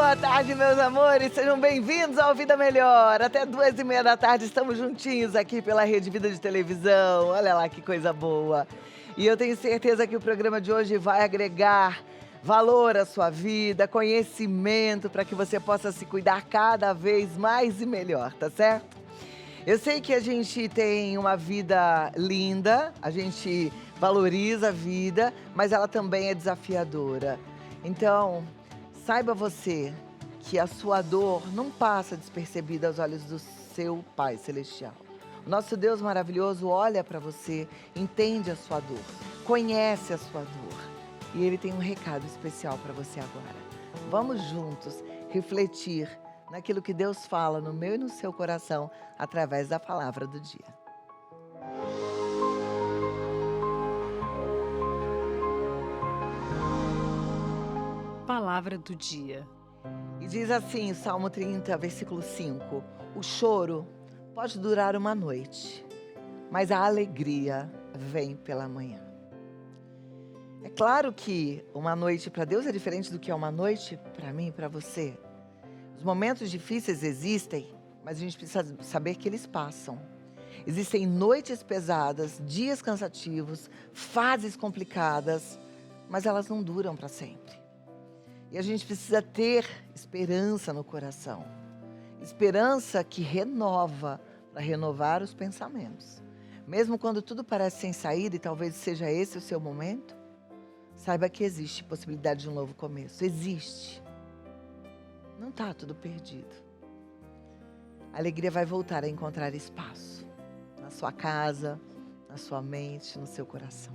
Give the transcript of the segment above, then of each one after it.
boa tarde, meus amores. Sejam bem-vindos ao Vida Melhor. Até 2h30 da tarde estamos juntinhos aqui pela Rede Vida de Televisão. Olha lá que coisa boa. E eu tenho certeza que o programa de hoje vai agregar valor à sua vida, conhecimento, para que você possa se cuidar cada vez mais e melhor, tá certo? Eu sei que a gente tem uma vida linda, a gente valoriza a vida, mas ela também é desafiadora. Então, saiba você que a sua dor não passa despercebida aos olhos do seu Pai Celestial. O nosso Deus maravilhoso olha para você, entende a sua dor, conhece a sua dor. E Ele tem um recado especial para você agora. Vamos juntos refletir naquilo que Deus fala no meu e no seu coração através da palavra do dia. Palavra do dia. E diz assim, Salmo 30, versículo 5. O choro pode durar uma noite, mas a alegria vem pela manhã. É claro que uma noite para Deus é diferente do que é uma noite para mim e para você. Os momentos difíceis existem, mas a gente precisa saber que eles passam. Existem noites pesadas, dias cansativos, fases complicadas, mas elas não duram para sempre. E a gente precisa ter esperança no coração. Esperança que renova, para renovar os pensamentos. Mesmo quando tudo parece sem saída e talvez seja esse o seu momento, saiba que existe possibilidade de um novo começo. Existe. Não está tudo perdido. A alegria vai voltar a encontrar espaço na sua casa, na sua mente, no seu coração.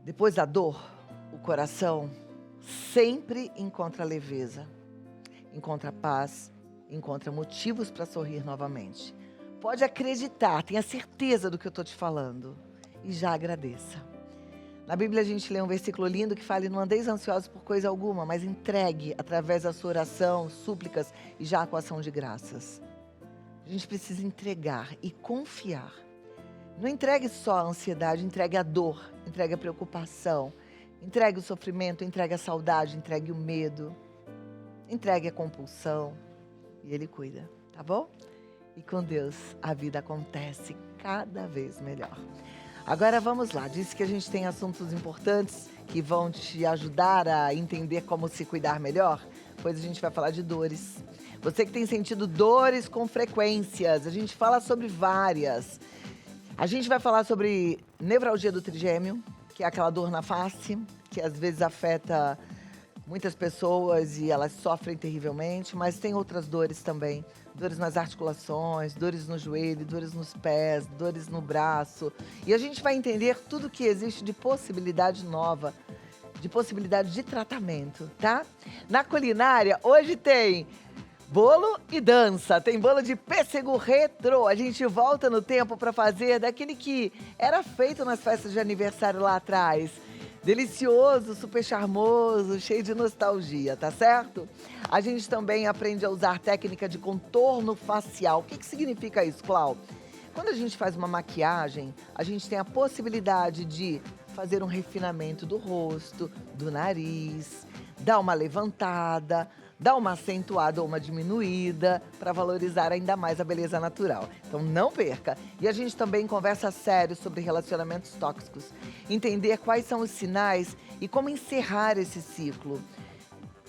Depois da dor, o coração sempre encontra leveza, encontra paz, encontra motivos para sorrir novamente. Pode acreditar, tenha certeza do que eu estou te falando e já agradeça. Na Bíblia a gente lê um versículo lindo que fala: não andeis ansiosos por coisa alguma, mas entregue através da sua oração, súplicas e já com ação de graças. A gente precisa entregar e confiar. Não entregue só a ansiedade, entregue a dor, entregue a preocupação, entregue o sofrimento, entregue a saudade, entregue o medo, entregue a compulsão e Ele cuida, tá bom? E com Deus a vida acontece cada vez melhor. Agora vamos lá, disse que a gente tem assuntos importantes que vão te ajudar a entender como se cuidar melhor, pois a gente vai falar de dores. Você que tem sentido dores com frequências, a gente fala sobre várias. A gente vai falar sobre nevralgia do trigêmeo, que é aquela dor na face, que às vezes afeta muitas pessoas e elas sofrem terrivelmente, mas tem outras dores também. Dores nas articulações, dores no joelho, dores nos pés, dores no braço. E a gente vai entender tudo que existe de possibilidade nova, de possibilidade de tratamento, tá? Na culinária, hoje tem bolo e dança, tem bolo de pêssego retrô. A gente volta no tempo para fazer daquele que era feito nas festas de aniversário lá atrás. Delicioso, super charmoso, cheio de nostalgia, tá certo? A gente também aprende a usar técnica de contorno facial. O que significa isso, Clau? Quando a gente faz uma maquiagem, a gente tem a possibilidade de fazer um refinamento do rosto, do nariz, dar uma levantada, dar uma acentuada ou uma diminuída para valorizar ainda mais a beleza natural. Então não perca! E a gente também conversa sério sobre relacionamentos tóxicos. Entender quais são os sinais e como encerrar esse ciclo.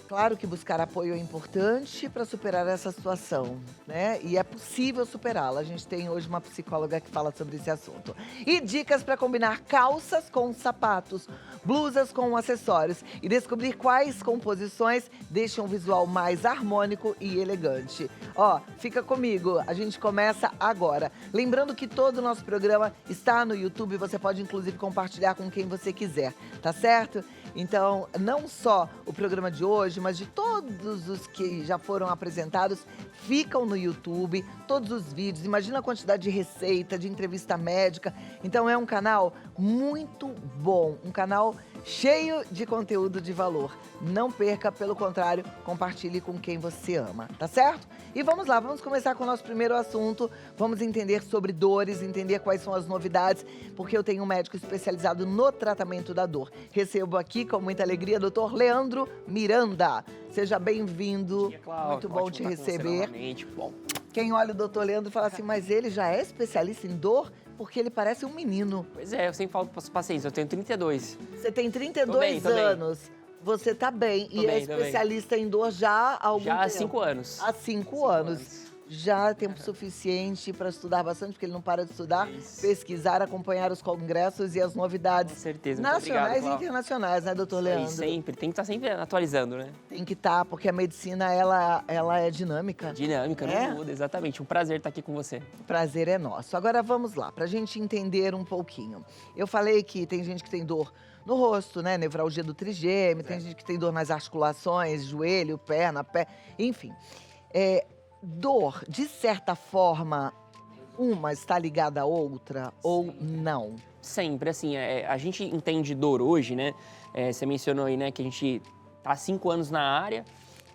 Claro que buscar apoio é importante para superar essa situação, né? E é possível superá-la. A gente tem hoje uma psicóloga que fala sobre esse assunto. E dicas para combinar calças com sapatos, blusas com acessórios e descobrir quais composições deixam o visual mais harmônico e elegante. Ó, fica comigo, a gente começa agora. Lembrando que todo o nosso programa está no YouTube, você pode inclusive compartilhar com quem você quiser, tá certo? Então, não só o programa de hoje, mas de todos os que já foram apresentados, ficam no YouTube, todos os vídeos. Imagina a quantidade de receita, de entrevista médica. Então, é um canal muito bom, um canal cheio de conteúdo de valor. Não perca, pelo contrário, compartilhe com quem você ama, tá certo? E vamos lá, vamos começar com o nosso primeiro assunto. Vamos entender sobre dores, entender quais são as novidades, porque eu tenho um médico especializado no tratamento da dor. Recebo aqui com muita alegria o Dr. Leandro Miranda. Seja bem-vindo. Cláudio, Muito bom te receber. Bom. Quem olha o doutor Leandro fala assim, mas ele já é especialista em dor porque ele parece um menino. Pois é, eu sempre falo para os pacientes, eu tenho 32. Você tem 32 anos. Você tá bem. E é especialista em dor já há algum tempo. Já há 5 anos. Há 5 anos. Já tempo suficiente para estudar bastante, porque ele não para de estudar, pesquisar, acompanhar os congressos e as novidades. Com certeza, nacionais e internacionais, né, doutor Leandro? Sempre, tem que estar sempre atualizando, né? Tem que estar, porque a medicina, ela é dinâmica. Dinâmica, não muda, exatamente. Um prazer estar aqui com você. O prazer é nosso. Agora vamos lá, para a gente entender um pouquinho. Eu falei que tem gente que tem dor no rosto, né, nevralgia do trigêmeo, tem gente que tem dor nas articulações, joelho, perna, pé, enfim. Dor, de certa forma, uma está ligada à outra ou não? Sempre, assim, a gente entende dor hoje, né? Você mencionou aí, né, que a gente tá há 5 anos na área,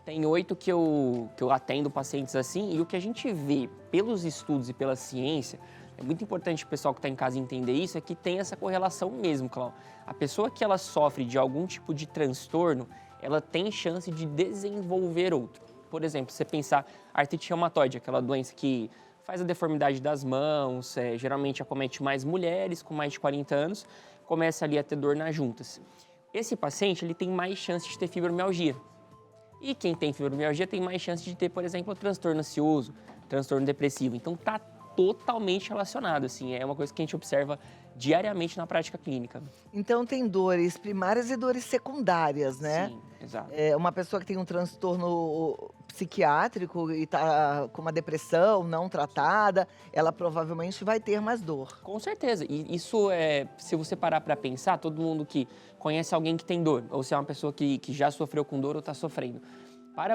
tem 8 que eu atendo pacientes assim, e o que a gente vê pelos estudos e pela ciência, é muito importante o pessoal que está em casa entender isso, é que tem essa correlação mesmo, Cláudio. A pessoa que ela sofre de algum tipo de transtorno, ela tem chance de desenvolver outro. Por exemplo, você pensar artrite reumatoide, aquela doença que faz a deformidade das mãos, geralmente acomete mais mulheres com mais de 40 anos, começa ali a ter dor nas juntas. Esse paciente ele tem mais chance de ter fibromialgia. E quem tem fibromialgia tem mais chance de ter, por exemplo, transtorno ansioso, transtorno depressivo. Então, está totalmente relacionado, assim, é uma coisa que a gente observa diariamente na prática clínica. Então, tem dores primárias e dores secundárias, né? Sim, exato. Uma pessoa que tem um transtorno psiquiátrico e está com uma depressão não tratada, ela provavelmente vai ter mais dor. Com certeza. E isso se você parar para pensar, todo mundo que conhece alguém que tem dor, ou se é uma pessoa que já sofreu com dor ou está sofrendo,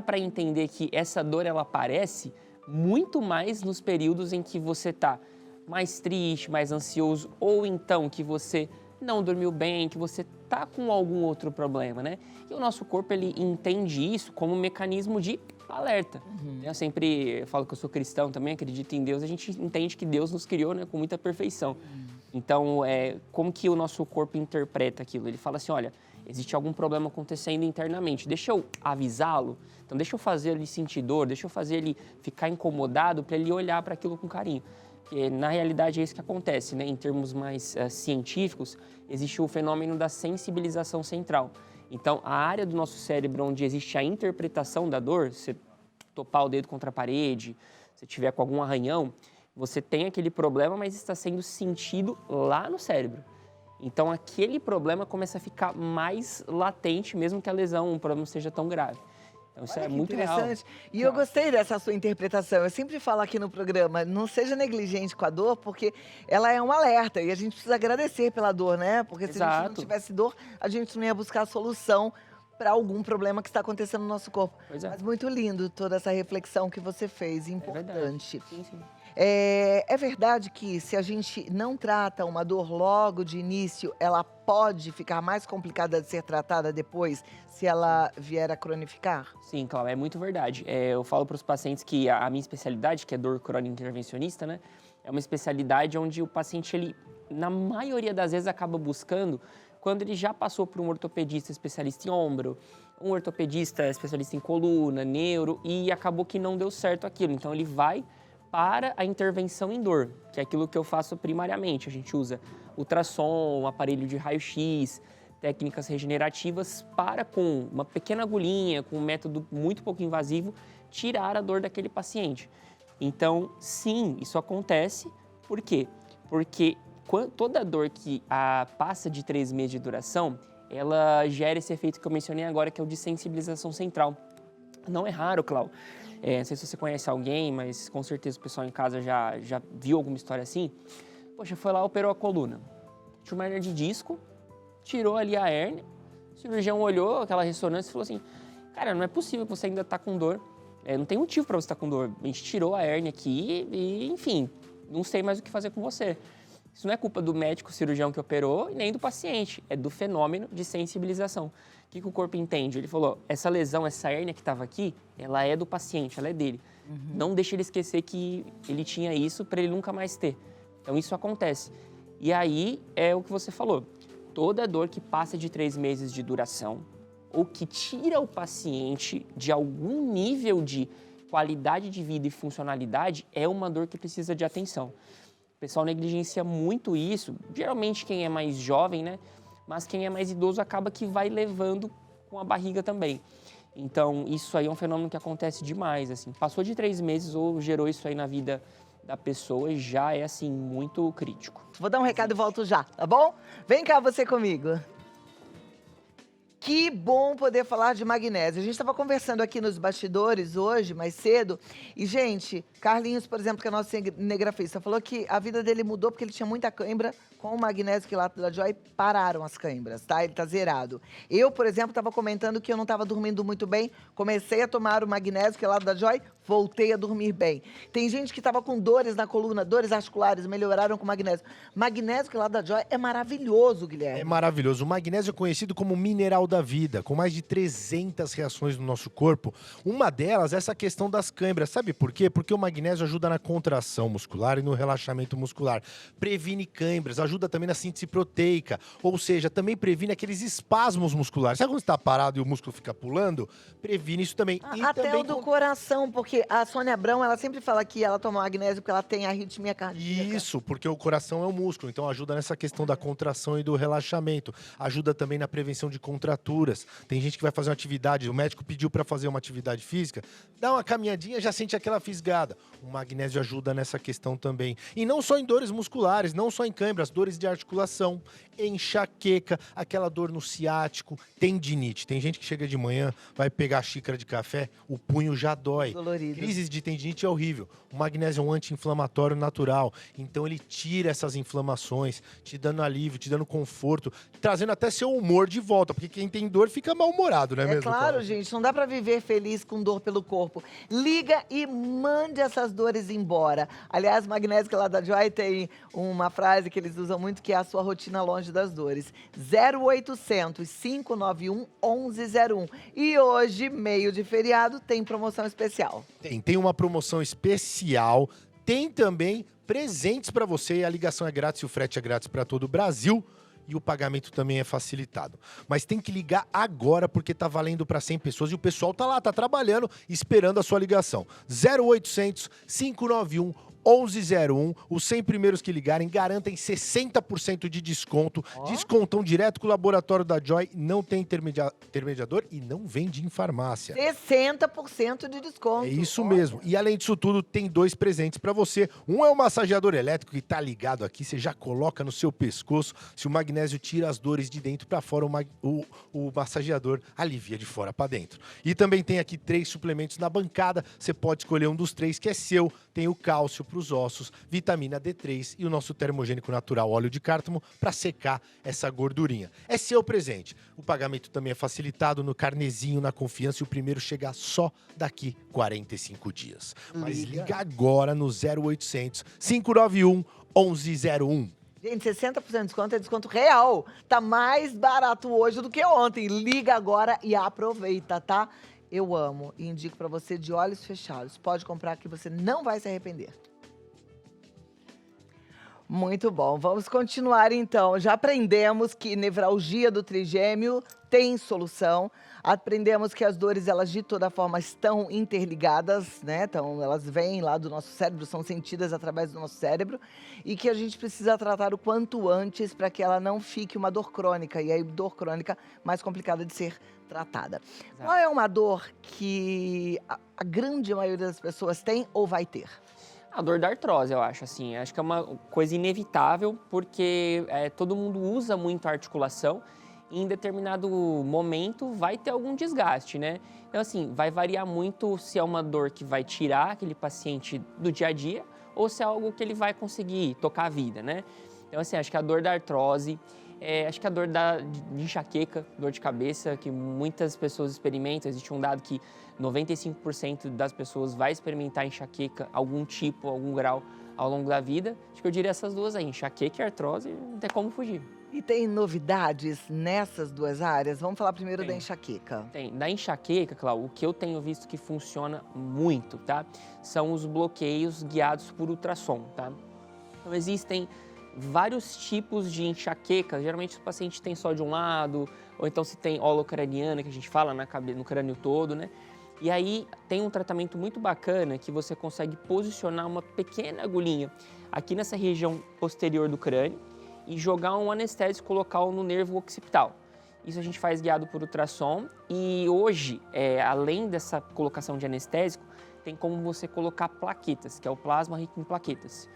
para entender que essa dor ela aparece muito mais nos períodos em que você está mais triste, mais ansioso, ou então que você não dormiu bem, que você está com algum outro problema, né? E o nosso corpo, ele entende isso como um mecanismo de alerta. Eu sempre falo que eu sou cristão também, acredito em Deus, a gente entende que Deus nos criou, né, com muita perfeição. Então, como que o nosso corpo interpreta aquilo? Ele fala assim, olha, existe algum problema acontecendo internamente, deixa eu avisá-lo, então deixa eu fazer ele sentir dor, deixa eu fazer ele ficar incomodado para ele olhar para aquilo com carinho. Porque, na realidade, é isso que acontece, né? Em termos mais científicos, existe o fenômeno da sensibilização central. Então, a área do nosso cérebro onde existe a interpretação da dor, você topar o dedo contra a parede, se tiver com algum arranhão, você tem aquele problema, mas está sendo sentido lá no cérebro. Então, aquele problema começa a ficar mais latente, mesmo que a lesão, o problema seja tão grave. Então, isso é muito interessante. Real. E eu gostei dessa sua interpretação. Eu sempre falo aqui no programa, não seja negligente com a dor, porque ela é um alerta e a gente precisa agradecer pela dor, né? Porque se a gente não tivesse dor, a gente não ia buscar a solução para algum problema que está acontecendo no nosso corpo. Mas muito lindo toda essa reflexão que você fez, importante. Sim, sim. É verdade que se a gente não trata uma dor logo de início, ela pode ficar mais complicada de ser tratada depois, se ela vier a cronificar? Sim, Cláudia, é muito verdade. Eu falo para os pacientes que a minha especialidade, que é dor crônica intervencionista, né, é uma especialidade onde o paciente, ele, na maioria das vezes, acaba buscando quando ele já passou por um ortopedista especialista em ombro, um ortopedista especialista em coluna, neuro, e acabou que não deu certo aquilo. Então, ele vai para a intervenção em dor, que é aquilo que eu faço primariamente. A gente usa ultrassom, um aparelho de raio-x, técnicas regenerativas para, com uma pequena agulhinha, com um método muito pouco invasivo, tirar a dor daquele paciente. Então, sim, isso acontece. Por quê? Porque toda dor que passa de 3 meses de duração, ela gera esse efeito que eu mencionei agora, que é o de sensibilização central. Não é raro, Cláudio. Não sei se você conhece alguém, mas com certeza o pessoal em casa já viu alguma história assim. Poxa, foi lá, operou a coluna. Tinha uma hérnia de disco, tirou ali a hérnia, o cirurgião olhou aquela ressonância e falou assim, cara, não é possível que você ainda está com dor. Não tem motivo para você estar com dor. A gente tirou a hérnia aqui e, enfim, não sei mais o que fazer com você. Isso não é culpa do médico cirurgião que operou e nem do paciente, é do fenômeno de sensibilização. O que o corpo entende? Ele falou, essa lesão, essa hérnia que estava aqui, ela é do paciente, ela é dele. Não deixe ele esquecer que ele tinha isso para ele nunca mais ter. Então, isso acontece. E aí, é o que você falou, toda dor que passa de 3 meses de duração, ou que tira o paciente de algum nível de qualidade de vida e funcionalidade, é uma dor que precisa de atenção. O pessoal negligencia muito isso, geralmente quem é mais jovem, né? Mas quem é mais idoso acaba que vai levando com a barriga também. Então, isso aí é um fenômeno que acontece demais, assim. Passou de 3 meses ou gerou isso aí na vida da pessoa, já é, assim, muito crítico. Vou dar um recado e volto já, tá bom? Vem cá você comigo. Que bom poder falar de magnésio. A gente estava conversando aqui nos bastidores hoje, mais cedo, e, gente, Carlinhos, por exemplo, que é nosso cinegrafista, falou que a vida dele mudou porque ele tinha muita cãibra. Com o magnésio quilato da Joy, pararam as cãibras, tá? Ele tá zerado. Eu, por exemplo, estava comentando que eu não estava dormindo muito bem, comecei a tomar o magnésio quilato da Joy, voltei a dormir bem. Tem gente que estava com dores na coluna, dores articulares, melhoraram com magnésio. Magnésio quilato da Joy é maravilhoso, Guilherme. É maravilhoso. O magnésio é conhecido como mineral da vida, com mais de 300 reações no nosso corpo. Uma delas é essa questão das cãibras. Sabe por quê? Porque o magnésio ajuda na contração muscular e no relaxamento muscular. Previne cãibras, ajuda também na síntese proteica, ou seja, também previne aqueles espasmos musculares. Sabe quando você está parado e o músculo fica pulando? Previne isso também. E Até também o do coração, porque a Sônia Abrão, ela sempre fala que ela toma magnésio porque ela tem arritmia cardíaca. Isso, porque o coração é o músculo, então ajuda nessa questão da contração e do relaxamento. Ajuda também na prevenção de contraturas. Tem gente que vai fazer uma atividade, o médico pediu para fazer uma atividade física, dá uma caminhadinha, já sente aquela fisgada. O magnésio ajuda nessa questão também. E não só em dores musculares, não só em cãibras, dores de articulação, enxaqueca, aquela dor no ciático, tendinite. Tem gente que chega de manhã, vai pegar a xícara de café, o punho já dói. Dolorido. Crises de tendinite é horrível. O magnésio é um anti-inflamatório natural, então ele tira essas inflamações, te dando alívio, te dando conforto, trazendo até seu humor de volta, porque quem tem dor fica mal-humorado, não é mesmo? Claro, Cláudia? gente, não dá pra viver feliz com dor pelo corpo. Liga e mande essas dores embora. Aliás, Magnésio lá da Joy tem uma frase que eles usam muito, que é a sua rotina longe das dores. 0800 591 1101. E hoje, meio de feriado, tem promoção especial. Tem uma promoção especial, tem também presentes para você, a ligação é grátis e o frete é grátis para todo o Brasil. E o pagamento também é facilitado. Mas tem que ligar agora, porque tá valendo para 100 pessoas. E o pessoal tá lá, tá trabalhando, esperando a sua ligação. 0800 591 1101. Os 100 primeiros que ligarem garantem 60% de desconto. Descontão direto com o laboratório da Joy. Não tem intermediador e não vende em farmácia. 60% de desconto. É isso mesmo. E além disso tudo, tem 2 presentes para você. Um é o massageador elétrico que tá ligado aqui, você já coloca no seu pescoço. Se o magnésio tira as dores de dentro para fora, o massageador alivia de fora para dentro. E também tem aqui 3 suplementos na bancada. Você pode escolher um dos 3 que é seu. Tem o cálcio para os ossos, vitamina D3 e o nosso termogênico natural óleo de cártamo para secar essa gordurinha. É seu presente. O pagamento também é facilitado no carnezinho, na confiança, e o primeiro chega só daqui 45 dias. Mas liga agora no 0800 591 1101. Gente, 60% de desconto é desconto real. Tá mais barato hoje do que ontem. Liga agora e aproveita, tá? Eu amo e indico pra você de olhos fechados. Pode comprar que você não vai se arrepender. Muito bom, vamos continuar então. Já aprendemos que nevralgia do trigêmeo tem solução. Aprendemos que as dores, elas de toda forma estão interligadas, né? Então, elas vêm lá do nosso cérebro, são sentidas através do nosso cérebro. E que a gente precisa tratar o quanto antes para que ela não fique uma dor crônica. E aí, dor crônica mais complicada de ser tratada. Exato. Qual é uma dor que a grande maioria das pessoas tem ou vai ter? A dor da artrose, eu acho, assim. Acho que é uma coisa inevitável, porque todo mundo usa muito a articulação e em determinado momento vai ter algum desgaste, né? Então, assim, vai variar muito se é uma dor que vai tirar aquele paciente do dia a dia ou se é algo que ele vai conseguir tocar a vida, né? Então, assim, acho que a dor da artrose, acho que a dor de enxaqueca, dor de cabeça, que muitas pessoas experimentam. Existe um dado que 95% das pessoas vai experimentar enxaqueca, algum tipo, algum grau, ao longo da vida. Acho que eu diria essas duas aí, enxaqueca e artrose, não tem como fugir. E tem novidades nessas duas áreas? Vamos falar primeiro da Tem. enxaqueca. Tem. Da enxaqueca, Cláudio, o que eu tenho visto que funciona muito, tá? São os bloqueios guiados por ultrassom, tá? Então, existem vários tipos de enxaqueca. Geralmente o paciente tem só de um lado, ou então se tem holocraniana, que a gente fala no crânio todo, né? E aí tem um tratamento muito bacana que você consegue posicionar uma pequena agulhinha aqui nessa região posterior do crânio e jogar um anestésico local no nervo occipital. Isso a gente faz guiado por ultrassom e hoje, além dessa colocação de anestésico, tem como você colocar plaquetas, que é o plasma rico em plaquetas.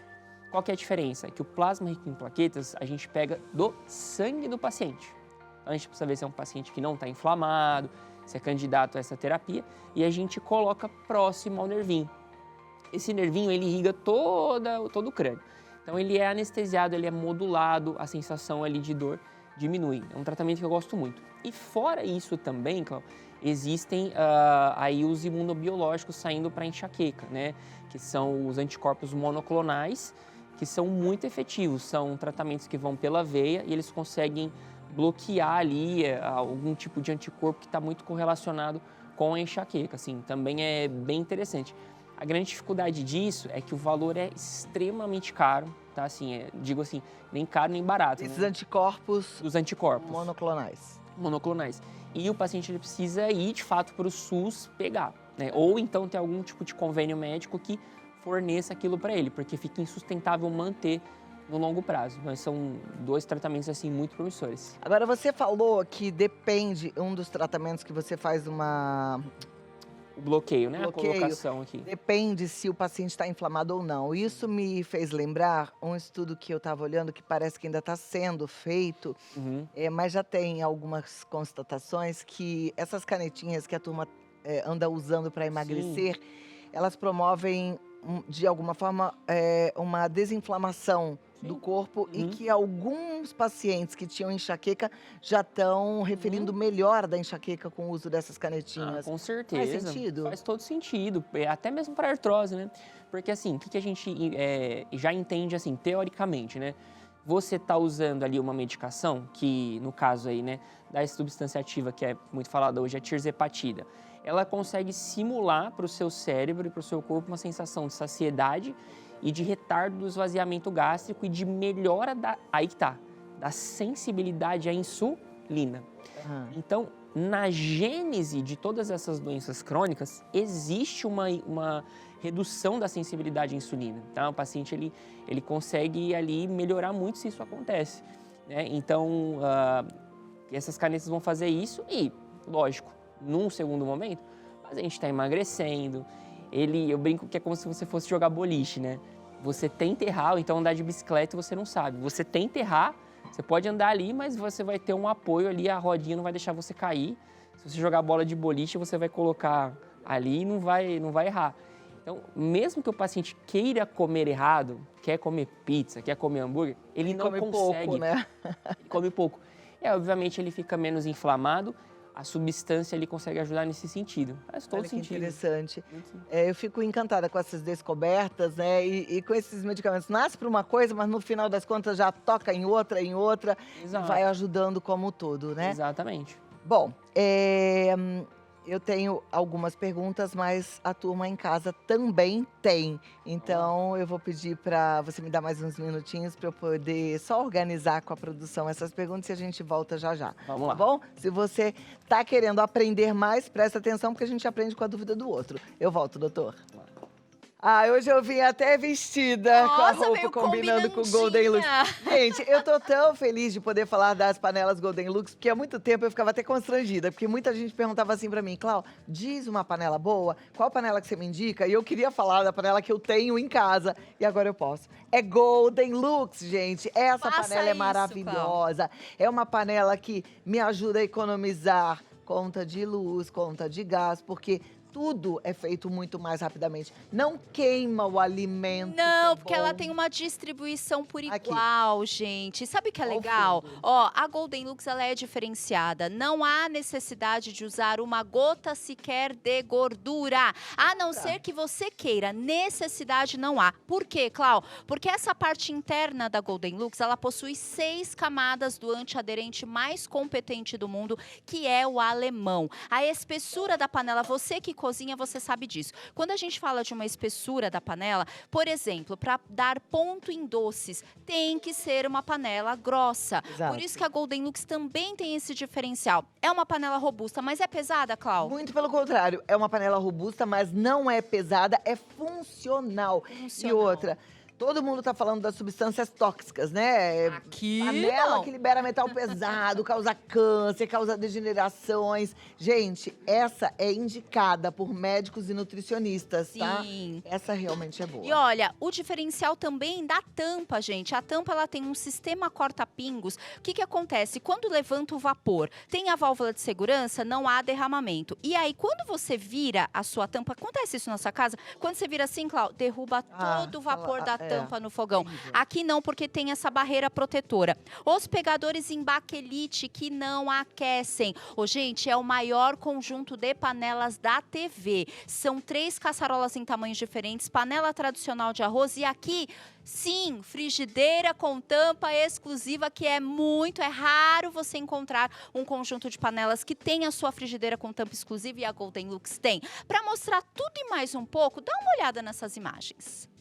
Qual que é a diferença? É que o plasma rico em plaquetas a gente pega do sangue do paciente. Então a gente precisa ver se é um paciente que não está inflamado, se é candidato a essa terapia, e a gente coloca próximo ao nervinho. Esse nervinho, ele irriga todo o crânio. Então ele é anestesiado, ele é modulado, a sensação ali de dor diminui. É um tratamento que eu gosto muito. E fora isso também, Cláudio, existem aí os imunobiológicos saindo para enxaqueca, né? Que são os anticorpos monoclonais, que são muito efetivos. São tratamentos que vão pela veia e eles conseguem bloquear ali algum tipo de anticorpo que está muito correlacionado com a enxaqueca, assim, também é bem interessante. A grande dificuldade disso é que o valor é extremamente caro, tá? Assim, digo assim, nem caro nem barato. Esses né? anticorpos Os anticorpos monoclonais. E o paciente ele precisa ir, de fato, para o SUS pegar, né? Ou então ter algum tipo de convênio médico que forneça aquilo para ele, porque fica insustentável manter no longo prazo. Mas são 2 tratamentos, assim, muito promissores. Agora, você falou que depende, um dos tratamentos que você faz O bloqueio, né? Bloqueio. A colocação aqui. depende se o paciente está inflamado ou não. Isso me fez lembrar um estudo que eu estava olhando que parece que ainda está sendo feito, Uhum. mas já tem algumas constatações que essas canetinhas que a turma anda usando para emagrecer, elas promovem, de alguma forma, uma desinflamação do corpo e que alguns pacientes que tinham enxaqueca já estão referindo melhor da enxaqueca com o uso dessas canetinhas. Com certeza. Faz sentido? Faz todo sentido, até mesmo para artrose, né? Porque assim, o que a gente já entende assim, teoricamente, né? Você está usando ali uma medicação que, no caso aí, né, da substância ativa que é muito falada hoje, a tirzepatida. Ela consegue simular para o seu cérebro e para o seu corpo uma sensação de saciedade e de retardo do esvaziamento gástrico e de melhora da sensibilidade à insulina. Então, na gênese de todas essas doenças crônicas, existe uma redução da sensibilidade à insulina. Tá? O paciente ele consegue ali melhorar muito se isso acontece. Né? Então, essas canetas vão fazer isso e, lógico, num segundo momento, mas a gente está emagrecendo. Eu brinco que é como se você fosse jogar boliche, né? Você tenta errar, ou então andar de bicicleta e você não sabe. Você tenta errar, você pode andar ali, mas você vai ter um apoio ali, a rodinha não vai deixar você cair. Se você jogar bola de boliche, você vai colocar ali e não vai errar. Então, mesmo que o paciente queira comer errado, quer comer pizza, quer comer hambúrguer, ele não consegue. Pouco, né? Come pouco. Obviamente ele fica menos inflamado, a substância ali consegue ajudar nesse sentido. Faz todo Olha que sentido. interessante. Eu fico encantada com essas descobertas, né? E com esses medicamentos. Nasce para uma coisa, mas no final das contas já toca em outra, Exato. e vai ajudando como um todo, né? Exatamente. Bom, eu tenho algumas perguntas, mas a turma em casa também tem. Então, eu vou pedir para você me dar mais uns minutinhos para eu poder só organizar com a produção essas perguntas e a gente volta já já. Vamos lá. Tá bom? Se você está querendo aprender mais, presta atenção, porque a gente aprende com a dúvida do outro. Eu volto, doutor. Hoje eu vim até vestida com a roupa combinando com o Golden Lux. Gente, eu tô tão feliz de poder falar das panelas Golden Lux, porque há muito tempo eu ficava até constrangida, porque muita gente perguntava assim pra mim, Clau, diz uma panela boa, qual panela que você me indica? E eu queria falar da panela que eu tenho em casa, e agora eu posso. É Golden Lux, gente. Essa panela é maravilhosa. É uma panela que me ajuda a economizar conta de luz, conta de gás, porque tudo é feito muito mais rapidamente. Não queima o alimento. Não, porque ela tem uma distribuição por igual, gente. Sabe o que é legal? Ó, a Golden Lux, ela é diferenciada. Não há necessidade de usar uma gota sequer de gordura. A não ser que você queira. Necessidade não há. Por quê, Clau? Porque essa parte interna da Golden Lux, ela possui 6 camadas do antiaderente mais competente do mundo, que é o alemão. A espessura da panela, você que cozinha, você sabe disso. Quando a gente fala de uma espessura da panela, por exemplo, para dar ponto em doces, tem que ser uma panela grossa. Exato. Por isso que a Golden Lux também tem esse diferencial. É uma panela robusta, mas é pesada, Clau? Muito pelo contrário, é uma panela robusta, mas não é pesada, é funcional. E outra, todo mundo tá falando das substâncias tóxicas, né? Aqui Panela não. que libera metal pesado, causa câncer, causa degenerações. Gente, essa é indicada por médicos e nutricionistas, tá? Sim. Essa realmente é boa. E olha, o diferencial também da tampa, gente. A tampa, ela tem um sistema corta-pingos. O que acontece? Quando levanta o vapor, tem a válvula de segurança, não há derramamento. E aí, quando você vira a sua tampa, acontece isso na sua casa? Quando você vira assim, Cláudio, derruba todo o vapor da tampa no fogão. Terrível. Aqui não, porque tem essa barreira protetora. Os pegadores em baquelite que não aquecem. Ô, gente, é o maior conjunto de panelas da TV. São 3 caçarolas em tamanhos diferentes, panela tradicional de arroz e aqui, sim, frigideira com tampa exclusiva, que é raro você encontrar um conjunto de panelas que tem a sua frigideira com tampa exclusiva e a Golden Lux tem. Para mostrar tudo e mais um pouco, dá uma olhada nessas imagens.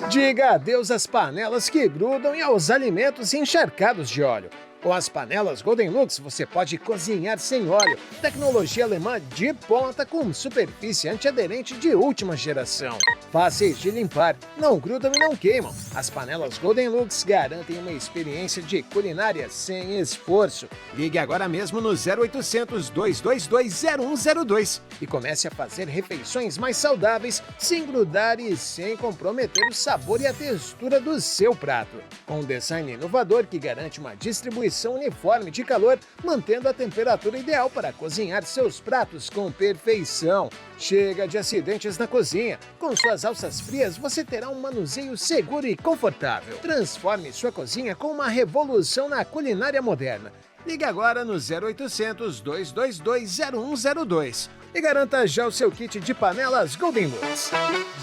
Diga adeus às panelas que grudam e aos alimentos encharcados de óleo. Com as panelas Golden Lux, você pode cozinhar sem óleo. Tecnologia alemã de ponta com superfície antiaderente de última geração. Fáceis de limpar, não grudam e não queimam. As panelas Golden Lux garantem uma experiência de culinária sem esforço. Ligue agora mesmo no 0800 222 0102 e comece a fazer refeições mais saudáveis, sem grudar e sem comprometer o sabor e a textura do seu prato. Com um design inovador que garante uma distribuição uniforme de calor, mantendo a temperatura ideal para cozinhar seus pratos com perfeição. Chega de acidentes na cozinha. Com suas alças frias, você terá um manuseio seguro e confortável. Transforme sua cozinha com uma revolução na culinária moderna. Ligue agora no 0800 222 0102 e garanta já o seu kit de panelas Golden Lux.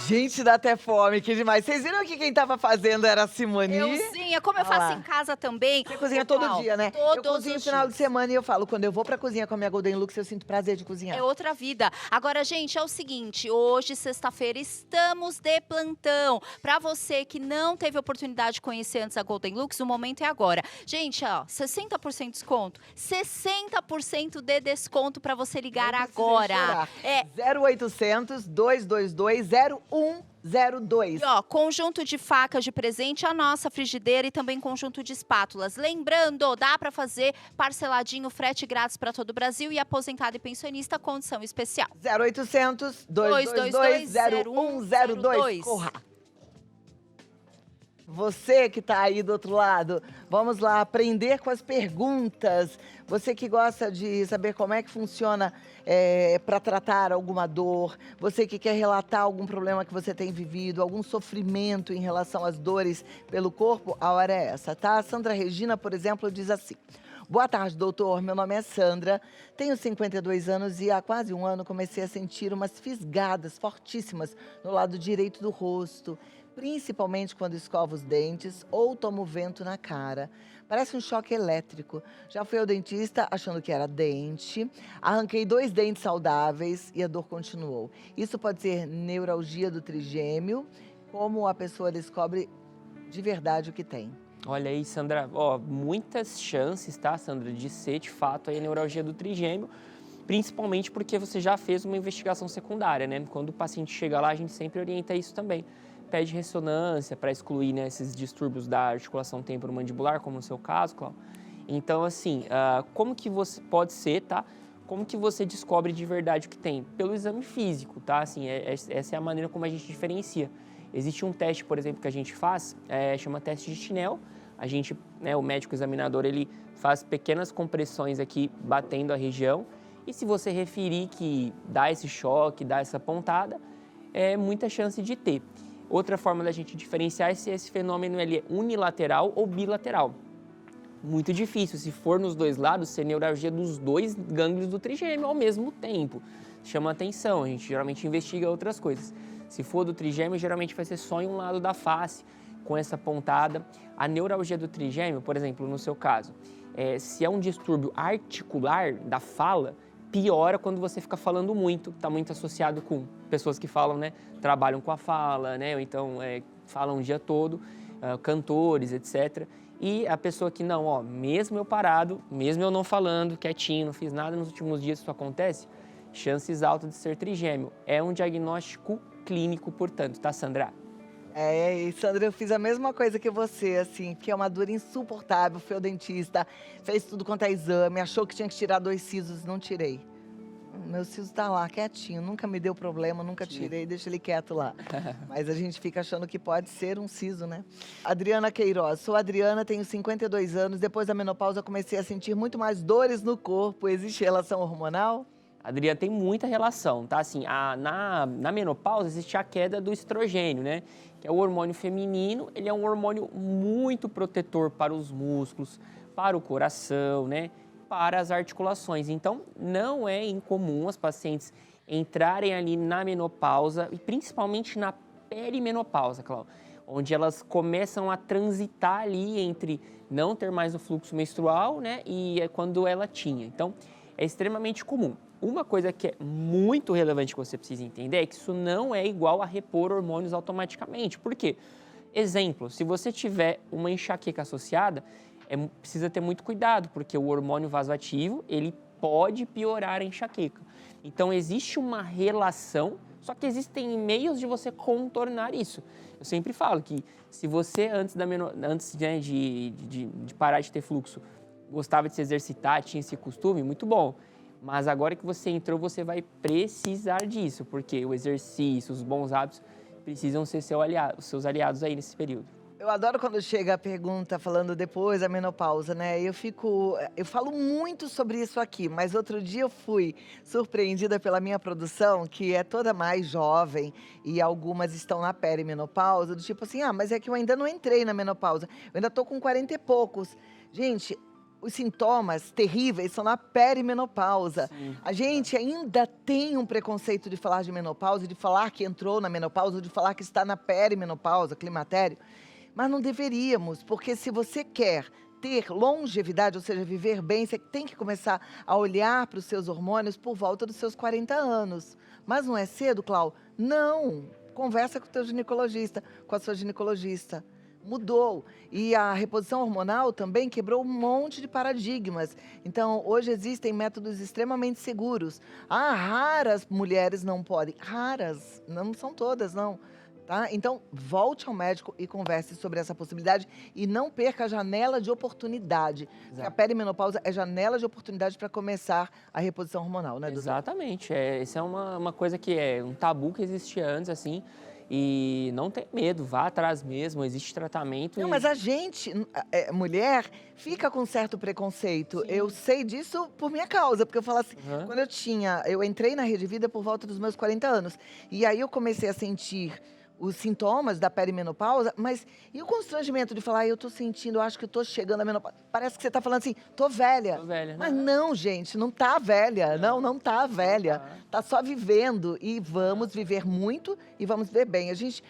Gente, dá até fome, que demais. Vocês viram que quem tava fazendo era a Simone? Euzinha, como eu Olha faço lá. em casa também. Você cozinha Ô, todo Clau, dia, né? Todos Eu cozinho no os final dias. de semana e eu falo, quando eu vou pra cozinha com a minha Golden Lux, eu sinto prazer de cozinhar. É outra vida. Agora, gente, é o seguinte, hoje, sexta-feira, estamos de plantão. Pra você que não teve oportunidade de conhecer antes a Golden Lux, o momento é agora. Gente, ó, 60% de desconto, 60% de desconto pra você ligar Não precisa agora. chorar. É 0800 222 0102. E ó, conjunto de facas de presente, a nossa frigideira e também conjunto de espátulas. Lembrando, dá pra fazer parceladinho, frete grátis pra todo o Brasil e aposentado e pensionista, condição especial. 0800 222 0102. Corra! Você que está aí do outro lado, vamos lá aprender com as perguntas. Você que gosta de saber como é que funciona para tratar alguma dor, você que quer relatar algum problema que você tem vivido, algum sofrimento em relação às dores pelo corpo, a hora é essa, tá? A Sandra Regina, por exemplo, diz assim: boa tarde, doutor. Meu nome é Sandra, tenho 52 anos e há quase um ano comecei a sentir umas fisgadas fortíssimas no lado direito do rosto, principalmente quando escovo os dentes ou tomo vento na cara. Parece um choque elétrico. Já fui ao dentista achando que era dente, arranquei 2 dentes saudáveis e a dor continuou. Isso pode ser neuralgia do trigêmeo, como a pessoa descobre de verdade o que tem. Olha aí, Sandra, ó, muitas chances, tá, Sandra, de ser de fato aí a neuralgia do trigêmeo, principalmente porque você já fez uma investigação secundária, né? Quando o paciente chega lá, a gente sempre orienta isso também. Pede ressonância para excluir, né, esses distúrbios da articulação temporomandibular, como no seu caso, Cláudio. Então, assim, como que você pode ser, tá? Como que você descobre de verdade o que tem? Pelo exame físico, tá? Assim, essa é a maneira como a gente diferencia. Existe um teste, por exemplo, que a gente faz, chama teste de Tinel. A gente, né, o médico examinador, ele faz pequenas compressões aqui, batendo a região. E se você referir que dá esse choque, dá essa pontada, é muita chance de ter. Outra forma da gente diferenciar é se esse fenômeno ele é unilateral ou bilateral. Muito difícil, se for nos dois lados, ser neuralgia dos 2 gânglios do trigêmeo ao mesmo tempo. Chama atenção, a gente geralmente investiga outras coisas. Se for do trigêmeo, geralmente vai ser só em um lado da face, com essa pontada. A neuralgia do trigêmeo, por exemplo, no seu caso, se é um distúrbio articular da fala, piora quando você fica falando muito, está muito associado com pessoas que falam, né, trabalham com a fala, né, ou então falam o dia todo, cantores, etc. E a pessoa que não, ó, mesmo eu parado, mesmo eu não falando, quietinho, não fiz nada nos últimos dias, isso acontece, chances altas de ser trigêmeo. É um diagnóstico clínico, portanto, tá, Sandra? E Sandra, eu fiz a mesma coisa que você, assim, que é uma dor insuportável, foi ao dentista, fez tudo quanto é exame, achou que tinha que tirar 2 sisos, não tirei. Meu siso tá lá, quietinho, nunca me deu problema, nunca tirei, deixa ele quieto lá. Mas a gente fica achando que pode ser um siso, né? Adriana Queiroz, sou Adriana, tenho 52 anos, depois da menopausa comecei a sentir muito mais dores no corpo, existe relação hormonal? Adriana, tem muita relação, tá? Assim, na menopausa existe a queda do estrogênio, né? Que é o hormônio feminino, ele é um hormônio muito protetor para os músculos, para o coração, né? Para as articulações. Então, não é incomum as pacientes entrarem ali na menopausa, e principalmente na perimenopausa, Cláudia, onde elas começam a transitar ali entre não ter mais o fluxo menstrual, né? E é quando ela tinha. Então, é extremamente comum. Uma coisa que é muito relevante que você precisa entender é que isso não é igual a repor hormônios automaticamente. Por quê? Exemplo, se você tiver uma enxaqueca associada, precisa ter muito cuidado, porque o hormônio vasoativo, ele pode piorar a enxaqueca. Então, existe uma relação, só que existem meios de você contornar isso. Eu sempre falo que se você, antes né, de parar de ter fluxo, gostava de se exercitar, tinha esse costume, muito bom. Mas agora que você entrou, você vai precisar disso, porque o exercício, os bons hábitos precisam ser seus aliados aí nesse período. Eu adoro quando chega a pergunta falando depois da menopausa, né? Eu falo muito sobre isso aqui, mas outro dia eu fui surpreendida pela minha produção, que é toda mais jovem e algumas estão na perimenopausa, do tipo assim, mas é que eu ainda não entrei na menopausa, eu ainda tô com 40 e poucos. Gente, os sintomas terríveis são na perimenopausa. Sim. A gente ainda tem um preconceito de falar de menopausa, de falar que entrou na menopausa, de falar que está na perimenopausa, climatério. Mas não deveríamos, porque se você quer ter longevidade, ou seja, viver bem, você tem que começar a olhar para os seus hormônios por volta dos seus 40 anos. Mas não é cedo, Clau? Não. Conversa com o teu ginecologista, com a sua ginecologista. Mudou. E a reposição hormonal também quebrou um monte de paradigmas. Então, hoje existem métodos extremamente seguros. Raras mulheres não podem. Raras. Não são todas, não. Tá? Então, volte ao médico e converse sobre essa possibilidade e não perca a janela de oportunidade. Porque a perimenopausa é janela de oportunidade para começar a reposição hormonal, né, doutor? Exatamente. Essa é uma coisa que é um tabu que existia antes, assim. E não tem medo, vá atrás mesmo, existe tratamento. Não, mas a gente, mulher, fica com certo preconceito. Sim. Eu sei disso por minha causa, porque eu falo assim, quando eu entrei na Rede Vida por volta dos meus 40 anos. E aí eu comecei a sentir os sintomas da perimenopausa, mas e o constrangimento de falar, eu tô sentindo, eu acho que eu tô chegando à menopausa. Parece que você tá falando assim, tô velha. Tô velha, né? Mas não, gente, não tá velha. Não tá velha. Tá só vivendo e vamos viver muito e vamos viver bem. A gente,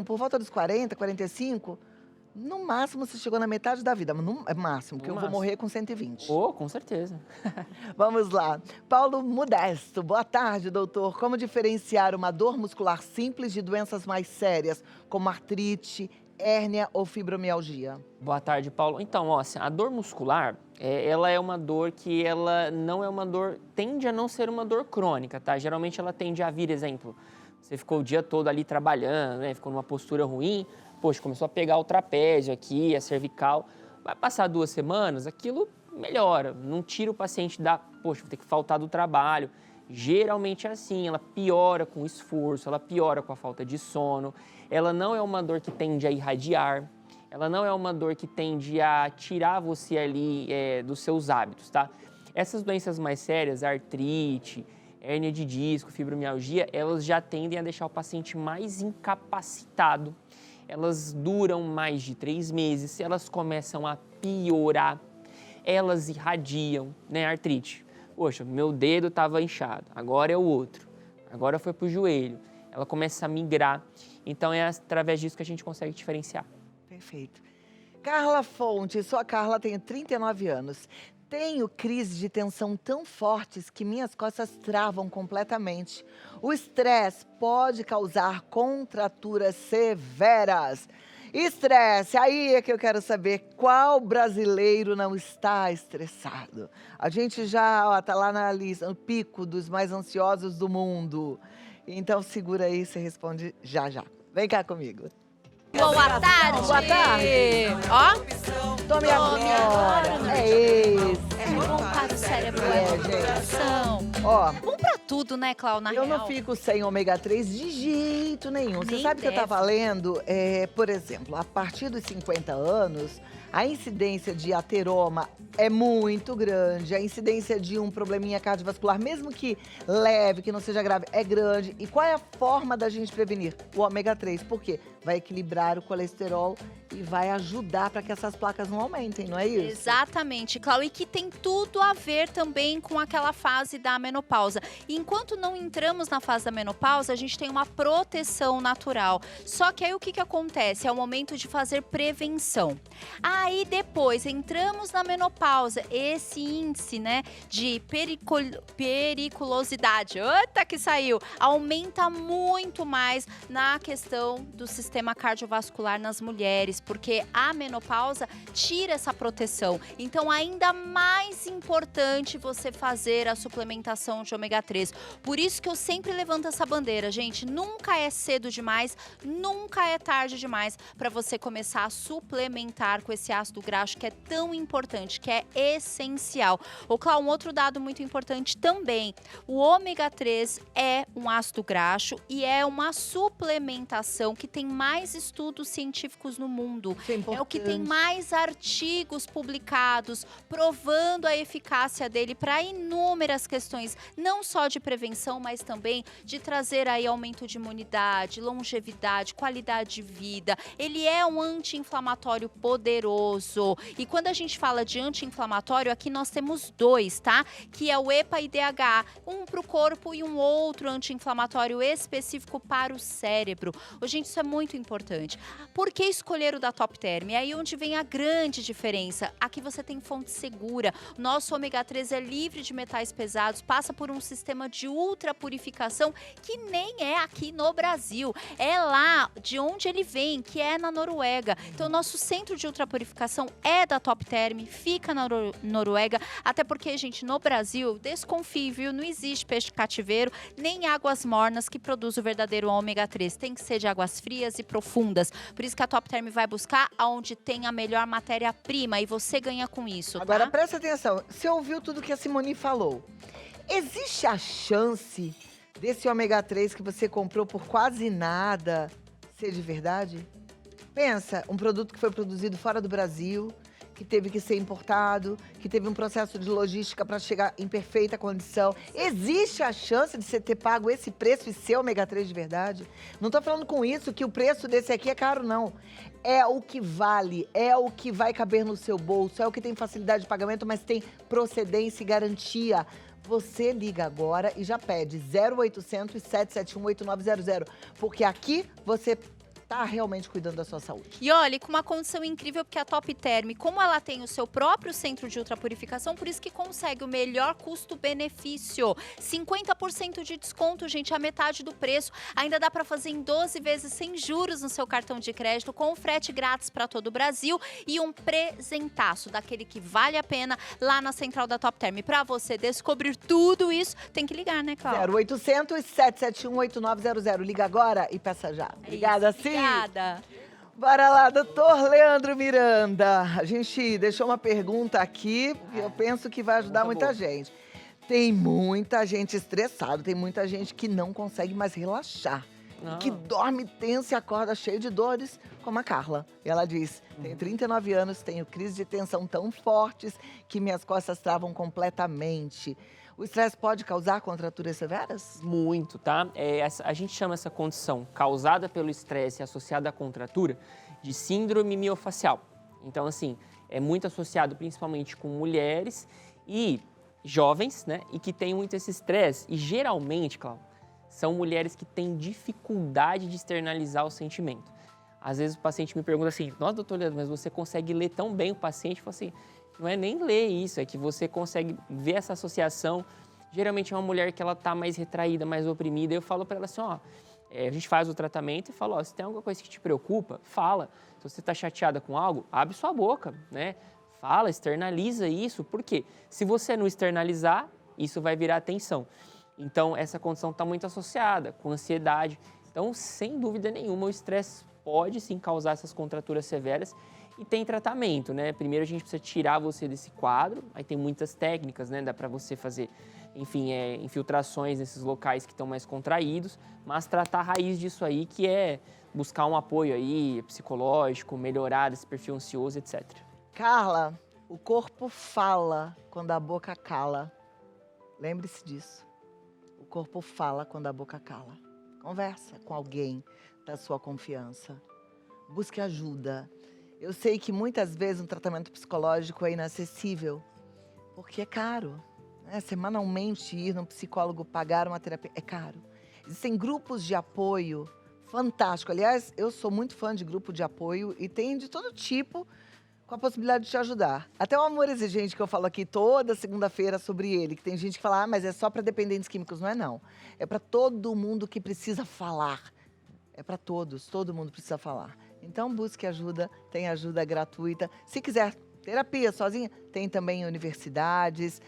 por volta dos 40, 45, no máximo você chegou na metade da vida, mas no máximo, porque eu vou morrer com 120. Com certeza. Vamos lá. Paulo Modesto, boa tarde, doutor. Como diferenciar uma dor muscular simples de doenças mais sérias, como artrite, hérnia ou fibromialgia? Boa tarde, Paulo. Então, assim, a dor muscular, ela é uma dor que ela não é uma dor, tende a não ser uma dor crônica, tá? Geralmente ela tende a vir, exemplo, você ficou o dia todo ali trabalhando, né? Ficou numa postura ruim, poxa, começou a pegar o trapézio aqui, a cervical. Vai passar 2 semanas, aquilo melhora. Não tira o paciente poxa, vou ter que faltar do trabalho. Geralmente é assim, ela piora com o esforço, ela piora com a falta de sono. Ela não é uma dor que tende a irradiar. Ela não é uma dor que tende a tirar você ali dos seus hábitos, tá? Essas doenças mais sérias, artrite, hérnia de disco, fibromialgia, elas já tendem a deixar o paciente mais incapacitado. Elas duram mais de 3 meses, elas começam a piorar, elas irradiam, né, artrite. Poxa, meu dedo estava inchado, agora é o outro, agora foi para o joelho. Ela começa a migrar, então é através disso que a gente consegue diferenciar. Perfeito. Carla Fonte, sou a Carla, tenho 39 anos. Tenho crises de tensão tão fortes que minhas costas travam completamente. O estresse pode causar contraturas severas. Estresse, aí é que eu quero saber qual brasileiro não está estressado. A gente já está lá na lista, no pico dos mais ansiosos do mundo. Então segura aí, você responde já já. Vem cá comigo. Boa tarde! Boa tarde! Ó, Tome Tome agora! agora. É esse! é bom para o cérebro, É, é bom para o gente. coração. Ó, Bom pra tudo, né, Clau, na eu real? não fico sem ômega 3 de jeito nenhum. Você Nem sabe que eu deve. estava lendo, por exemplo, a partir dos 50 anos, a incidência de ateroma é muito grande. A incidência de um probleminha cardiovascular, mesmo que leve, que não seja grave, é grande. E qual é a forma da gente prevenir? O ômega 3. Por quê? Vai equilibrar o colesterol e vai ajudar para que essas placas não aumentem, não é isso? Exatamente, Clau, e que tem tudo a ver também com aquela fase da menopausa. E enquanto não entramos na fase da menopausa, a gente tem uma proteção natural. Só que aí o que acontece? É o momento de fazer prevenção. Aí depois entramos na menopausa, esse índice, né, de periculosidade, eita que saiu, aumenta muito mais na questão do sistema cardiovascular nas mulheres, porque a menopausa tira essa proteção. Então, ainda mais importante você fazer a suplementação de ômega 3. Por isso que eu sempre levanto essa bandeira, gente. Nunca é cedo demais, nunca é tarde demais para você começar a suplementar com esse ácido graxo que é tão importante, que é essencial. Ô, Clau, um outro dado muito importante também. O ômega 3 é um ácido graxo e é uma suplementação que tem mais estudos científicos no mundo. Isso É o que tem importante. mais artigos publicados provando a eficácia dele para inúmeras questões, não só de prevenção, mas também de trazer aí aumento de imunidade, longevidade, qualidade de vida. Ele é um anti-inflamatório poderoso. E quando a gente fala de anti-inflamatório, aqui nós temos dois, tá? Que é o EPA e DHA, um para o corpo e um outro anti-inflamatório específico para o cérebro. Ô, gente, isso é muito importante. Por que escolher o da Top Term? É aí onde vem a grande diferença. Aqui você tem fonte segura. Nosso ômega 3 é livre de metais pesados, passa por um sistema de ultrapurificação que nem é aqui no Brasil. É lá de onde ele vem, que é na Noruega. Então, nosso centro de ultrapurificação é da Top Term, fica na Noruega, até porque, gente, no Brasil, desconfie, viu? Não existe peixe cativeiro, nem águas mornas que produz o verdadeiro ômega 3. Tem que ser de águas frias e profundas. Por isso que a Top Term vai buscar aonde tem a melhor matéria-prima e você ganha com isso, tá? Agora, presta atenção. Você ouviu tudo que a Simone falou. Existe a chance desse ômega 3 que você comprou por quase nada ser de verdade? Pensa, um produto que foi produzido fora do Brasil, que teve que ser importado, que teve um processo de logística para chegar em perfeita condição. Existe a chance de você ter pago esse preço e ser ômega 3 de verdade? Não estou falando com isso que o preço desse aqui é caro, não. É o que vale, é o que vai caber no seu bolso, é o que tem facilidade de pagamento, mas tem procedência e garantia. Você liga agora e já pede 0800 771 8900, porque aqui você tá realmente cuidando da sua saúde. E olha, com uma condição incrível, porque a Top Term, como ela tem o seu próprio centro de ultrapurificação, por isso que consegue o melhor custo-benefício. 50% de desconto, gente, a metade do preço. Ainda dá para fazer em 12 vezes sem juros no seu cartão de crédito, com frete grátis para todo o Brasil e um presentaço daquele que vale a pena lá na central da Top Term. Para você descobrir tudo isso, tem que ligar, né, Cláudia? 0800 771 8900. Liga agora e peça já. Obrigada, sim. Obrigada. Bora lá, doutor Leandro Miranda. A gente deixou uma pergunta aqui e eu penso que vai ajudar muita gente. Tem muita gente estressada, tem muita gente que não consegue mais relaxar. Não. Que dorme tenso e acorda cheio de dores, como a Carla. E ela diz, tenho 39 anos, tenho crise de tensão tão fortes que minhas costas travam completamente. O estresse pode causar contraturas severas? Muito, tá? A gente chama essa condição causada pelo estresse e associada à contratura de síndrome miofacial. Então, assim, é muito associado principalmente com mulheres e jovens, né? E que têm muito esse estresse. E geralmente, Cláudio, são mulheres que têm dificuldade de externalizar o sentimento. Às vezes o paciente me pergunta assim, nossa, doutor Leandro, mas você consegue ler tão bem o paciente? Eu falo assim, não é nem ler isso, é que você consegue ver essa associação. Geralmente é uma mulher que ela tá mais retraída, mais oprimida. Eu falo para ela assim, ó, a gente faz o tratamento e fala, ó, se tem alguma coisa que te preocupa, fala. Se você tá chateada com algo, abre sua boca, né? Fala, externaliza isso. Por quê? Se você não externalizar, isso vai virar tensão. Então, essa condição está muito associada com ansiedade. Então, sem dúvida nenhuma, o estresse pode sim causar essas contraturas severas e tem tratamento, né? Primeiro a gente precisa tirar você desse quadro, aí tem muitas técnicas, né? Dá para você fazer, enfim, infiltrações nesses locais que estão mais contraídos, mas tratar a raiz disso aí, que é buscar um apoio aí psicológico, melhorar esse perfil ansioso, etc. Carla, o corpo fala quando a boca cala. Lembre-se disso. O corpo fala quando a boca cala. Conversa com alguém da sua confiança. Busque ajuda. Eu sei que muitas vezes um tratamento psicológico é inacessível, porque é caro. Né? Semanalmente ir num psicólogo, pagar uma terapia, é caro. Existem grupos de apoio fantástico. Aliás, eu sou muito fã de grupo de apoio e tem de todo tipo, com a possibilidade de te ajudar. Até o Amor Exigente, que eu falo aqui toda segunda-feira sobre ele, que tem gente que fala, mas é só para dependentes químicos. Não é, não. É para todo mundo que precisa falar. É para todos, todo mundo precisa falar. Então, busque ajuda, tem ajuda gratuita. Se quiser terapia sozinha, tem também em universidades,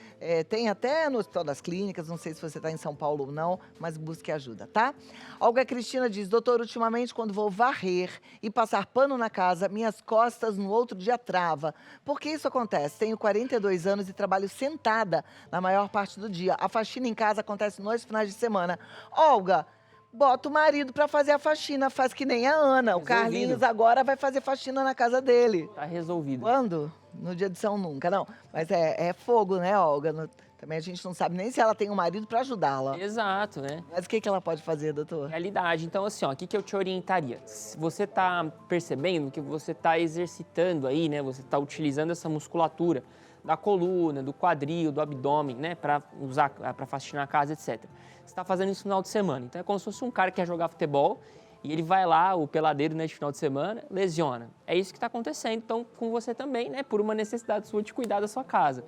tem até no Hospital das Clínicas, não sei se você está em São Paulo ou não, mas busque ajuda, tá? Olga Cristina diz, doutor, ultimamente quando vou varrer e passar pano na casa, minhas costas no outro dia trava. Por que isso acontece? Tenho 42 anos e trabalho sentada na maior parte do dia. A faxina em casa acontece nos finais de semana. Olga, bota o marido para fazer a faxina, faz que nem a Ana. O Carlinhos agora vai fazer faxina na casa dele. Tá resolvido. Quando? No dia de São Nunca, não. Mas é fogo, né, Olga? Também a gente não sabe nem se ela tem um marido para ajudá-la. Exato, né? Mas o que ela pode fazer, doutor? Realidade. Então, assim, ó, o que eu te orientaria? Se você tá percebendo que você tá exercitando aí, né? Você tá utilizando essa musculatura da coluna, do quadril, do abdômen, né? Para usar, para faxinar a casa, etc. Você está fazendo isso no final de semana. Então, é como se fosse um cara que quer jogar futebol e ele vai lá, o peladeiro, né, de final de semana, lesiona. É isso que está acontecendo, então, com você também, né? Por uma necessidade sua de cuidar da sua casa.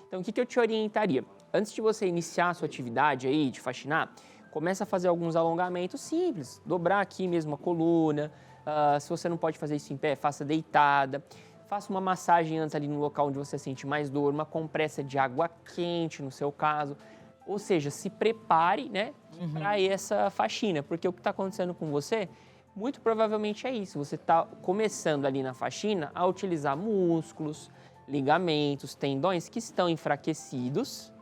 Então, o que eu te orientaria? Antes de você iniciar a sua atividade aí, de faxinar, começa a fazer alguns alongamentos simples. Dobrar aqui mesmo a coluna. Se você não pode fazer isso em pé, faça deitada. Faça uma massagem antes ali no local onde você sente mais dor, uma compressa de água quente, no seu caso. Ou seja, se prepare, né, para essa faxina, porque o que está acontecendo com você, muito provavelmente é isso. Você está começando ali na faxina a utilizar músculos, ligamentos, tendões que estão enfraquecidos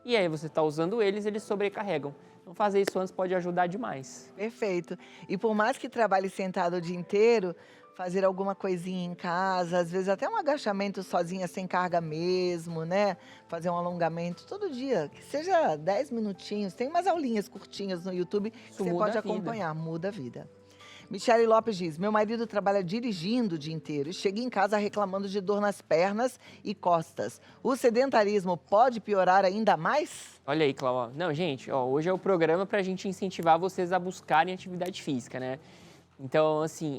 e aí você está usando eles sobrecarregam. Então, fazer isso antes pode ajudar demais. Perfeito. E por mais que trabalhe sentado o dia inteiro, fazer alguma coisinha em casa, às vezes até um agachamento sozinha, sem carga mesmo, né? Fazer um alongamento todo dia, que seja 10 minutinhos. Tem umas aulinhas curtinhas no YouTube que você pode acompanhar. Muda a vida. Michele Lopes diz, meu marido trabalha dirigindo o dia inteiro e chega em casa reclamando de dor nas pernas e costas. O sedentarismo pode piorar ainda mais? Olha aí, Cláudia. Não, gente, ó, hoje é o programa para a gente incentivar vocês a buscarem atividade física, né? Então, assim,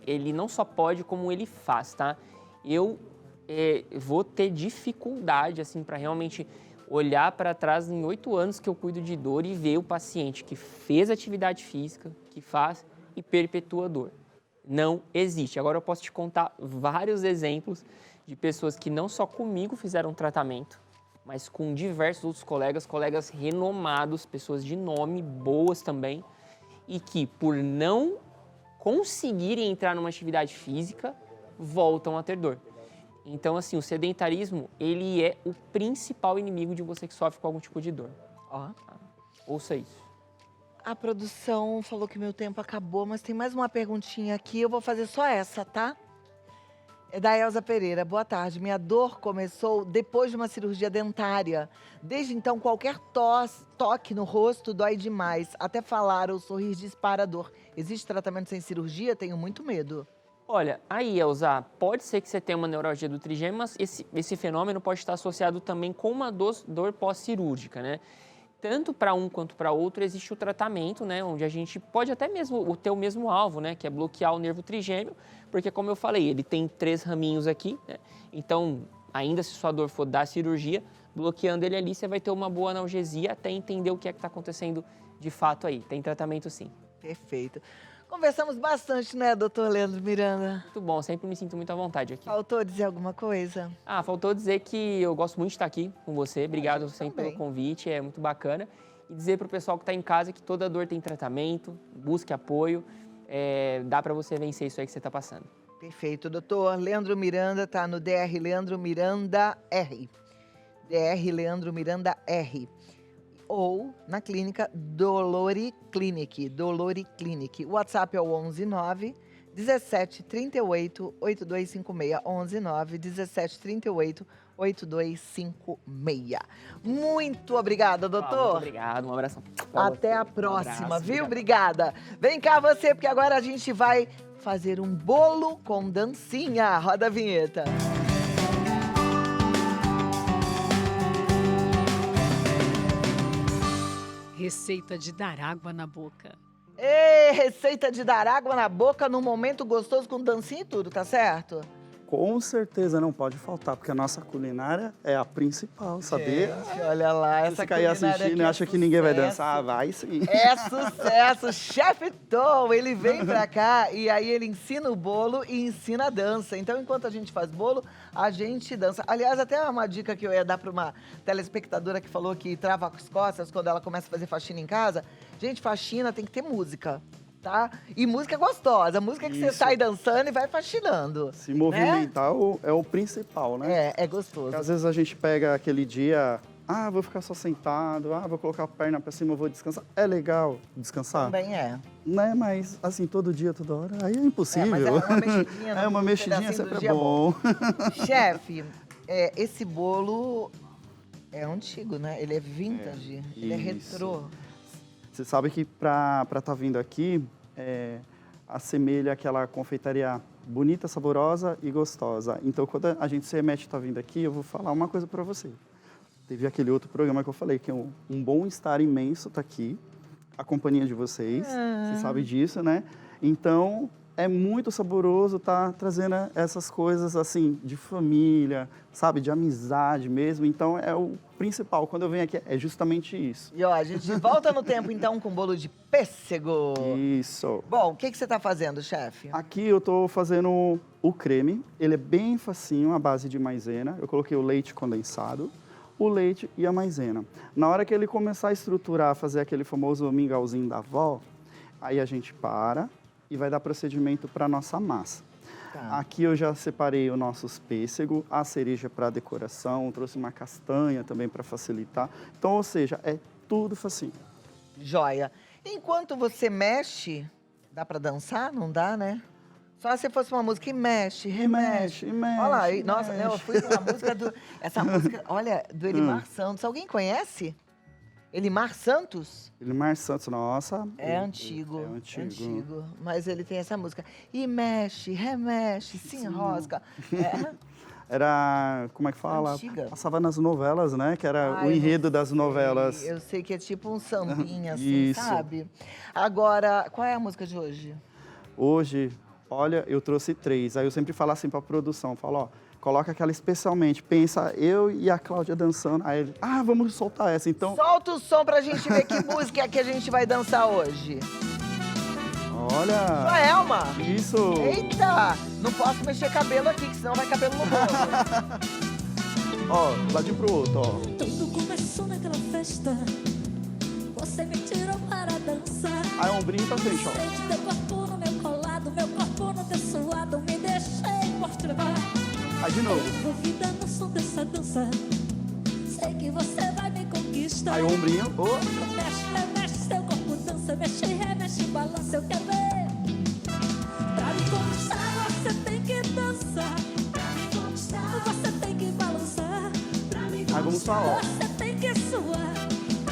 ele não só pode, como ele faz, tá? Eu vou ter dificuldade, assim, para realmente olhar para trás em 8 anos que eu cuido de dor e ver o paciente que fez atividade física, que faz e perpetua dor. Não existe. Agora eu posso te contar vários exemplos de pessoas que não só comigo fizeram tratamento, mas com diversos outros colegas renomados, pessoas de nome, boas também, e que por não conseguirem entrar numa atividade física, voltam a ter dor. Então, assim, o sedentarismo, ele é o principal inimigo de você que sofre com algum tipo de dor. Ouça isso. A produção falou que meu tempo acabou, mas tem mais uma perguntinha aqui. Eu vou fazer só essa, tá? É da Elza Pereira. Boa tarde. Minha dor começou depois de uma cirurgia dentária. Desde então, qualquer toque no rosto dói demais. Até falar ou sorrir dispara dor. Existe tratamento sem cirurgia? Tenho muito medo. Olha, aí, Elza, pode ser que você tenha uma neuralgia do trigêmeo, mas esse fenômeno pode estar associado também com uma dor pós-cirúrgica, né? tanto para um quanto para outro existe o tratamento, né, onde a gente pode até mesmo ter o mesmo alvo, né, que é bloquear o nervo trigêmeo, porque como eu falei, ele tem 3 raminhos aqui, né, então ainda se sua dor for da cirurgia, bloqueando ele ali, você vai ter uma boa analgesia até entender o que é que está acontecendo de fato aí. Tem tratamento sim. Perfeito. Conversamos bastante, né, doutor Leandro Miranda? Muito bom, sempre me sinto muito à vontade aqui. Faltou dizer alguma coisa? Faltou dizer que eu gosto muito de estar aqui com você. Obrigado sempre também. pelo convite, é muito bacana. E dizer para o pessoal que está em casa que toda dor tem tratamento, busque apoio, dá para você vencer isso aí que você está passando. Perfeito. Doutor Leandro Miranda está no DR Leandro Miranda R. DR Leandro Miranda R. Ou na clínica Dolori Clinic. Dolori Clinic. O WhatsApp é o 119 17 38 8256. 119 17 38 8256. Muito obrigada, doutor. Muito obrigado, um abraço. Até a próxima, viu? Obrigada. Vem cá você, porque agora a gente vai fazer um bolo com dancinha. Roda a vinheta. Receita de dar água na boca. Ê, receita de dar água na boca num momento gostoso com dancinha e tudo, tá certo? Com certeza não pode faltar, porque a nossa culinária é a principal, sabia? Gente, olha lá, Se essa você cair culinária assistindo aqui e é acha que ninguém vai sucesso. dançar, vai sim. É sucesso, chefe Tom, ele vem pra cá e aí ele ensina o bolo e ensina a dança. Então, enquanto a gente faz bolo, a gente dança. Aliás, até uma dica que eu ia dar pra uma telespectadora que falou que trava as costas quando ela começa a fazer faxina em casa. Gente, faxina tem que ter música, tá? E música gostosa, música que você Isso. sai dançando e vai faxinando. Se movimentar é o principal, né? É gostoso. Porque às vezes a gente pega aquele dia, vou ficar só sentado, vou colocar a perna pra cima, vou descansar. É legal descansar, Também é. né? Mas assim, todo dia, toda hora, aí é impossível. Mas é uma mexidinha. É uma num mexidinha pedacinho do sempre dia é bom. Chefe, esse bolo é antigo, né? Ele é vintage, ele é isso. retrô. Você sabe que para estar vindo aqui, assemelha aquela confeitaria bonita, saborosa e gostosa. Então, quando a gente se remete a estar vindo aqui, eu vou falar uma coisa para você. Teve aquele outro programa que eu falei, que é um bom-estar imenso estar aqui, a companhia de vocês, você sabe disso, né? Então, é muito saboroso estar trazendo essas coisas, assim, de família, sabe? De amizade mesmo. Então, é o principal. Quando eu venho aqui, é justamente isso. E ó, a gente volta no tempo, então, com bolo de pêssego. Isso. Bom, o que você tá fazendo, chefe? Aqui eu tô fazendo o creme. Ele é bem facinho, à base de maisena. Eu coloquei o leite condensado, o leite e a maisena. Na hora que ele começar a estruturar, fazer aquele famoso mingauzinho da avó, aí a gente para e vai dar procedimento para nossa massa. Tá. Aqui eu já separei os nossos pêssego, a cereja para decoração, trouxe uma castanha também para facilitar. Então, ou seja, é tudo facinho. Joia. Enquanto você mexe, dá pra dançar? Não dá, né? Só se fosse uma música e mexe, remexe. Mexe. Olha lá, nossa, eu fui pela música essa música, olha, do Elimar Santos. Alguém conhece? Elimar Santos? Elimar Santos, nossa. É antigo. É antigo. Mas ele tem essa música. E mexe, remexe, se enrosca. Era, como é que fala? Antiga. Passava nas novelas, né? Que era Ai, o eu enredo não das sei. novelas. Eu sei que é tipo um sambinha, assim, Isso. sabe? Agora, qual é a música de hoje? Hoje, olha, eu trouxe 3. Aí eu sempre falo assim pra produção, falo, ó, coloca aquela especialmente. Pensa eu e a Cláudia dançando. Aí ele, vamos soltar essa. Então, Solta o som pra gente ver que música é que a gente vai dançar hoje. olha. Joelma! Isso. Eita! Não posso mexer cabelo aqui, que senão vai cabelo no bolo. Ó, ladinho pro outro, ó. Tudo começou naquela festa. Você me tirou para dançar. Aí ombrinho pra frente, ó. Sente teu corpo no meu colado, meu corpo no teu suado. Me deixei por te levar. Aí de novo. Envolvida no som dessa dança. Sei que você vai me conquistar. Aí ombrinho, ó. Mexe, remexe, seu corpo dança. Mexe, remexe, balança, eu quero ver. Pra me conquistar, você tem que dançar. Pra me conquistar, você tem que balançar. Pra me Aí vamos só, ó. você tem que suar.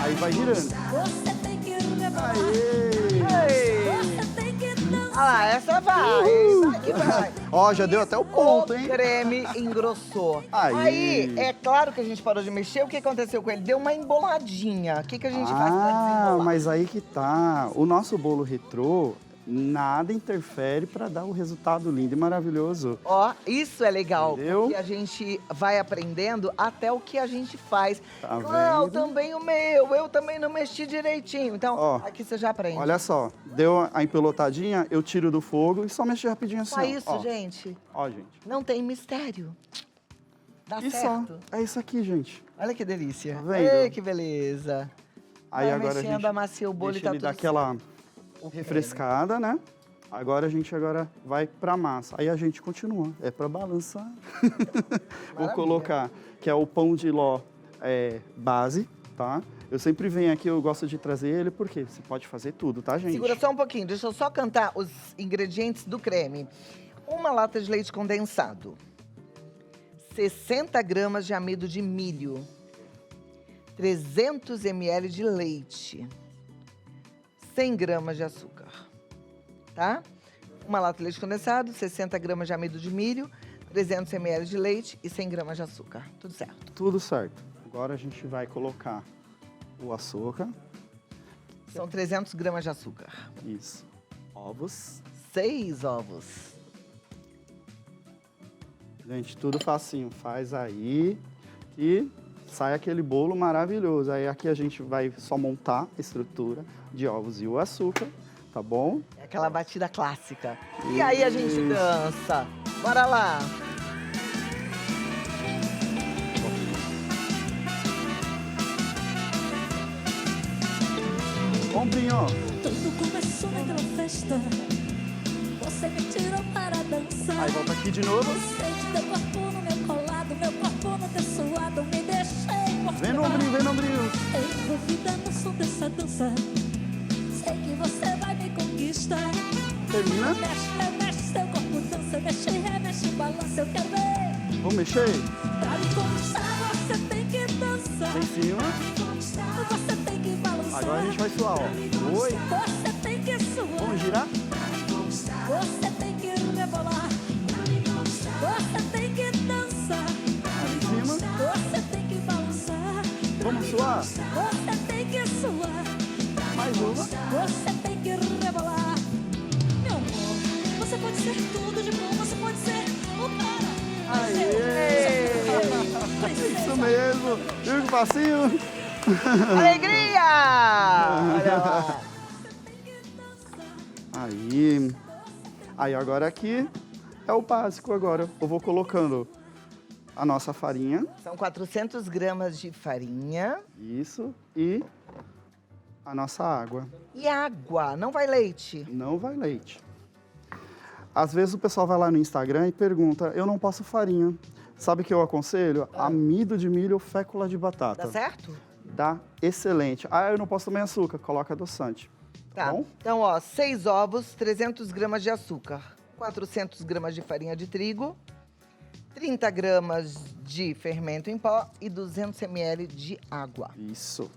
Aí vai girando. Você tem que rebolar. Aê! Ei! Você tem que dançar. Ah lá, essa vai, vai que vai. Ó, já deu até o ponto, hein? O creme engrossou. Aí. É claro que a gente parou de mexer. O que aconteceu com ele? Deu uma emboladinha. O que a gente faz pra Ah, desembolar? mas aí que tá. O nosso bolo retrô, nada interfere para dar o resultado lindo e maravilhoso. Ó, isso é legal, Entendeu? porque a gente vai aprendendo até o que a gente faz. Tá Não, vendo? também o meu, eu também não mexi direitinho. Então, Ó, aqui você já aprende. Olha só, deu a empelotadinha, eu tiro do fogo e só mexer rapidinho assim. Só ó. isso, Ó, gente. Ó, gente. Não tem mistério. Dá E só. certo. É isso aqui, gente. Olha que delícia. Tá vendo? Ei, que beleza. Aí Vai agora mexendo, a gente amacia o bolo e deixa tá ele tudo dar aquela certo. O refrescada, né? Agora a gente vai pra massa. Aí a gente continua. É pra balançar. Vou colocar, que é o pão de ló base, tá? Eu sempre venho aqui, eu gosto de trazer ele, porque você pode fazer tudo, tá, gente? Segura só um pouquinho, deixa eu só cantar os ingredientes do creme. Uma lata de leite condensado. 60 gramas de amido de milho. 300 ml de leite. 100 gramas de açúcar. Tá? Uma lata de leite condensado, 60 gramas de amido de milho, 300 ml de leite e 100 gramas de açúcar. Tudo certo. Tudo certo. Agora a gente vai colocar o açúcar. São 300 gramas de açúcar. Isso. Ovos. 6 ovos. Gente, tudo facinho. Faz aí que sai aquele bolo maravilhoso. Aí aqui a gente vai só montar a estrutura de ovos e o açúcar, tá bom? É aquela batida clássica. E aí a gente dança. Bora lá. Ombrinho. Tudo começou naquela festa. Você me tirou para dançar. Aí volta aqui de novo. Sente teu corpo no meu colado, meu corpo no teu suado. Me deixei por Vem no ombrinho, vem no ombrinho. envolvida no som dessa dança. Sei que você vai me conquistar. Termina. Mexe, mexe, seu corpo dança. Mexe, remexe, balança. Eu quero ver. Vamos mexer. Pra me conquistar, você tem que dançar. Lá em cima. Você tem que balançar. Agora a gente vai suar, ó. Oi. Você tem que suar. Vamos girar? Você tem que rebolar. Você tem que dançar. Ali em cima. Você tem que balançar. Vamos suar? Você tem que suar. Mais uma. Você tem que rebolar. Meu amor, você pode ser tudo de bom. Você pode ser o cara. Aê! Isso mesmo. Viu que facinho? Alegria! Olha lá. Aí agora aqui é o básico agora. Eu vou colocando a nossa farinha. São 400 gramas de farinha. Isso. E a nossa água. E água, não vai leite. Não vai leite. Às vezes o pessoal vai lá no Instagram e pergunta, eu não posso farinha. Sabe o que eu aconselho? Amido de milho ou fécula de batata. Dá certo? Dá excelente. Ah, eu não posso tomar açúcar. Coloca adoçante. Tá. Bom? Então, ó, 6 ovos, 300 gramas de açúcar, 400 gramas de farinha de trigo, 30 gramas de fermento em pó e 200 ml de água. Isso.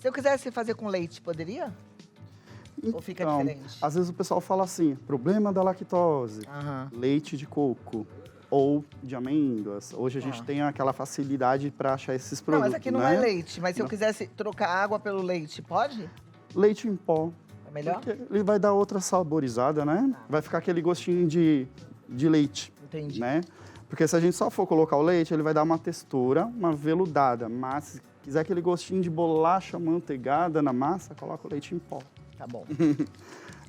Se eu quisesse fazer com leite, poderia? Ou fica diferente? Às vezes o pessoal fala assim, problema da lactose, Aham. leite de coco ou de amêndoas. Hoje a gente tem aquela facilidade para achar esses Não, produtos, mas aqui não né? é leite. Mas se eu quisesse trocar água pelo leite, pode? Leite em pó. É melhor? Porque ele vai dar outra saborizada, né? Vai ficar aquele gostinho de leite, Entendi. né? Porque se a gente só for colocar o leite, ele vai dar uma textura, uma veludada. Mas se quiser aquele gostinho de bolacha manteigada na massa, coloca o leite em pó. Tá bom.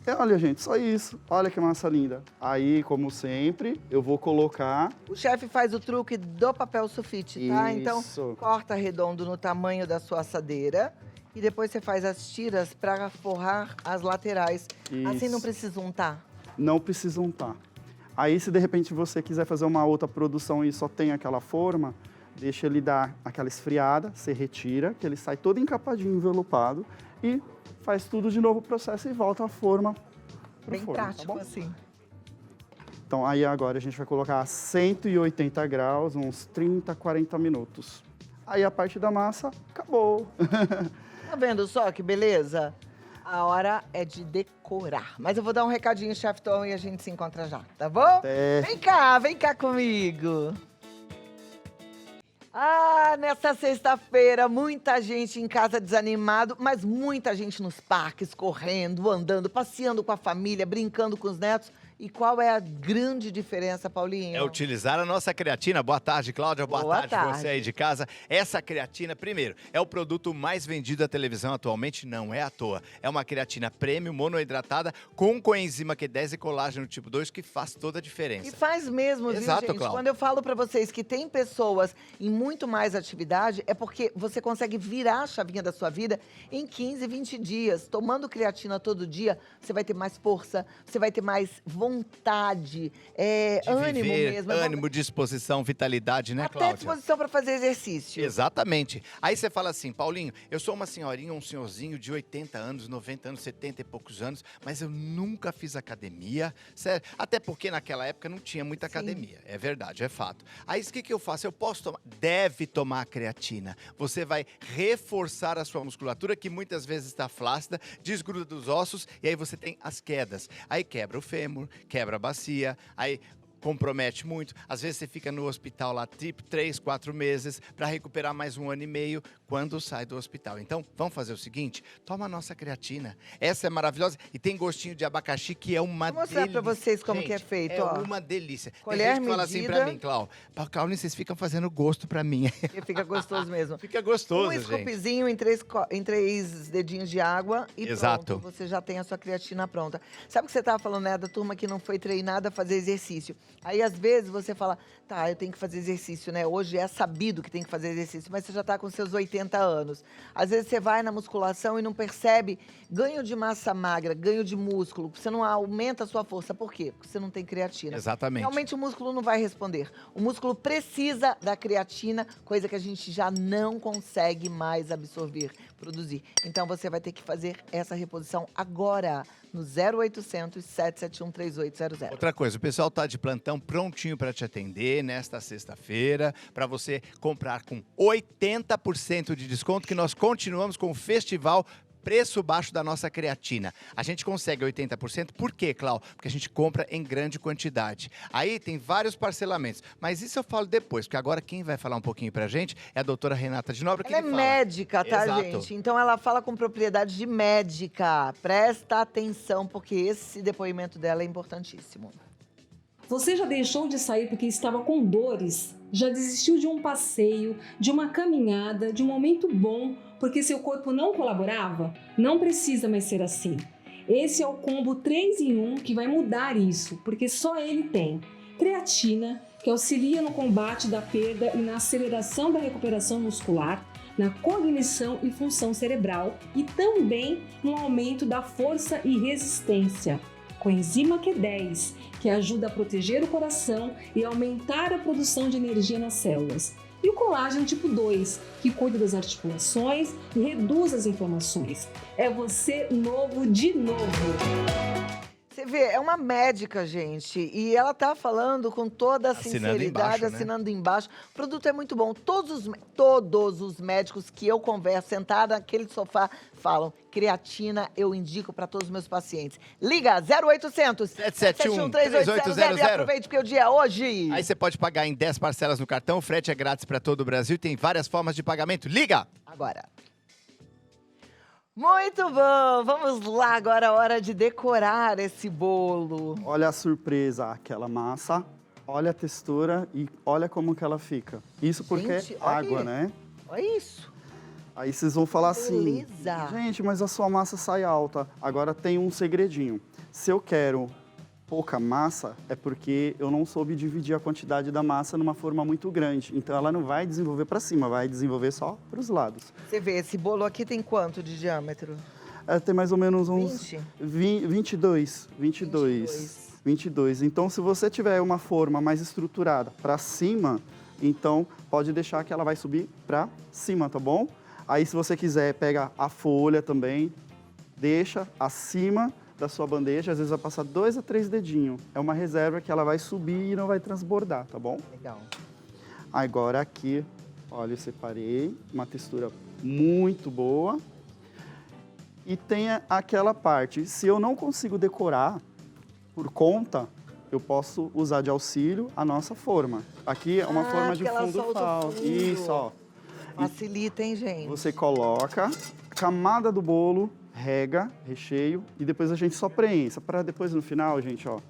E olha, gente, só isso. Olha que massa linda. Aí, como sempre, eu vou colocar... O chefe faz o truque do papel sulfite, tá? Então, Isso. corta redondo no tamanho da sua assadeira. E depois você faz as tiras para forrar as laterais. Assim não Isso. precisa untar. Não precisa untar. Aí, se de repente você quiser fazer uma outra produção e só tem aquela forma, deixa ele dar aquela esfriada, você retira, que ele sai todo encapadinho, envelopado, e faz tudo de novo o processo e volta a forma pro Bem forno, prático tá bom? assim. Então, aí agora a gente vai colocar a 180 graus, uns 30, 40 minutos. Aí a parte da massa, acabou. Tá vendo só que beleza? A hora é de decorar. Mas eu vou dar um recadinho, chefe Tom, e a gente se encontra já, tá bom? Vem cá comigo. Nessa sexta-feira, muita gente em casa desanimado, mas muita gente nos parques, correndo, andando, passeando com a família, brincando com os netos. E qual é a grande diferença, Paulinho? É utilizar a nossa creatina. Boa tarde, Cláudia. Boa tarde, você aí de casa. Essa creatina, primeiro, é o produto mais vendido da televisão atualmente, não é à toa. É uma creatina premium, monoidratada, com coenzima Q10 e colágeno tipo 2, que faz toda a diferença. E faz mesmo, Exato, viu, gente? Cláudia. Quando eu falo pra vocês que tem pessoas em muito mais atividade, é porque você consegue virar a chavinha da sua vida em 15, 20 dias. Tomando creatina todo dia, você vai ter mais força, você vai ter mais vontade, ânimo viver, mesmo. ânimo, disposição, vitalidade, né, Até Cláudia? disposição para fazer exercício. Exatamente. Aí você fala assim, Paulinho, eu sou uma senhorinha, um senhorzinho de 80 anos, 90 anos, 70 e poucos anos, mas eu nunca fiz academia, sério. Até porque naquela época não tinha muita academia, é verdade, é fato. Aí o que eu faço? Eu posso tomar, deve tomar a creatina. Você vai reforçar a sua musculatura, que muitas vezes está flácida, desgruda dos ossos, e aí você tem as quedas. Aí quebra o fêmur, quebra a bacia, aí compromete muito. Às vezes você fica no hospital lá 3, 4 meses para recuperar mais 1 ano e meio quando sai do hospital. Então, vamos fazer o seguinte, toma a nossa creatina. Essa é maravilhosa e tem gostinho de abacaxi, que é uma delícia. Vou mostrar para vocês como Gente, que é feito, é ó. uma delícia. Colher tem gente que fala assim medida. para mim, Cláudio, vocês ficam fazendo gosto para mim. Porque fica gostoso mesmo. Fica gostoso, Um gente. scoopzinho em 3 dedinhos de água e Exato. pronto, você já tem a sua creatina pronta. Sabe o que você estava falando, né, da turma que não foi treinada a fazer exercício? Aí, às vezes, você fala, tá, eu tenho que fazer exercício, né? Hoje é sabido que tem que fazer exercício, mas você já está com seus 80 anos. Às vezes, você vai na musculação e não percebe ganho de massa magra, ganho de músculo, você não aumenta a sua força. Por quê? Porque você não tem creatina. Exatamente. Realmente, o músculo não vai responder. O músculo precisa da creatina, coisa que a gente já não consegue mais absorver, produzir. Então, você vai ter que fazer essa reposição agora, no 0800 771 3800. Outra coisa, o pessoal tá de plantão prontinho para te atender nesta sexta-feira, para você comprar com 80% de desconto, que nós continuamos com o festival preço baixo da nossa creatina. A gente consegue 80%, por quê, Clau? Porque a gente compra em grande quantidade. Aí tem vários parcelamentos, mas isso eu falo depois, porque agora quem vai falar um pouquinho pra gente é a doutora Renata de Nóbrega. Ela é médica, tá, Exato. gente? Então ela fala com propriedade de médica. Presta atenção, porque esse depoimento dela é importantíssimo. Você já deixou de sair porque estava com dores? Já desistiu de um passeio, de uma caminhada, de um momento bom, porque seu corpo não colaborava? Não precisa mais ser assim. Esse é o combo 3 em 1 que vai mudar isso, porque só ele tem creatina, que auxilia no combate da perda e na aceleração da recuperação muscular, na cognição e função cerebral e também no aumento da força e resistência. Coenzima Q10, que ajuda a proteger o coração e aumentar a produção de energia nas células. E o colágeno tipo 2, que cuida das articulações e reduz as inflamações. É você novo de novo. Você vê, é uma médica, gente, e ela tá falando com toda a Assinando sinceridade, embaixo, né? assinando embaixo. O produto é muito bom. Todos os médicos que eu converso, sentada naquele sofá, falam, creatina eu indico para todos os meus pacientes. Liga, 0800 771 3800 e aproveite porque o dia é hoje. Aí você pode pagar em 10 parcelas no cartão, o frete é grátis para todo o Brasil, tem várias formas de pagamento. Liga! Agora. Muito bom! Vamos lá, agora é hora de decorar esse bolo. Olha a surpresa, aquela massa, olha a textura e olha como que ela fica. Isso porque Gente, é olha água, aí. né? Olha isso. Aí vocês vão falar assim, Beleza. gente, mas a sua massa sai alta. Agora tem um segredinho. Se eu quero pouca massa, é porque eu não soube dividir a quantidade da massa numa forma muito grande. Então ela não vai desenvolver para cima, vai desenvolver só para os lados. Você vê, esse bolo aqui tem quanto de diâmetro? Tem mais ou menos uns 20? 22. Então, se você tiver uma forma mais estruturada para cima, então pode deixar que ela vai subir para cima, tá bom? Aí, se você quiser, pega a folha também, deixa acima da sua bandeja, às vezes vai passar 2 a 3 dedinhos. É uma reserva que ela vai subir e não vai transbordar, tá bom? Legal. Agora aqui, olha, eu separei uma textura muito boa. e tem aquela parte. Se eu não consigo decorar por conta, eu posso usar de auxílio a nossa forma. Aqui é uma forma de porque ela fundo solta o falso. fundo. Isso, ó. Facilita, hein, gente? Você coloca a camada do bolo, rega, recheio, e depois a gente só prensa, para depois no final, gente, ó.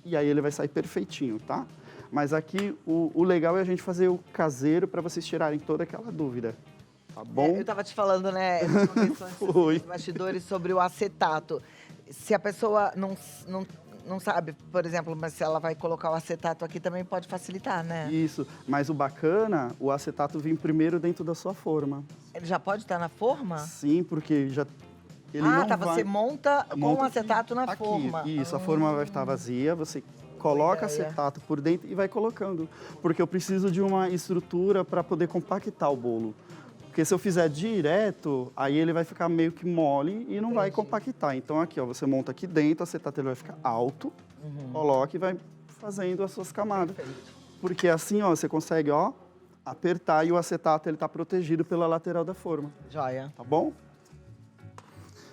E aí ele vai sair perfeitinho, tá? Mas aqui o legal é a gente fazer o caseiro para vocês tirarem toda aquela dúvida, tá bom? Eu tava te falando, né, Foi. nos bastidores sobre o acetato. Se a pessoa não sabe, por exemplo, mas se ela vai colocar o acetato aqui, também pode facilitar, né? Isso, mas o bacana, o acetato vem primeiro dentro da sua forma. Ele já pode estar na forma? Sim, porque já... Ele não tá, vai... você monta com o aqui, acetato na aqui, forma. Isso, a forma vai estar vazia, você coloca ideia. acetato por dentro e vai colocando. Porque eu preciso de uma estrutura para poder compactar o bolo. Porque se eu fizer direto, aí ele vai ficar meio que mole e não vai compactar. Então aqui, ó, você monta aqui dentro, o acetato ele vai ficar alto, coloca e vai fazendo as suas camadas. Porque assim, ó, você consegue, ó, apertar e o acetato ele tá protegido pela lateral da forma. Joia. Tá bom?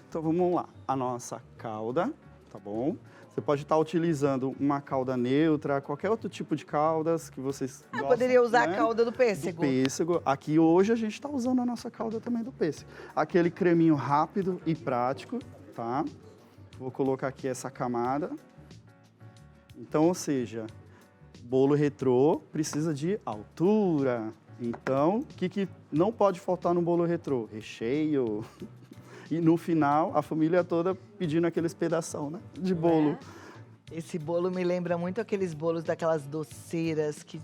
Então vamos lá. A nossa calda, tá bom? Você pode estar utilizando uma calda neutra, qualquer outro tipo de caldas que vocês gostam. Poderia usar né? a calda do pêssego. Do pêssego. Aqui hoje a gente está usando a nossa calda também do pêssego. Aquele creminho rápido e prático, tá? Vou colocar aqui essa camada. Então, ou seja, bolo retrô precisa de altura. Então, o que não pode faltar no bolo retrô? Recheio. E no final, a família toda pedindo aqueles pedação, né? De bolo. Esse bolo me lembra muito aqueles bolos daquelas doceiras que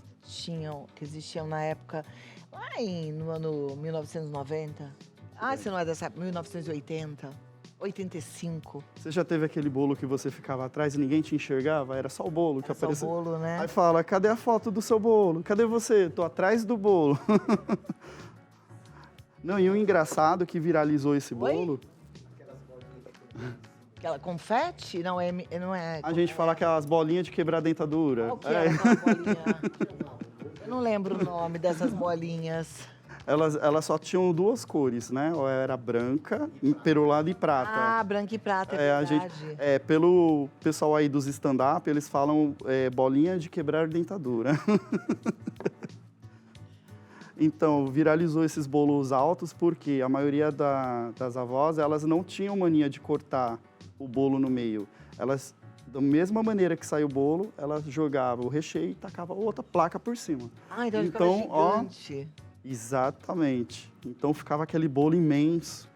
existiam na época, lá no ano 1990. Se não é dessa época, 1980, 85. Você já teve aquele bolo que você ficava atrás e ninguém te enxergava? Era só o bolo que aparecia. Só o bolo, né? Aí fala, cadê a foto do seu bolo? Cadê você? Tô atrás do bolo. Não, e o engraçado que viralizou esse bolo... Aquela confete? Não é. A gente fala aquelas bolinhas de quebrar dentadura. Qual que é aquela bolinha? Eu não lembro o nome dessas bolinhas. Elas só tinham duas cores, né? Ou era branca, perolada e prata. Branca e prata, é verdade. Pelo pessoal aí dos stand-up, eles falam bolinha de quebrar dentadura. Então, viralizou esses bolos altos porque a maioria das avós, elas não tinham mania de cortar o bolo no meio. Elas, da mesma maneira que saiu o bolo, elas jogavam o recheio e tacavam outra placa por cima. Então ele ficava gigante. Exatamente. Então, ficava aquele bolo imenso.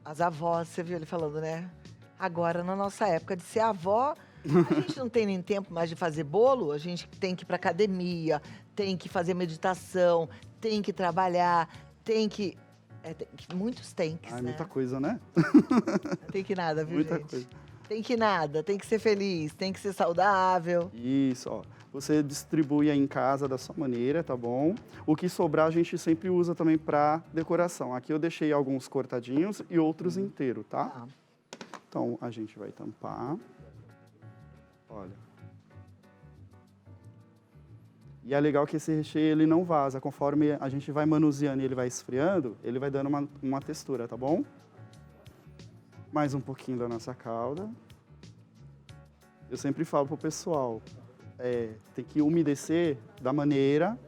As avós, você viu ele falando, né? Agora, na nossa época de ser avó... A gente não tem nem tempo mais de fazer bolo, a gente tem que ir para academia, tem que fazer meditação, tem que trabalhar, muitos thanks, né? Muita coisa, né? Tem que nada, viu, muita gente? Coisa. Tem que nada, tem que ser feliz, tem que ser saudável. Isso, ó. Você distribui aí em casa da sua maneira, tá bom? O que sobrar a gente sempre usa também para decoração. Aqui eu deixei alguns cortadinhos e outros inteiros, tá? Então, a gente vai tampar. Olha. E é legal que esse recheio ele não vaza. Conforme a gente vai manuseando e ele vai esfriando, ele vai dando uma textura, tá bom? Mais um pouquinho da nossa calda. Eu sempre falo pro pessoal, tem que umedecer da maneira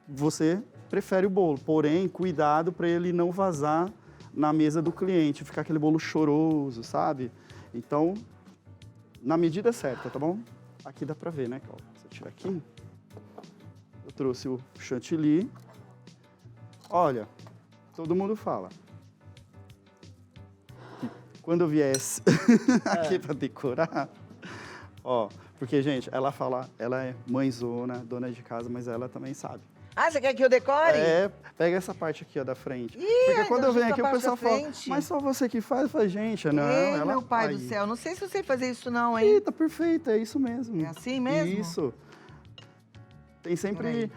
que você prefere o bolo. Porém, cuidado para ele não vazar na mesa do cliente, ficar aquele bolo choroso, sabe? Então... na medida certa, tá bom? Aqui dá pra ver, né? Você tira aqui. Eu trouxe o chantilly. Olha, todo mundo fala. Quando eu viesse aqui pra decorar... Ó, porque, gente, ela fala... Ela é mãezona, dona de casa, mas ela também sabe. Você quer que eu decore? Pega essa parte aqui, ó, da frente. Porque quando eu venho aqui, o pessoal fala, mas só você que faz? Eu falo, gente, não, ela meu pai faz. do céu, não sei se eu sei fazer isso não, hein? Ih, tá perfeito, é isso mesmo. É assim mesmo? Isso. Tem sempre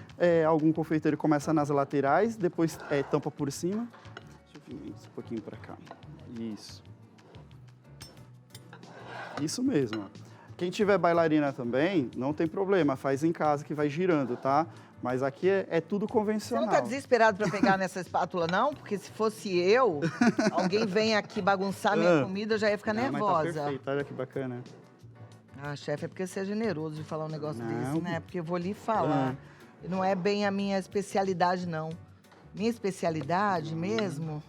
algum confeiteiro que começa nas laterais, depois tampa por cima. Deixa eu vir um pouquinho pra cá. Isso. Isso mesmo. Quem tiver bailarina também, não tem problema, faz em casa que vai girando, tá? Mas aqui é tudo Você convencional. não tá desesperado pra pegar nessa espátula, não? Porque se fosse eu, alguém vem aqui bagunçar minha comida, eu já ia ficar Não, mas tá nervosa. perfeito, olha que bacana. Ah, chefe, é porque você é generoso de falar um negócio Não. desse, né? Porque eu vou lhe falar. Não é bem a minha especialidade, não. Minha especialidade mesmo,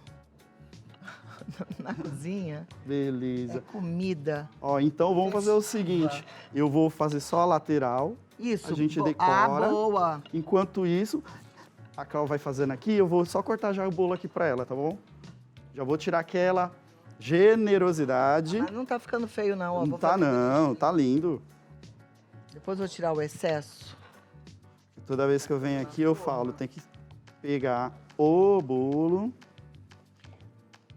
na cozinha, é Beleza. comida. Ó, então vamos fazer o seguinte. Eu vou fazer só a lateral. Isso. A gente Ah, decora. boa. Enquanto isso, a Clau vai fazendo aqui, eu vou só cortar já o bolo aqui pra ela, tá bom? Já vou tirar aquela generosidade. Mas não tá ficando feio, não. Ó. Não Vou tá fazer não, tá lindo. Depois eu vou tirar o excesso. Toda vez que eu venho aqui, eu falo, tem que pegar o bolo.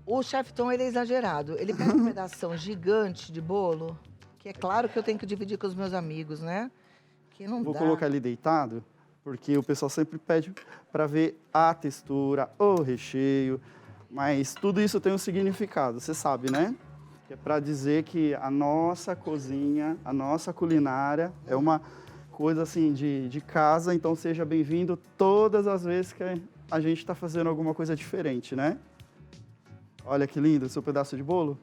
O chefe Tom, ele é exagerado. Ele pega um pedação gigante de bolo, que é claro que eu tenho que dividir com os meus amigos, né? Que não Vou dá. colocar ele deitado, porque o pessoal sempre pede para ver a textura, o recheio, mas tudo isso tem um significado, você sabe, né? Que é para dizer que a nossa cozinha, a nossa culinária é uma coisa assim de casa, então seja bem-vindo todas as vezes que a gente está fazendo alguma coisa diferente, né? Olha que lindo o seu pedaço de bolo.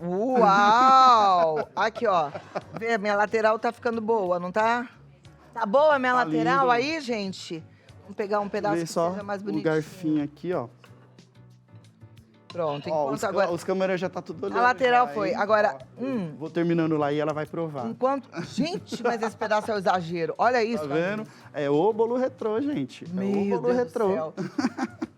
Uau! Aqui, ó. Vê, minha lateral tá ficando boa, não tá? Tá boa a minha Tá lateral lindo. aí, gente? Vamos pegar um pedaço Vê que só seja mais o bonitinho. garfinho aqui, ó. Pronto, Ó, enquanto os, agora... os câmeras já tá tudo olhando. A lateral já, foi. hein? Agora, Ó, vou terminando lá e ela vai provar. enquanto... Gente, mas esse pedaço é o exagero. Olha isso. Tá vendo? É o bolo retrô, gente. Meu é o bolo Deus retrô. do céu.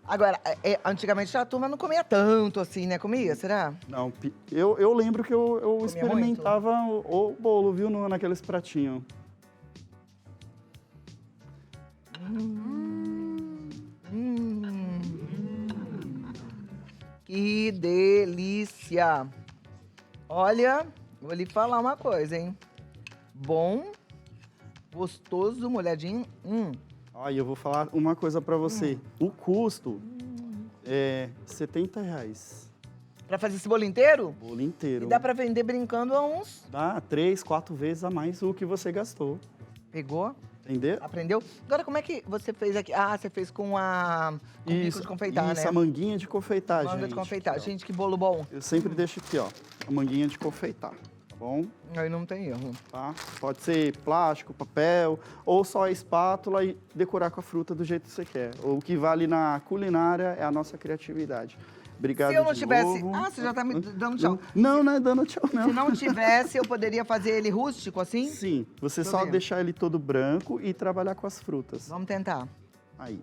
Agora, antigamente a turma não comia tanto assim, né? Comia, será? Não, eu lembro que eu Comia experimentava o bolo, viu, naqueles pratinhos. Que delícia! Olha, vou lhe falar uma coisa, hein? Bom, gostoso, molhadinho. Olha, eu vou falar uma coisa pra você. O custo é R$70. Pra fazer esse bolo inteiro? O bolo inteiro. E dá pra vender brincando a uns. Dá 3, 4 vezes a mais o que você gastou. Pegou? Entendeu? Aprendeu? Agora, como é que você fez aqui? Ah, você fez com com bico de confeitar, isso, né? a manguinha de confeitar, Manga gente. de confeitar. Aqui, ó. Gente, que bolo bom. Eu sempre deixo aqui, ó, a manguinha de confeitar, tá bom? Aí não tem erro. Tá? Pode ser plástico, papel, ou só a espátula e decorar com a fruta do jeito que você quer. O que vale na culinária é a nossa criatividade. Obrigado Se eu não de tivesse... novo. Ah, você já tá me dando tchau. Não, não é dando tchau, não. Se não tivesse, eu poderia fazer ele rústico assim? Sim, você Deixa eu só ver. deixar ele todo branco e trabalhar com as frutas. Vamos tentar. Aí.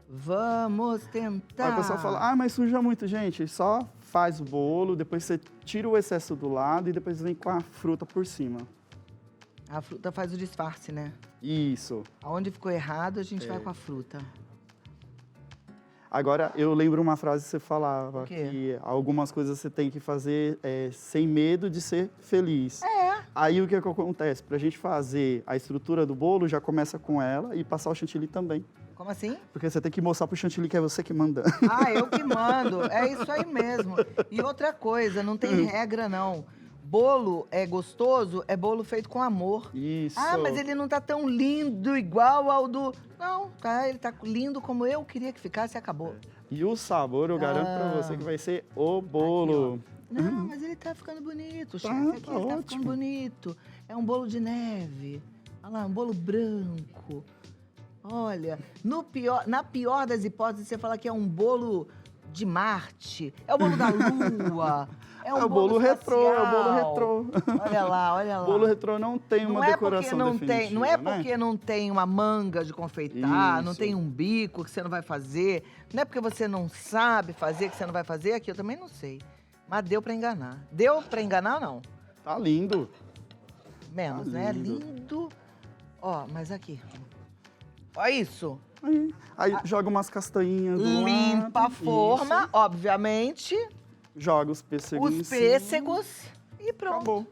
Vamos Aí tentar. o pessoal fala, mas suja muito, gente. Só faz o bolo, depois você tira o excesso do lado e depois vem com a fruta por cima. A fruta faz o disfarce, né? Isso. Aonde ficou errado, a gente vai com a fruta. Agora, eu lembro uma frase que você falava, O quê? que algumas coisas você tem que fazer sem medo de ser feliz. Aí o que acontece? Pra gente fazer a estrutura do bolo, já começa com ela e passar o chantilly também. Como assim? Porque você tem que mostrar pro chantilly que é você que manda. Ah, eu que mando. É isso aí mesmo. E outra coisa, não tem regra, não. Bolo é gostoso, é bolo feito com amor. Isso. Ah, mas ele não tá tão lindo igual ao do... Não, tá, ele tá lindo como eu queria que ficasse e acabou. E o sabor, eu garanto pra você que vai ser o bolo. Não, mas ele tá ficando bonito, chefe. Tá, Aqui tá ele tá ótimo. ficando bonito. É um bolo de neve. Olha lá, um bolo branco. Olha, na pior das hipóteses, você fala que é um bolo de Marte. É o bolo da Lua. É um É o bolo retrô, é o bolo espacial. retrô. Olha lá, olha lá. Bolo retrô não tem uma decoração definitiva, não é né? porque não tem uma manga de confeitar, não Isso. tem um bico que você não vai fazer, não é porque você não sabe fazer que você não vai fazer, aqui eu também não sei. Mas deu pra enganar. Deu pra enganar ou não? Tá lindo. Menos, Tá né? lindo. Lindo. Ó, mas aqui. Ó isso. Aí joga umas castanhas do Limpa a lado, forma, isso. obviamente. Joga os pêssegos em Os cima. pêssegos e pronto. Acabou.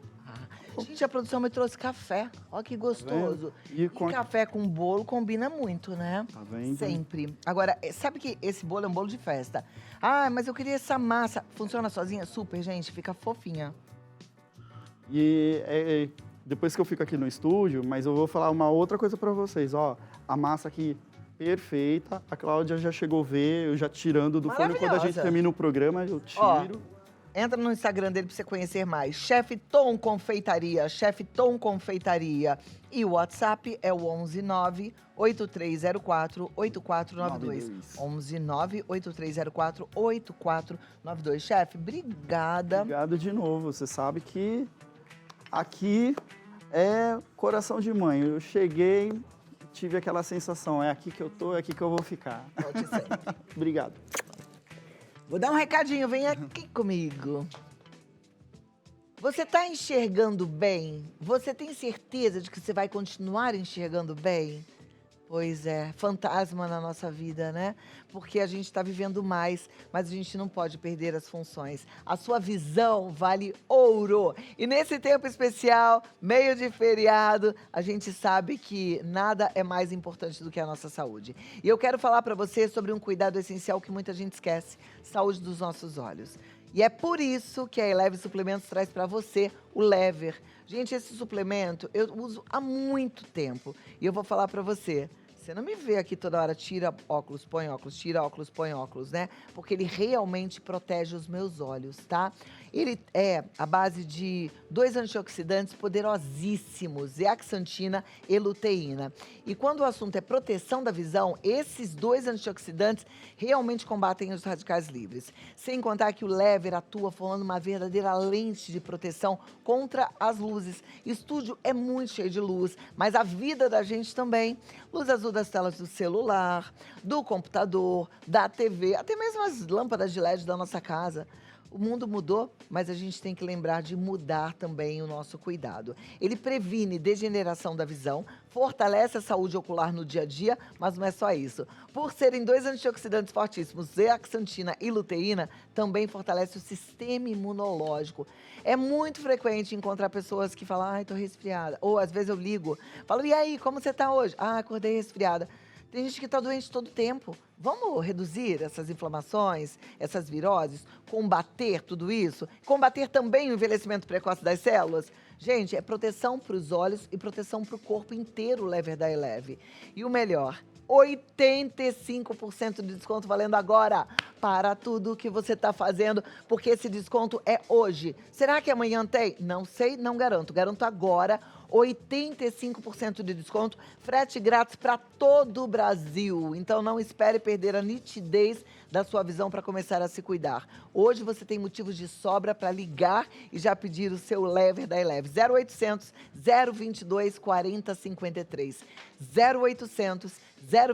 Gente, a produção me trouxe café. Ó que gostoso. vendo? E E com a- café com bolo combina muito, né? Tá vendo? Sempre. Agora, sabe que esse bolo é um bolo de festa? Ah, mas eu queria essa massa. Funciona sozinha? Super, gente. Fica fofinha. E depois que eu fico aqui no estúdio, mas eu vou falar uma outra coisa para vocês. Ó, a massa aqui perfeita. A Cláudia já chegou a ver, eu já tirando do forno. Quando a gente termina o programa, eu tiro. Ó, entra no Instagram dele para você conhecer mais. Chefe Tom Confeitaria, Chefe Tom Confeitaria. E o WhatsApp é o 119-8304-8492. 119-8304-8492. Chefe, obrigada. Obrigado de novo. Você sabe que aqui é coração de mãe. Eu cheguei, tive aquela sensação, é aqui que eu tô, é aqui que eu vou ficar. Pode ser. Obrigado. Vou dar um recadinho, vem aqui comigo. Você está enxergando bem? Você tem certeza de que você vai continuar enxergando bem? Pois é, fantasma na nossa vida, né? Porque a gente está vivendo mais, mas a gente não pode perder as funções. A sua visão vale ouro. E nesse tempo especial, meio de feriado, a gente sabe que nada é mais importante do que a nossa saúde. E eu quero falar para você sobre um cuidado essencial que muita gente esquece: saúde dos nossos olhos. E é por isso que a Eleve Suplementos traz para você o Lever. Gente, esse suplemento eu uso há muito tempo. E eu vou falar para você. Você não me vê aqui toda hora, tira óculos, põe óculos, tira óculos, põe óculos, né? Porque ele realmente protege os meus olhos, tá? Ele é a base de 2 antioxidantes poderosíssimos, zeaxantina e luteína. E quando o assunto é proteção da visão, esses 2 antioxidantes realmente combatem os radicais livres. Sem contar que o Lever atua formando uma verdadeira lente de proteção contra as luzes. Estúdio é muito cheio de luz, mas a vida da gente também. Luz azul das telas do celular, do computador, da TV, até mesmo as lâmpadas de LED da nossa casa. O mundo mudou, mas a gente tem que lembrar de mudar também o nosso cuidado. Ele previne degeneração da visão, fortalece a saúde ocular no dia a dia, mas não é só isso. Por serem 2 antioxidantes fortíssimos, zeaxantina e luteína, também fortalece o sistema imunológico. É muito frequente encontrar pessoas que falam, ai, tô resfriada. Ou às vezes eu ligo, falo, e aí, como você tá hoje? Ah, acordei resfriada. Tem gente que está doente todo tempo. Vamos reduzir essas inflamações, essas viroses, combater tudo isso? Combater também o envelhecimento precoce das células? Gente, é proteção para os olhos e proteção para o corpo inteiro o Lever da Eleve. E o melhor, 85% de desconto valendo agora para tudo que você está fazendo, porque esse desconto é hoje. Será que amanhã tem? Não sei, não garanto. Garanto agora 85% de desconto, frete grátis para todo o Brasil. Então não espere perder a nitidez da sua visão para começar a se cuidar. Hoje você tem motivos de sobra para ligar e já pedir o seu Lever da Eleve. 0800 022 4053. 0800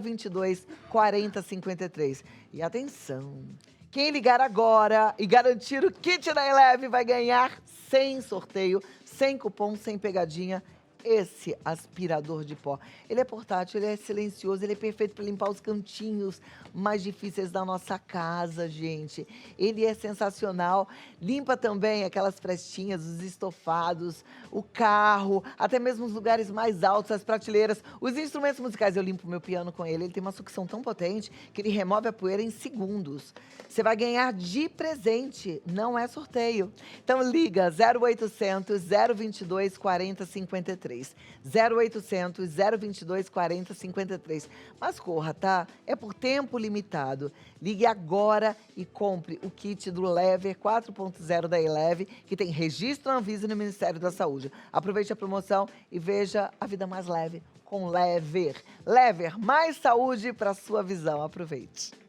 022 4053. E atenção, quem ligar agora e garantir o kit da Eleve vai ganhar sem sorteio, sem cupom, sem pegadinha, esse aspirador de pó. Ele é portátil, ele é silencioso, ele é perfeito para limpar os cantinhos mais difíceis da nossa casa, gente. Ele é sensacional. Limpa também aquelas frestinhas, os estofados, o carro, até mesmo os lugares mais altos, as prateleiras, os instrumentos musicais. Eu limpo meu piano com ele. Ele tem uma sucção tão potente que ele remove a poeira em segundos. Você vai ganhar de presente, não é sorteio. Então liga 0800 022 4053. 0800 022 4053. Mas corra, tá? É por tempo limitado. Ligue agora e compre o kit do Lever 4.0 da Eleve, que tem registro na Anvisa e no Ministério da Saúde. Aproveite a promoção e veja a vida mais leve com Lever. Lever, mais saúde para sua visão. Aproveite.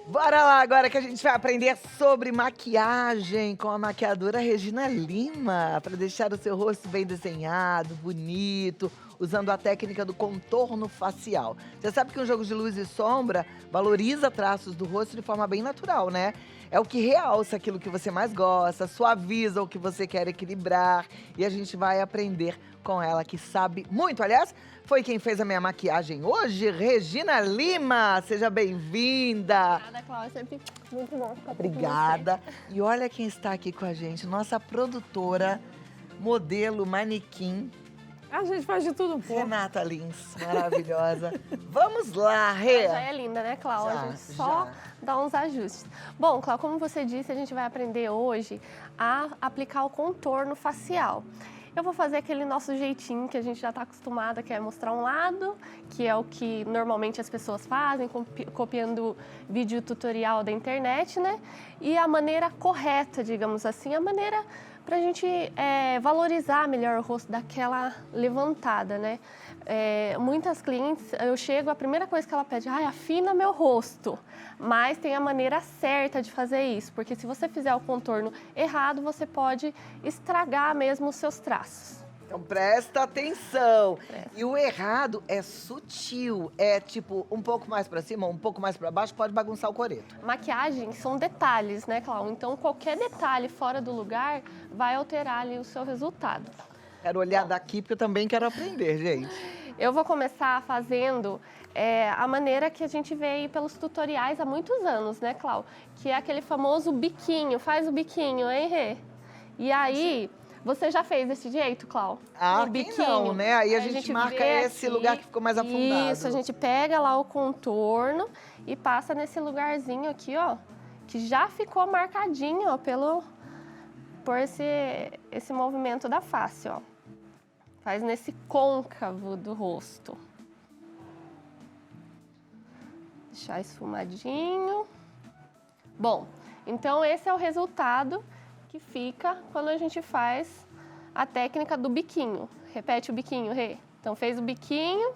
Bora lá agora que a gente vai aprender sobre maquiagem com a maquiadora Regina Lima, para deixar o seu rosto bem desenhado, bonito, usando a técnica do contorno facial. Você sabe que um jogo de luz e sombra valoriza traços do rosto de forma bem natural, né? É o que realça aquilo que você mais gosta, suaviza o que você quer equilibrar, e a gente vai aprender com ela, que sabe muito. Aliás, foi quem fez a minha maquiagem hoje, Regina Lima. Seja bem-vinda. Obrigada, Cláudia. Sempre muito bom ficar Obrigada. E olha quem está aqui com a gente, nossa produtora, modelo, manequim, A gente faz de tudo um pouco. Renata Lins, maravilhosa. Vamos lá, Rê. Já é linda, né, Clau? Já, A gente só dá uns ajustes. Bom, Clau, como você disse, a gente vai aprender hoje a aplicar o contorno facial. Eu vou fazer aquele nosso jeitinho que a gente já está acostumada, que é mostrar um lado, que é o que normalmente as pessoas fazem, copiando vídeo tutorial da internet, né? E a maneira correta, digamos assim, a maneira para a gente valorizar melhor o rosto daquela levantada, né? Muitas clientes, eu chego, a primeira coisa que ela pede, afina meu rosto. Mas tem a maneira certa de fazer isso, porque se você fizer o contorno errado, você pode estragar mesmo os seus traços. Então presta atenção. E o errado é sutil, é tipo um pouco mais pra cima, um pouco mais pra baixo, pode bagunçar o coreto. Maquiagem são detalhes, né, Clau? Então qualquer detalhe fora do lugar vai alterar ali o seu resultado. Quero olhar daqui porque eu também quero aprender, gente. Eu vou começar fazendo a maneira que a gente vê aí pelos tutoriais há muitos anos, né, Clau? Que é aquele famoso biquinho. Faz o biquinho, hein, Rê? E aí, você já fez desse jeito, Clau? O biquinho, não, né? Aí a gente marca esse lugar que ficou mais afundado. Isso, a gente pega lá o contorno e passa nesse lugarzinho aqui, ó, que já ficou marcadinho, ó, por esse movimento da face, ó. Faz nesse côncavo do rosto. Deixar esfumadinho. Bom, então esse é o resultado que fica quando a gente faz a técnica do biquinho. Repete o biquinho, Rê. Então fez o biquinho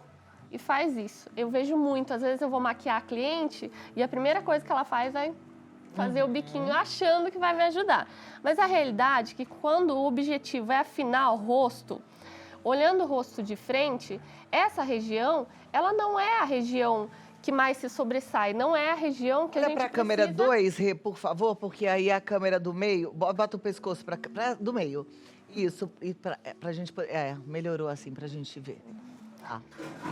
e faz isso. Eu vejo muito, às vezes eu vou maquiar a cliente e a primeira coisa que ela faz é fazer o biquinho achando que vai me ajudar. Mas a realidade é que quando o objetivo é afinar o rosto, olhando o rosto de frente, essa região, ela não é a região que mais se sobressai, não é a região que a gente precisa... Olha para a câmera 2, Rê, por favor, porque aí a câmera do meio, bota o pescoço do meio. Isso, e pra gente... melhorou assim, pra gente ver.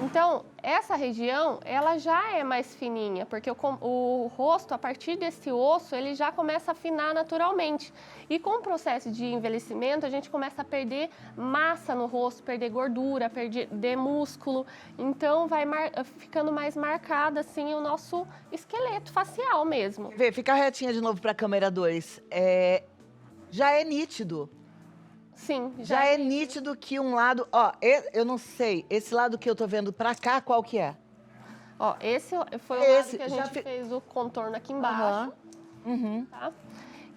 Então, essa região, ela já é mais fininha, porque o rosto, a partir desse osso, ele já começa a afinar naturalmente. E com o processo de envelhecimento, a gente começa a perder massa no rosto, perder gordura, perder músculo. Então, vai ficando mais marcado, assim, o nosso esqueleto facial mesmo. Vê, fica retinha de novo para a câmera 2. Já é nítido. Sim, já é nítido que um lado... Ó, eu não sei, esse lado que eu tô vendo pra cá, qual que é? Ó, esse foi o lado que a gente fez o contorno aqui embaixo. Tá?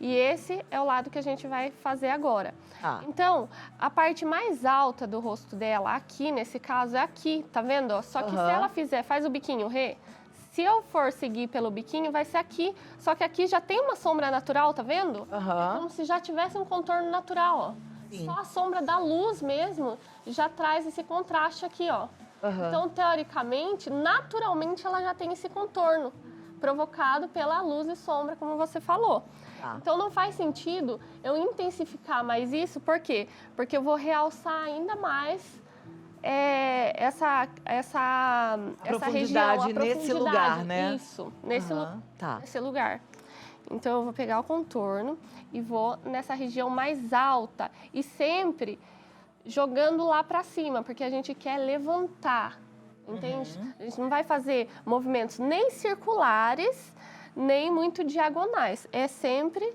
E esse é o lado que a gente vai fazer agora. Então, a parte mais alta do rosto dela, aqui, nesse caso, é aqui, tá vendo? Só que se ela faz o biquinho, Rê, se eu for seguir pelo biquinho, vai ser aqui. Só que aqui já tem uma sombra natural, tá vendo? É como se já tivesse um contorno natural, ó. Sim. Só a sombra da luz mesmo já traz esse contraste aqui, ó. Então, teoricamente, naturalmente, ela já tem esse contorno provocado pela luz e sombra, como você falou. Então, não faz sentido eu intensificar mais isso, por quê? Porque eu vou realçar ainda mais essa região, a profundidade nesse lugar, né? Isso, nesse lugar. Então, eu vou pegar o contorno e vou nessa região mais alta e sempre jogando lá para cima, porque a gente quer levantar, entende? A gente não vai fazer movimentos nem circulares, nem muito diagonais. É sempre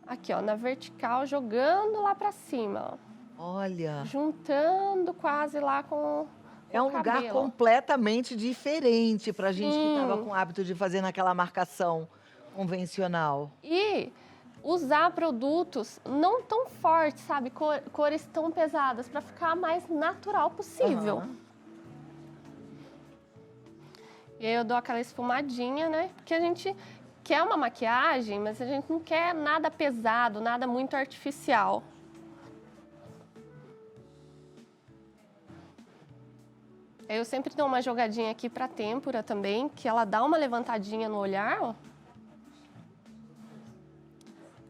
aqui, ó, na vertical, jogando lá para cima, ó. Olha! Juntando quase lá com É um lugar completamente diferente pra gente que estava com o hábito de fazer naquela marcação convencional. E usar produtos não tão fortes, sabe? Cores tão pesadas, para ficar mais natural possível. E aí eu dou aquela esfumadinha, né? Porque a gente quer uma maquiagem, mas a gente não quer nada pesado, nada muito artificial. Eu sempre dou uma jogadinha aqui pra têmpora também, que ela dá uma levantadinha no olhar, ó.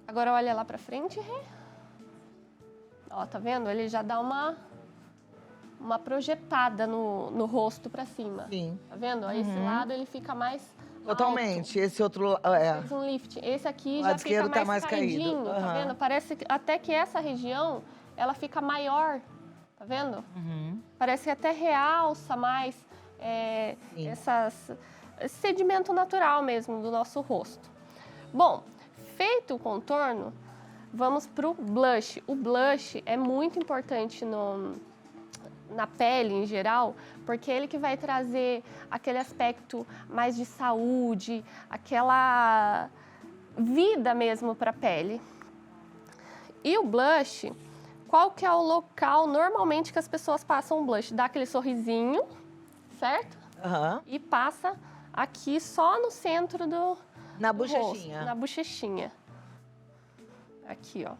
Agora olha lá pra frente, Rê. Ó, tá vendo? Ele já dá uma projetada no rosto pra cima. Sim. Tá vendo? Esse lado ele fica mais totalmente. alto. Esse outro Faz um lift. Esse aqui já fica mais caidinho, tá vendo? Parece até que essa região, ela fica maior. Tá Tá vendo? Parece que até realça mais esse sedimento natural mesmo do nosso rosto. Bom, feito o contorno, vamos pro blush. O blush é muito importante na pele em geral, porque é ele que vai trazer aquele aspecto mais de saúde, aquela vida mesmo para a pele. E o blush, qual que é o local normalmente que as pessoas passam o blush? Dá aquele sorrisinho, certo? E passa aqui só no centro do bochechinha. Rosto, na bochechinha. Aqui, ó.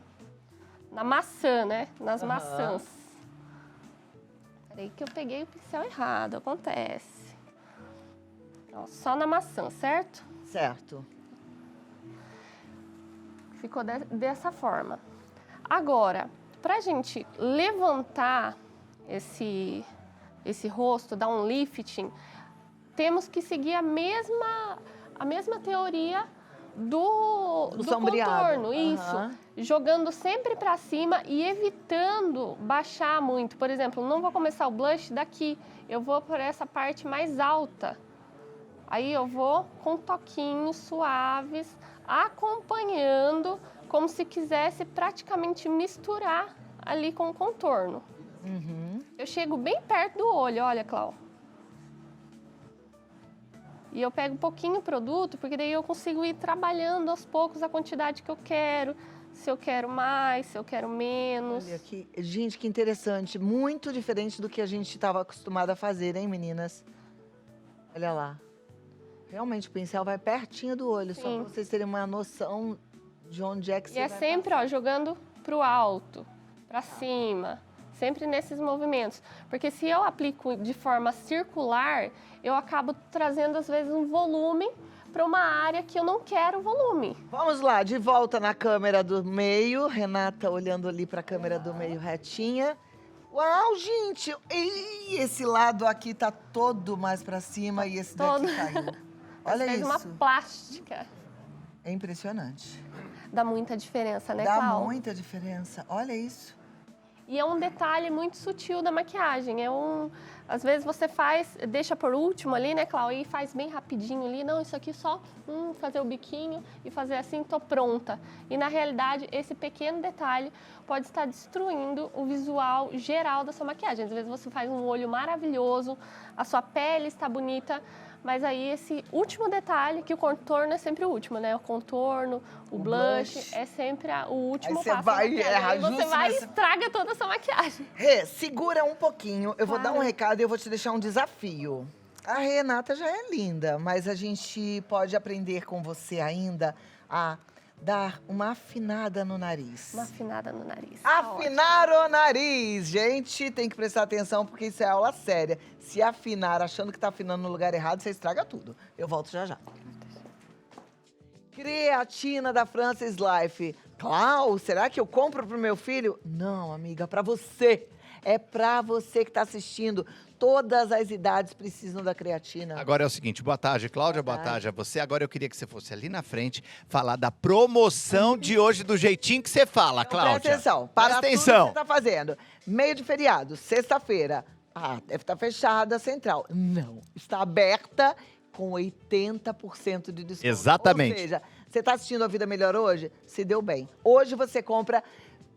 Na maçã, né? Nas maçãs. Peraí que eu peguei o pincel errado, acontece. Ó, só na maçã, certo? Certo. Ficou dessa forma. Agora, pra gente levantar esse rosto, dar um lifting, temos que seguir a mesma teoria do contorno, isso. Jogando sempre para cima e evitando baixar muito. Por exemplo, não vou começar o blush daqui, eu vou por essa parte mais alta. Aí eu vou com toquinhos suaves, acompanhando, como se quisesse praticamente misturar ali com o contorno. Eu chego bem perto do olho, olha, Clau. E eu pego um pouquinho o produto, porque daí eu consigo ir trabalhando aos poucos a quantidade que eu quero. Se eu quero mais, se eu quero menos. Olha aqui, gente, que interessante. Muito diferente do que a gente estava acostumado a fazer, hein, meninas? Olha lá. Realmente, o pincel vai pertinho do olho, só para vocês terem uma noção de onde é que você vai. E é sempre, ó, jogando pro alto, para cima. Sempre nesses movimentos. Porque se eu aplico de forma circular, eu acabo trazendo, às vezes, um volume para uma área que eu não quero volume. Vamos lá, de volta na câmera do meio. Renata olhando ali para a câmera do meio retinha. Uau, gente! E esse lado aqui tá todo mais para cima e esse daqui caiu. Olha isso. Fez uma plástica. É impressionante. Dá muita diferença, né, Dá Clau? muita diferença. Olha isso. E é um detalhe muito sutil da maquiagem. Às vezes você deixa por último ali, né, Clau? E faz bem rapidinho ali. Não, isso aqui só fazer o biquinho e fazer assim, tô pronta. E na realidade, esse pequeno detalhe pode estar destruindo o visual geral da sua maquiagem. Às vezes você faz um olho maravilhoso, a sua pele está bonita, mas aí esse último detalhe, que o contorno é sempre o último, né? O contorno, o blush é sempre o último passo. Aí você vai e estraga toda a sua maquiagem. Rê, segura um pouquinho. Eu vou dar um recado e eu vou te deixar um desafio. A Renata já é linda, mas a gente pode aprender com você ainda a dar uma afinada no nariz. Uma afinada no nariz. Afinar o nariz! Gente, tem que prestar atenção porque isso é aula séria. Se afinar achando que tá afinando no lugar errado, você estraga tudo. Eu volto já já. Creatina da Francis Life. Clau, será que eu compro pro meu filho? Não, amiga, pra você. É pra você que tá assistindo. Todas as idades precisam da creatina. Agora é o seguinte, boa tarde, Cláudia, boa tarde a você. Agora eu queria que você fosse ali na frente falar da promoção de hoje do jeitinho que você fala, Então, Cláudia. presta atenção, para tudo que você tá fazendo. Meio de feriado, sexta-feira. Deve estar fechada a central. Não, está aberta com 80% de desconto. Exatamente. Ou seja, você está assistindo A Vida Melhor hoje? Se deu bem. Hoje você compra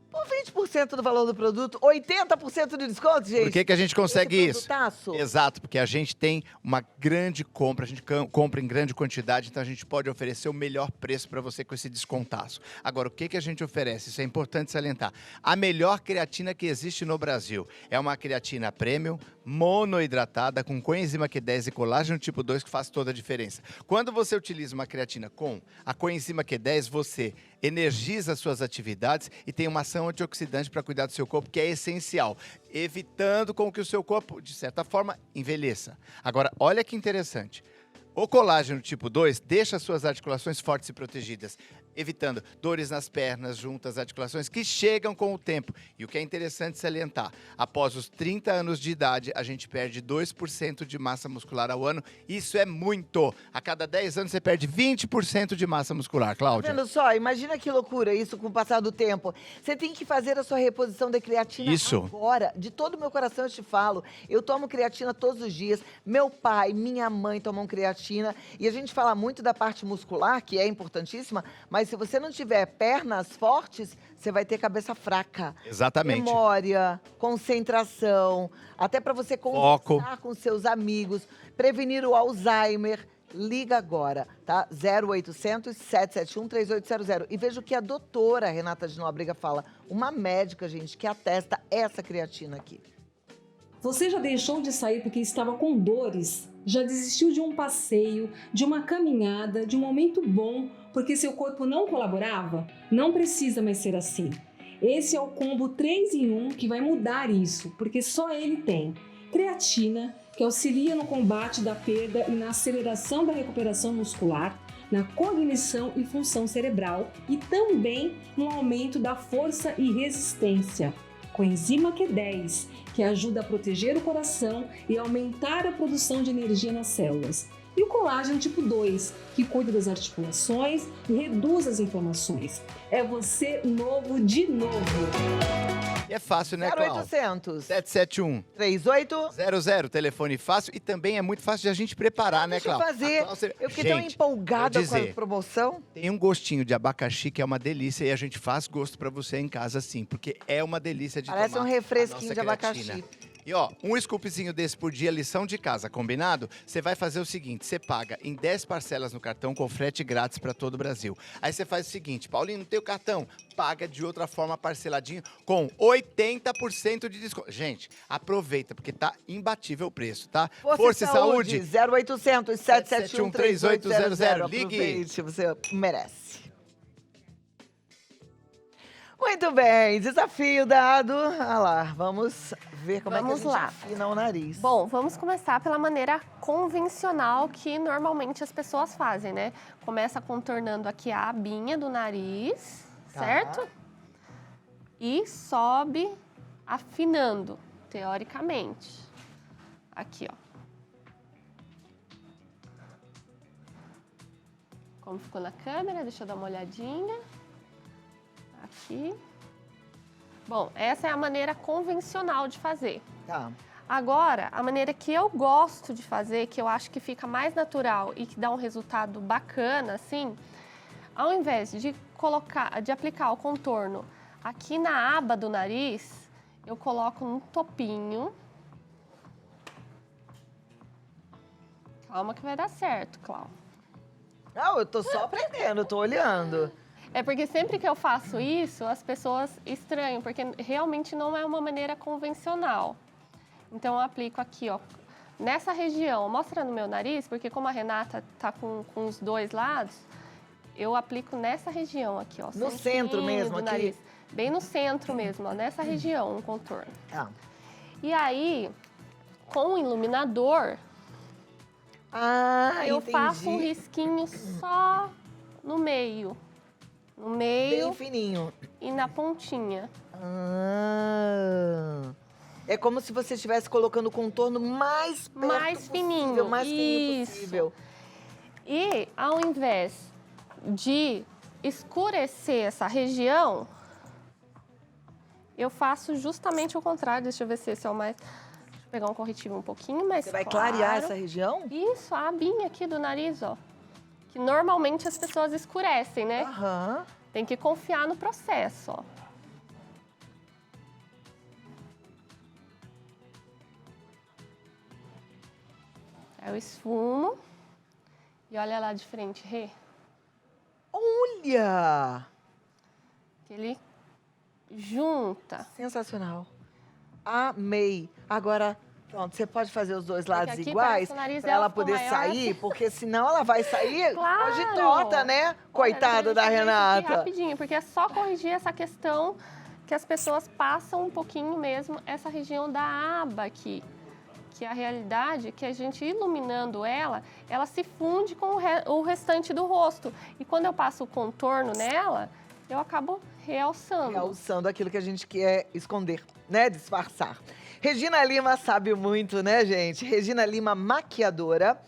por 20% do valor do produto, 80% de desconto, gente. Por que a gente consegue isso? Produtaço. Exato, porque a gente tem uma grande compra, a gente compra em grande quantidade, então a gente pode oferecer o melhor preço para você com esse descontaço. Agora, o que a gente oferece? Isso é importante salientar. A melhor creatina que existe no Brasil é uma creatina premium, monoidratada, com coenzima Q10 e colágeno tipo 2, que faz toda a diferença. Quando você utiliza uma creatina com a coenzima Q10, você energiza suas atividades e tem uma ação antioxidante para cuidar do seu corpo, que é essencial, evitando com que o seu corpo, de certa forma, envelheça. Agora, olha que interessante. O colágeno tipo 2 deixa suas articulações fortes e protegidas. evitando dores nas pernas, juntas, articulações, que chegam com o tempo. E o que é interessante salientar, após os 30 anos de idade, a gente perde 2% de massa muscular ao ano. Isso é muito. A cada 10 anos, você perde 20% de massa muscular, Cláudia. Tá vendo só? Imagina que loucura isso com o passar do tempo. Você tem que fazer a sua reposição de creatina agora. De todo o meu coração eu te falo. Eu tomo creatina todos os dias. Meu pai, minha mãe tomam creatina. E a gente fala muito da parte muscular, que é importantíssima, mas se você não tiver pernas fortes, você vai ter cabeça fraca. Exatamente. Memória, concentração, até para você conversar com seus amigos, prevenir o Alzheimer. Liga agora, tá? 0800 771 3800. E veja o que a doutora Renata de Nóbrega fala. Uma médica, gente, que atesta essa creatina aqui. Você já deixou de sair porque estava com dores? Já desistiu de um passeio, de uma caminhada, de um momento bom, porque seu corpo não colaborava? Não precisa mais ser assim. Esse é o combo 3 em 1 que vai mudar isso, porque só ele tem creatina, que auxilia no combate da perda e na aceleração da recuperação muscular, na cognição e função cerebral e também no aumento da força e resistência. Coenzima Q10, que ajuda a proteger o coração e aumentar a produção de energia nas células. E o colágeno tipo 2, que cuida das articulações e reduz as inflamações. É você novo de novo. E é fácil, né, Cláudia? 0800 771 3800. Telefone fácil e também é muito fácil de a gente preparar, né, Cláudia? Deixa eu fazer. Eu fiquei tão empolgada com a promoção. Tem um gostinho de abacaxi que é uma delícia e a gente faz gosto pra você em casa, sim, porque é uma delícia de tomar. Parece um refresquinho de abacaxi. Creatina. E ó, um scoopzinho desse por dia, lição de casa, combinado? Você vai fazer o seguinte, você paga em 10 parcelas no cartão com frete grátis para todo o Brasil. Aí você faz o seguinte, Paulinho, não tem o cartão? Paga de outra forma parceladinho com 80% de desconto. Gente, aproveita, porque tá imbatível o preço, tá? Força e Saúde. 0800 771 3800. Ligue. Aproveite, você merece. Muito bem, desafio dado. Ah lá, vamos ver como é que a gente afina o nariz. Bom, vamos começar pela maneira convencional que normalmente as pessoas fazem, né? Começa contornando aqui a abinha do nariz, certo? E sobe afinando, teoricamente. Aqui, ó. Como ficou na câmera, deixa eu dar uma olhadinha. Aqui. Bom, essa é a maneira convencional de fazer. Tá. Agora, a maneira que eu gosto de fazer, que eu acho que fica mais natural e que dá um resultado bacana, assim, ao invés de aplicar o contorno aqui na aba do nariz, eu coloco um topinho. Calma que vai dar certo, Cláudia. Não, eu tô só aprendendo, eu tô olhando. É porque sempre que eu faço isso, as pessoas estranham, porque realmente não é uma maneira convencional. Então, eu aplico aqui, ó, nessa região, mostra no meu nariz, porque como a Renata tá com os dois lados, eu aplico nessa região aqui, ó. No centro mesmo, do aqui? nariz. Bem no centro mesmo, ó, nessa região, um contorno. E aí, com o iluminador, eu faço um risquinho só no meio. No meio. Bem fininho. E na pontinha. É como se você estivesse colocando o contorno mais perto mais fininho. Possível, mais fininho possível. E ao invés de escurecer essa região, eu faço justamente o contrário. Deixa eu ver se esse é o mais... Deixa eu pegar um corretivo um pouquinho mais claro. Você vai clarear essa região? Isso, a abinha aqui do nariz, ó. Que normalmente as pessoas escurecem, né? Tem que confiar no processo, ó. Aí eu esfumo. E olha lá de frente, Rê. Olha! Ele junta. Sensacional. Amei. Agora, pronto, você pode fazer os dois lados iguais para ela poder sair, porque senão ela vai sair hoje torta, né? Coitada da Renata. Rapidinho, porque é só corrigir essa questão que as pessoas passam um pouquinho mesmo essa região da aba aqui, que a realidade, que a gente iluminando ela se funde com o restante do rosto. E quando eu passo o contorno nela, eu acabo realçando. Realçando aquilo que a gente quer esconder, né? Disfarçar. Regina Lima sabe muito, né, gente? Regina Lima Maquiadora.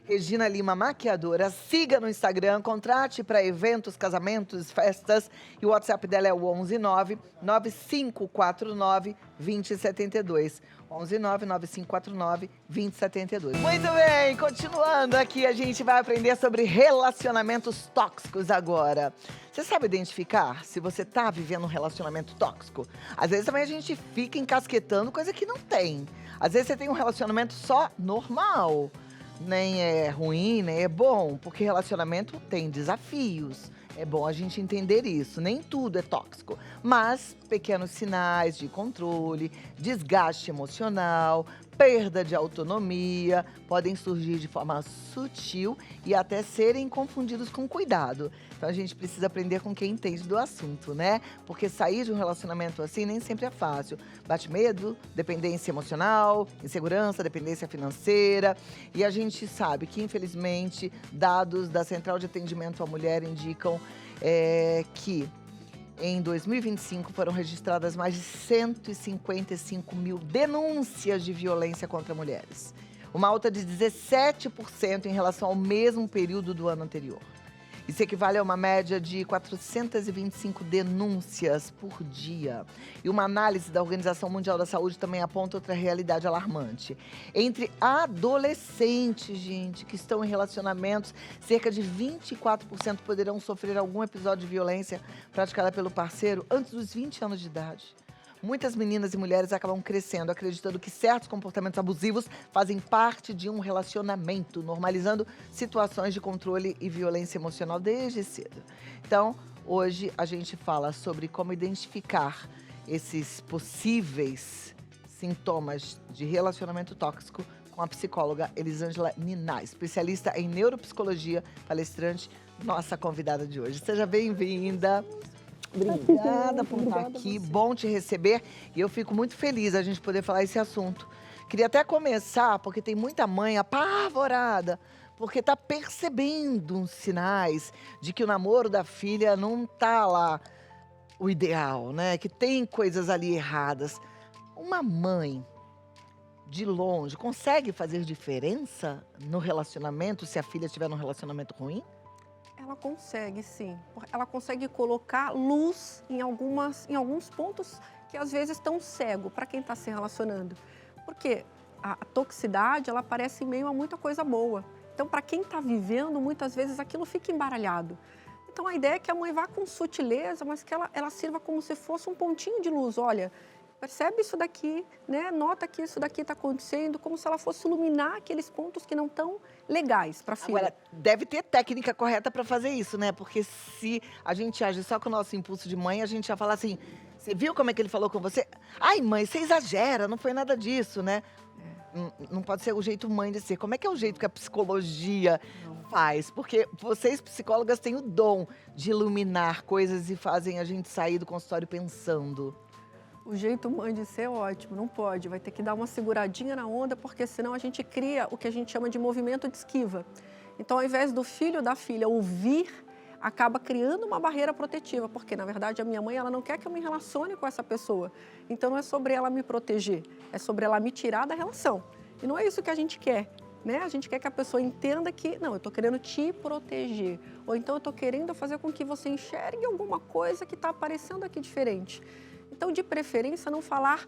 Regina Lima Maquiadora. Siga no Instagram, contrate para eventos, casamentos, festas. E o WhatsApp dela é o 119-9549-2072. 119-9549-2072. Muito bem, continuando aqui, a gente vai aprender sobre relacionamentos tóxicos agora. Você sabe identificar se você tá vivendo um relacionamento tóxico? Às vezes também a gente fica encasquetando coisa que não tem. Às vezes você tem um relacionamento só normal. Nem é ruim, nem é bom, porque relacionamento tem desafios. É bom a gente entender isso. Nem tudo é tóxico, mas pequenos sinais de controle, desgaste emocional, perda de autonomia podem surgir de forma sutil e até serem confundidos com cuidado. Então a gente precisa aprender com quem entende do assunto, né? Porque sair de um relacionamento assim nem sempre é fácil. Bate medo, dependência emocional, insegurança, dependência financeira. E a gente sabe que, infelizmente, dados da Central de Atendimento à Mulher indicam que em 2025 foram registradas mais de 155 mil denúncias de violência contra mulheres. Uma alta de 17% em relação ao mesmo período do ano anterior. Isso equivale a uma média de 425 denúncias por dia. E uma análise da Organização Mundial da Saúde também aponta outra realidade alarmante. Entre adolescentes, gente, que estão em relacionamentos, cerca de 24% poderão sofrer algum episódio de violência praticada pelo parceiro antes dos 20 anos de idade. Muitas meninas e mulheres acabam crescendo acreditando que certos comportamentos abusivos fazem parte de um relacionamento, normalizando situações de controle e violência emocional desde cedo. Então, hoje a gente fala sobre como identificar esses possíveis sintomas de relacionamento tóxico com a psicóloga Elisângela Niná, especialista em neuropsicologia, palestrante, nossa convidada de hoje. Seja bem-vinda. Obrigada por estar aqui, bom te receber. E eu fico muito feliz a gente poder falar esse assunto. Queria até começar, porque tem muita mãe apavorada, porque está percebendo uns sinais de que o namoro da filha não está lá o ideal, né? Que tem coisas ali erradas. Uma mãe, de longe, consegue fazer diferença no relacionamento se a filha estiver num relacionamento ruim? Ela consegue, sim. Ela consegue colocar luz em alguns pontos que às vezes estão cegos para quem está se relacionando. Porque a toxicidade, ela aparece em meio a muita coisa boa. Então, para quem está vivendo, muitas vezes aquilo fica embaralhado. Então, a ideia é que a mãe vá com sutileza, mas que ela sirva como se fosse um pontinho de luz. Olha, percebe isso daqui, né? Nota que isso daqui está acontecendo, como se ela fosse iluminar aqueles pontos que não estão legais para a filha. Agora, deve ter técnica correta para fazer isso, né? Porque se a gente age só com o nosso impulso de mãe, a gente já fala assim, você viu como é que ele falou com você? Ai, mãe, você exagera, não foi nada disso, né? Não pode ser o jeito mãe de ser. Como é que é o jeito que a psicologia faz? Porque vocês, psicólogas, têm o dom de iluminar coisas e fazem a gente sair do consultório pensando. O jeito mãe de ser é ótimo, não pode. Vai ter que dar uma seguradinha na onda, porque senão a gente cria o que a gente chama de movimento de esquiva. Então, ao invés do filho ou da filha ouvir, acaba criando uma barreira protetiva, porque, na verdade, a minha mãe ela não quer que eu me relacione com essa pessoa. Então, não é sobre ela me proteger, é sobre ela me tirar da relação. E não é isso que a gente quer, né? A gente quer que a pessoa entenda que, não, eu estou querendo te proteger. Ou então, eu estou querendo fazer com que você enxergue alguma coisa que está aparecendo aqui diferente. Então, de preferência, não falar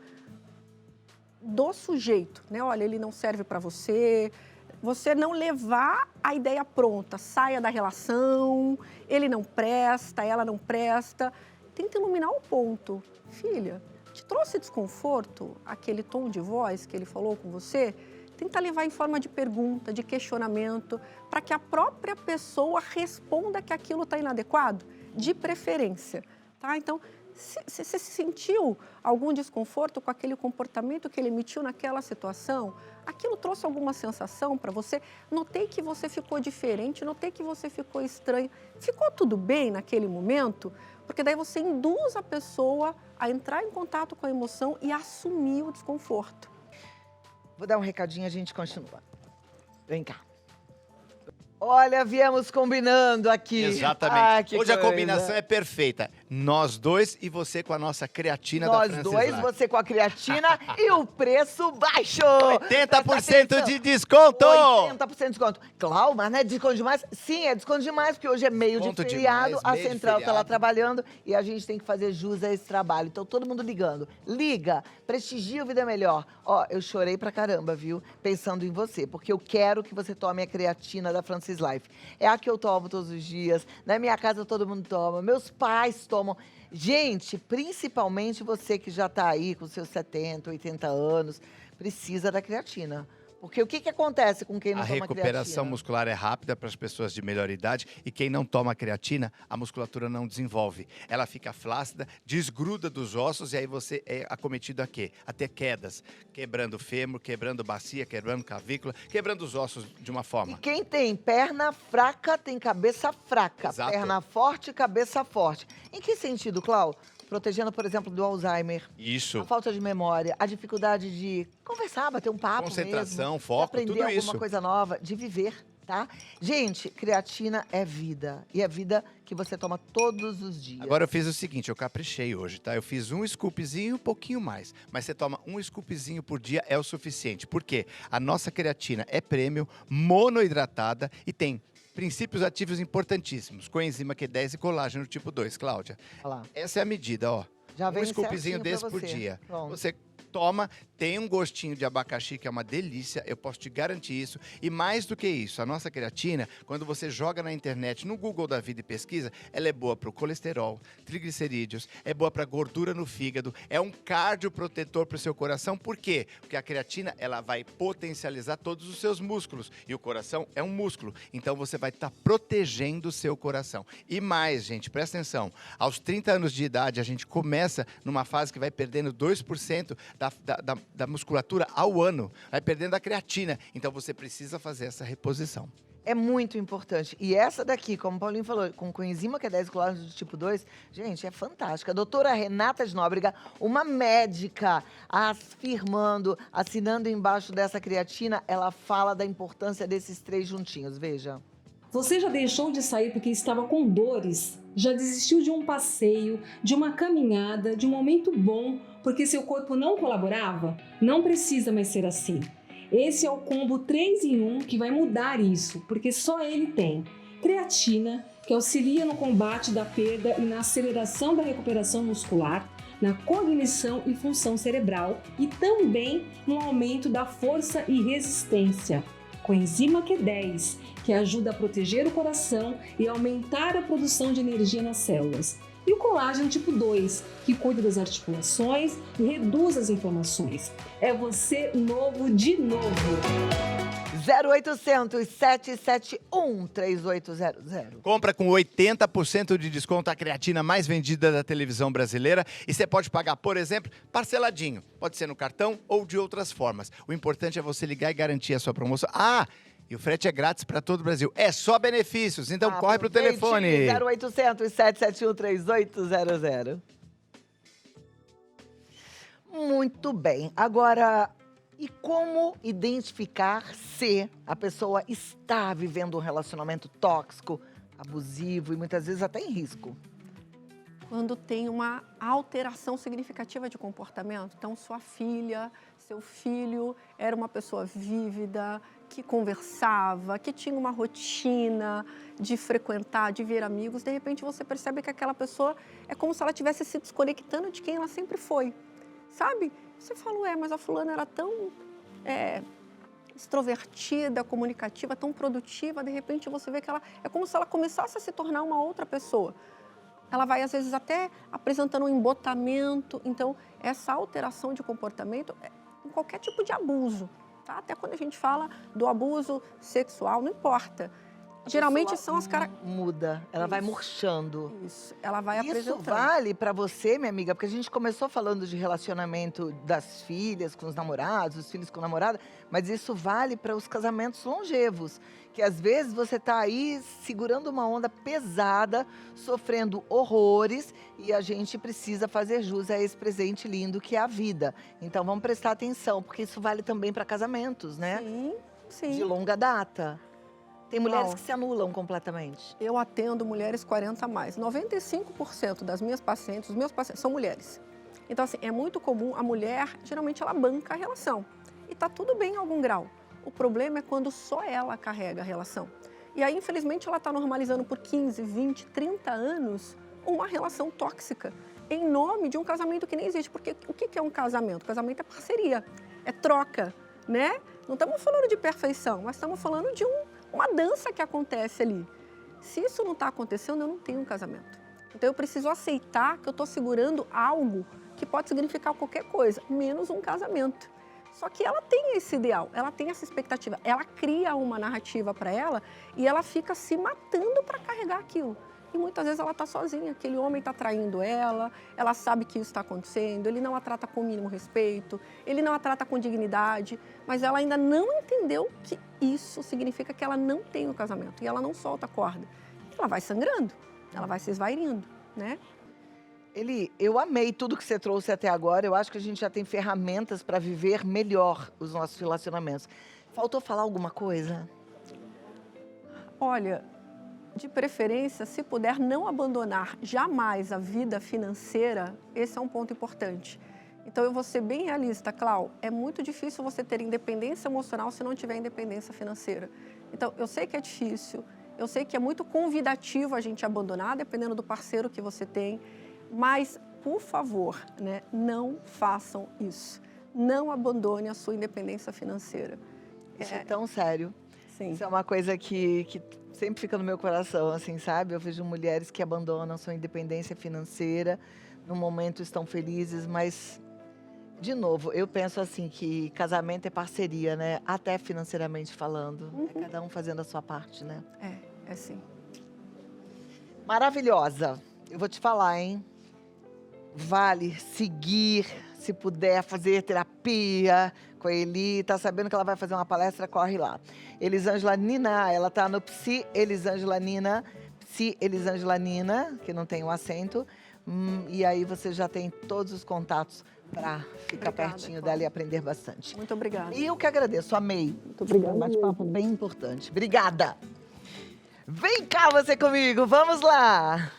do sujeito, né? Olha, ele não serve para você. Você não levar a ideia pronta, saia da relação, ele não presta, ela não presta. Tenta iluminar o ponto. Filha, te trouxe desconforto aquele tom de voz que ele falou com você? Tenta levar em forma de pergunta, de questionamento, para que a própria pessoa responda que aquilo está inadequado, de preferência, tá? Então, se você sentiu algum desconforto com aquele comportamento que ele emitiu naquela situação, aquilo trouxe alguma sensação para você? Notei que você ficou diferente, notei que você ficou estranho. Ficou tudo bem naquele momento? Porque daí você induz a pessoa a entrar em contato com a emoção e assumir o desconforto. Vou dar um recadinho e a gente continua. Vem cá. Olha, viemos combinando aqui. Exatamente. Hoje coisa. a combinação é perfeita. Nós dois e você com a nossa creatina da Francis Nós dois, Life. você com a creatina e o preço baixo. 80% de desconto! 80% de desconto. Claro, mas não é desconto demais? Sim, é desconto demais, porque hoje é meio de Desconto feriado, demais, a meio de central tá lá feriado. trabalhando e a gente tem que fazer jus a esse trabalho. Então, todo mundo ligando. Liga, prestigia o Vida Melhor. Ó, eu chorei pra caramba, viu? Pensando em você, porque eu quero que você tome a creatina da Francis Life. É a que eu tomo todos os dias. Na minha casa todo mundo toma, meus pais tomam. Gente, principalmente você que já tá aí com seus 70, 80 anos, precisa da creatina. Porque o que acontece com quem não A toma recuperação creatina? muscular é rápida para as pessoas de melhor idade e quem não toma creatina, a musculatura não desenvolve. Ela fica flácida, desgruda dos ossos e aí você é acometido a quê? A ter quedas, quebrando fêmur, quebrando bacia, quebrando clavícula, quebrando os ossos de uma forma. E quem tem perna fraca tem cabeça fraca. Exato. Perna forte, cabeça forte. Em que sentido, Clau? Protegendo, por exemplo, do Alzheimer. Isso. A falta de memória, a dificuldade de conversar, bater um papo Concentração, mesmo, foco, de aprender tudo alguma isso. coisa nova, de viver, tá? Gente, creatina é vida. E é vida que você toma todos os dias. Agora eu fiz o seguinte, eu caprichei hoje, tá? Eu fiz um scoopzinho, um pouquinho mais. Mas você toma um scoopzinho por dia é o suficiente. Por quê? A nossa creatina é premium, monoidratada e tem princípios ativos importantíssimos. Coenzima Q10 e colágeno tipo 2, Cláudia. Olha lá. Essa é a medida, ó. Já vem Um scoopzinho certinho desse pra por você. dia. Pronto. Você toma, tem um gostinho de abacaxi, que é uma delícia, eu posso te garantir isso. E mais do que isso, a nossa creatina, quando você joga na internet, no Google da vida e pesquisa, ela é boa para o colesterol, triglicerídeos, é boa para gordura no fígado, é um cardioprotetor para o seu coração. Por quê? Porque a creatina, ela vai potencializar todos os seus músculos. E o coração é um músculo. Então, você vai estar protegendo o seu coração. E mais, gente, presta atenção. Aos 30 anos de idade, a gente começa numa fase que vai perdendo 2% da musculatura ao ano. Vai perdendo a creatina. Então, você precisa fazer essa reposição. É muito importante. E essa daqui, como o Paulinho falou, com coenzima Q10 e colágeno do tipo 2, gente, é fantástica. A doutora Renata de Nóbrega, uma médica, afirmando, assinando embaixo dessa creatina, ela fala da importância desses 3 juntinhos. Veja. Você já deixou de sair porque estava com dores? Já desistiu de um passeio, de uma caminhada, de um momento bom, porque seu corpo não colaborava? Não precisa mais ser assim. Esse é o combo 3 em 1 que vai mudar isso, porque só ele tem creatina, que auxilia no combate da perda e na aceleração da recuperação muscular, na cognição e função cerebral e também no aumento da força e resistência. Coenzima Q10, que ajuda a proteger o coração e aumentar a produção de energia nas células. E o colágeno tipo 2, que cuida das articulações e reduz as inflamações. É você novo de novo. 0800 771 3800. Compra com 80% de desconto a creatina mais vendida da televisão brasileira e você pode pagar, por exemplo, parceladinho. Pode ser no cartão ou de outras formas. O importante é você ligar e garantir a sua promoção. E o frete é grátis para todo o Brasil. É só benefícios, então corre pro telefone. 0800 771 3800. Muito bem. Agora, e como identificar se a pessoa está vivendo um relacionamento tóxico, abusivo e muitas vezes até em risco? Quando tem uma alteração significativa de comportamento. Então, sua filha, seu filho era uma pessoa vívida, que conversava, que tinha uma rotina de frequentar, de ver amigos. De repente, você percebe que aquela pessoa é como se ela estivesse se desconectando de quem ela sempre foi. Sabe? Você fala, mas a fulana era tão extrovertida, comunicativa, tão produtiva. De repente, você vê que ela é como se ela começasse a se tornar uma outra pessoa. Ela vai, às vezes, até apresentando um embotamento. Então, essa alteração de comportamento é em qualquer tipo de abuso. Tá? Até quando a gente fala do abuso sexual, não importa. Geralmente são as muda, ela vai murchando. Isso, ela vai Isso apresentando. vale pra você, minha amiga, porque a gente começou falando de relacionamento das filhas com os namorados, os filhos com a namorada, mas isso vale para os casamentos longevos, que às vezes você tá aí segurando uma onda pesada, sofrendo horrores, e a gente precisa fazer jus a esse presente lindo que é a vida. Então vamos prestar atenção, porque isso vale também para casamentos, né? Sim, sim. De longa data. Tem mulheres Uau. que se anulam completamente. Eu atendo mulheres 40 a mais. 95% das minhas pacientes, os meus pacientes, são mulheres. Então, assim, é muito comum a mulher, geralmente ela banca a relação. E tá tudo bem em algum grau. O problema é quando só ela carrega a relação. E aí, infelizmente, ela está normalizando por 15, 20, 30 anos uma relação tóxica, em nome de um casamento que nem existe. Porque o que é um casamento? Casamento é parceria, é troca, né? Não estamos falando de perfeição, mas estamos falando de uma dança que acontece ali. Se isso não está acontecendo, eu não tenho um casamento. Então eu preciso aceitar que eu estou segurando algo que pode significar qualquer coisa, menos um casamento. Só que ela tem esse ideal, ela tem essa expectativa, ela cria uma narrativa para ela e ela fica se matando para carregar aquilo. E muitas vezes ela está sozinha, aquele homem está traindo ela sabe que isso está acontecendo, ele não a trata com o mínimo respeito, ele não a trata com dignidade, mas ela ainda não entendeu que isso significa que ela não tem um casamento e ela não solta a corda. Ela vai sangrando, ela vai se esvairindo, né? Eu amei tudo que você trouxe até agora, eu acho que a gente já tem ferramentas para viver melhor os nossos relacionamentos. Faltou falar alguma coisa? Olha, de preferência, se puder não abandonar jamais a vida financeira, esse é um ponto importante. Então, eu vou ser bem realista, Clau, é muito difícil você ter independência emocional se não tiver independência financeira. Então, eu sei que é difícil, eu sei que é muito convidativo a gente abandonar, dependendo do parceiro que você tem, mas, por favor, né, não façam isso. Não abandone a sua independência financeira. Isso é tão sério. Sim. Isso é uma coisa que sempre fica no meu coração, assim, sabe? Eu vejo mulheres que abandonam sua independência financeira, no momento estão felizes, mas, de novo, eu penso assim que casamento é parceria, né? Até financeiramente falando. É cada um fazendo a sua parte, né? É sim. Maravilhosa. Eu vou te falar, hein? Vale seguir, se puder, fazer terapia com a Eli. Tá sabendo que ela vai fazer uma palestra? Corre lá. Elisângela Nina, ela tá no Psi Elisângela Nina, Psi Elisângela Nina, que não tem o acento. E aí você já tem todos os contatos para ficar pertinho dela e aprender bastante. Muito obrigada. E eu que agradeço, amei. Muito obrigada. Um bate-papo bem importante. Obrigada. Vem cá você comigo, vamos lá.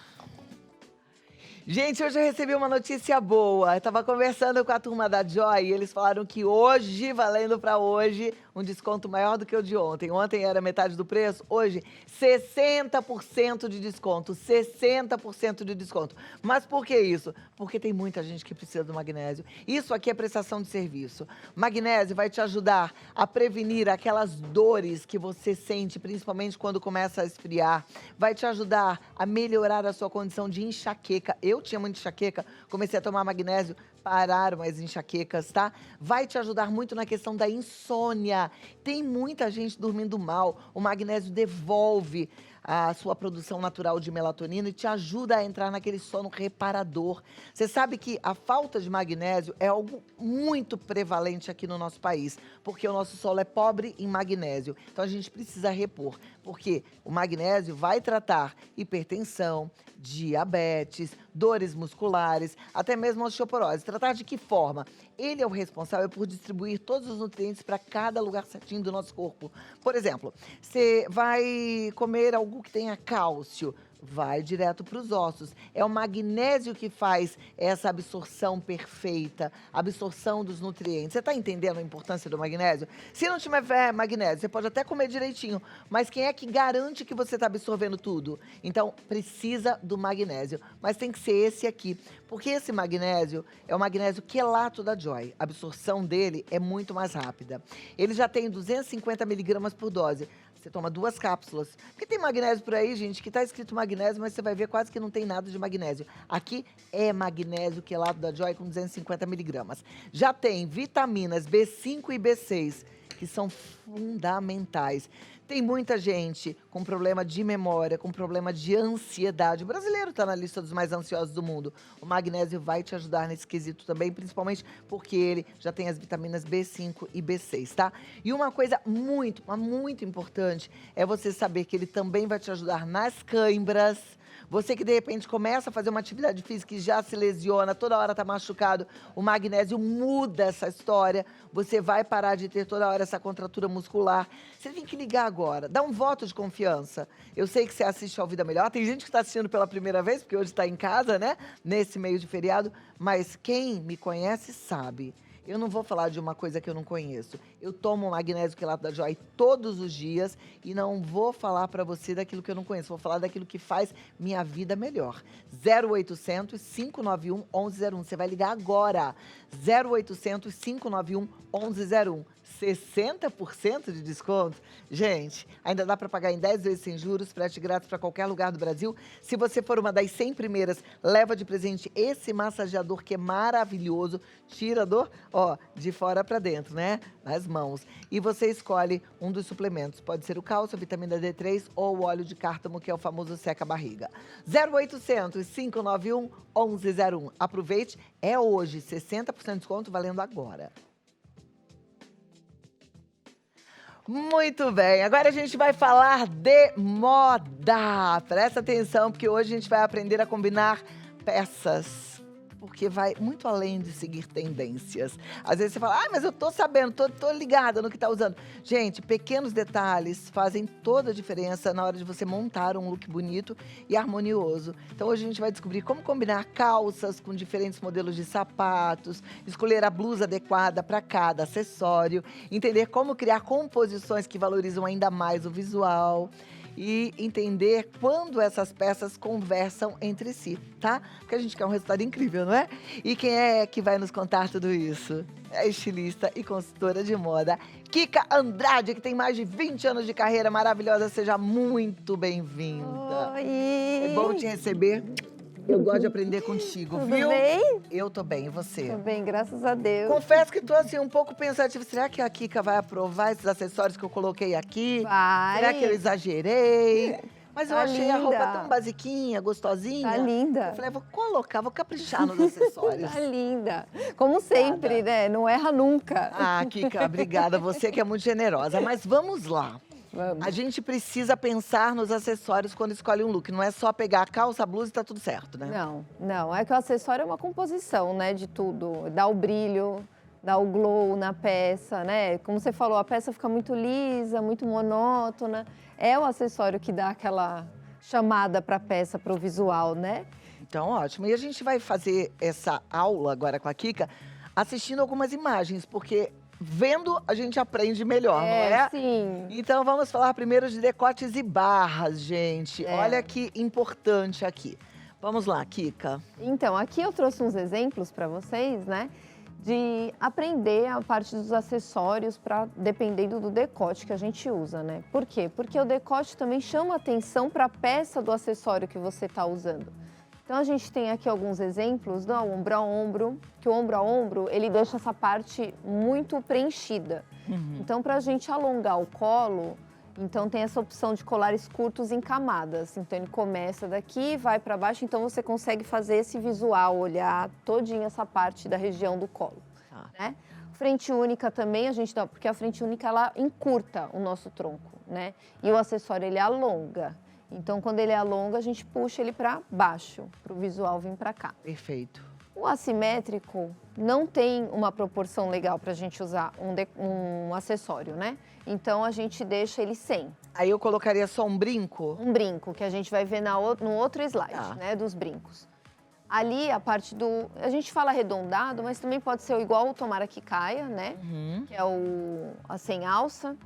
Gente, hoje eu recebi uma notícia boa. Eu estava conversando com a turma da Joy e eles falaram que hoje, valendo para hoje, um desconto maior do que o de ontem. Ontem era metade do preço, hoje 60% de desconto. 60% de desconto. Mas por que isso? Porque tem muita gente que precisa do magnésio. Isso aqui é prestação de serviço. Magnésio vai te ajudar a prevenir aquelas dores que você sente, principalmente quando começa a esfriar. Vai te ajudar a melhorar a sua condição de enxaqueca. Eu tinha muita enxaqueca, comecei a tomar magnésio, pararam as enxaquecas, tá? Vai te ajudar muito na questão da insônia. Tem muita gente dormindo mal. O magnésio devolve a sua produção natural de melatonina e te ajuda a entrar naquele sono reparador. Você sabe que a falta de magnésio é algo muito prevalente aqui no nosso país, porque o nosso solo é pobre em magnésio. Então a gente precisa repor, porque o magnésio vai tratar hipertensão, diabetes, dores musculares, até mesmo osteoporose. Tratar de que forma? Ele é o responsável por distribuir todos os nutrientes para cada lugar certinho do nosso corpo. Por exemplo, você vai comer algo que tenha cálcio, vai direto para os ossos. É o magnésio que faz essa absorção perfeita, absorção dos nutrientes. Você está entendendo a importância do magnésio? Se não tiver magnésio, você pode até comer direitinho, mas quem é que garante que você está absorvendo tudo? Então, precisa do magnésio, mas tem que ser esse aqui, porque esse magnésio é o magnésio quelato da Joy. A absorção dele é muito mais rápida. Ele já tem 250 miligramas por dose. Você toma 2 cápsulas. Porque tem magnésio por aí, gente, que tá escrito magnésio, mas você vai ver quase que não tem nada de magnésio. Aqui é magnésio quelado da Joy com 250 miligramas. Já tem vitaminas B5 e B6, que que são fundamentais. Tem muita gente com problema de memória, com problema de ansiedade. O brasileiro está na lista dos mais ansiosos do mundo. O magnésio vai te ajudar nesse quesito também, principalmente porque ele já tem as vitaminas B5 e B6, tá? E uma coisa muito, mas muito importante é você saber que ele também vai te ajudar nas cãibras. Você que, de repente, começa a fazer uma atividade física e já se lesiona, toda hora tá machucado, o magnésio muda essa história. Você vai parar de ter toda hora essa contratura muscular. Você tem que ligar agora, dá um voto de confiança. Eu sei que você assiste ao Vida Melhor, tem gente que está assistindo pela primeira vez, porque hoje está em casa, né? Nesse meio de feriado. Mas quem me conhece sabe. Eu não vou falar de uma coisa que eu não conheço. Eu tomo magnésio quelato da Joy todos os dias e não vou falar para você daquilo que eu não conheço. Vou falar daquilo que faz minha vida melhor. 0800 591 1101. Você vai ligar agora. 0800 591 1101. 60% de desconto? Gente, ainda dá para pagar em 10 vezes sem juros, frete grátis para qualquer lugar do Brasil. Se você for uma das 100 primeiras, leva de presente esse massageador que é maravilhoso. Tira a dor, ó, de fora para dentro, né? Nas mãos. E você escolhe um dos suplementos. Pode ser o cálcio, a vitamina D3 ou o óleo de cártamo, que é o famoso seca-barriga. 0800 591 1101. Aproveite, é hoje, 60% de desconto valendo agora. Muito bem, agora a gente vai falar de moda. Presta atenção, porque hoje a gente vai aprender a combinar peças. Porque vai muito além de seguir tendências. Às vezes você fala, mas eu tô sabendo, tô ligada no que tá usando. Gente, pequenos detalhes fazem toda a diferença na hora de você montar um look bonito e harmonioso. Então hoje a gente vai descobrir como combinar calças com diferentes modelos de sapatos, escolher a blusa adequada para cada acessório, entender como criar composições que valorizam ainda mais o visual. E entender quando essas peças conversam entre si, tá? Porque a gente quer um resultado incrível, não é? E quem é que vai nos contar tudo isso? É a estilista e consultora de moda, Kika Andrade, que tem mais de 20 anos de carreira maravilhosa. Seja muito bem-vinda. Oi! É bom te receber. Eu gosto de aprender contigo, Tudo viu? bem? Eu tô bem, e você? Tô bem, graças a Deus. Confesso que tô assim um pouco pensativa. Será que a Kika vai aprovar esses acessórios que eu coloquei aqui? Vai. Será que eu exagerei? Mas eu Tá achei a roupa linda. tão basiquinha, gostosinha. Tá linda. Eu falei, vou colocar, vou caprichar nos acessórios. Tá linda. Como sempre, né? Não erra nunca. Ah, Kika, obrigada. Você que é muito generosa. Mas vamos lá. Vamos. A gente precisa pensar nos acessórios quando escolhe um look. Não é só pegar a calça, a blusa e tá tudo certo, né? Não. É que o acessório é uma composição, né, de tudo. Dá o brilho, dá o glow na peça, né? Como você falou, a peça fica muito lisa, muito monótona. É o acessório que dá aquela chamada para a peça, para o visual, né? Então, ótimo. E a gente vai fazer essa aula agora com a Kika assistindo algumas imagens, porque vendo a gente aprende melhor, não é? Sim. Então vamos falar primeiro de decotes e barras, gente. Olha que importante aqui. Vamos lá, Kika. Então, aqui eu trouxe uns exemplos para vocês, né? De aprender a parte dos acessórios para dependendo do decote que a gente usa, né? Por quê? Porque o decote também chama atenção para a peça do acessório que você está usando. Então, a gente tem aqui alguns exemplos do ombro a ombro, que o ombro a ombro, ele deixa essa parte muito preenchida. Então, para a gente alongar o colo, então tem essa opção de colares curtos em camadas. Então, ele começa daqui, vai para baixo, então você consegue fazer esse visual, olhar todinha essa parte da região do colo, né? Frente única também, a gente dá, porque a frente única, ela encurta o nosso tronco, né? E o acessório, ele alonga. Então, quando ele alonga, a gente puxa ele para baixo, para o visual vir para cá. Perfeito. O assimétrico não tem uma proporção legal para a gente usar um acessório, né? Então, a gente deixa ele sem. Aí eu colocaria só um brinco? Um brinco, que a gente vai ver no outro slide, né? Dos brincos. Ali, a parte do... A gente fala arredondado, mas também pode ser igual o tomara que caia, né? Que é a sem alça.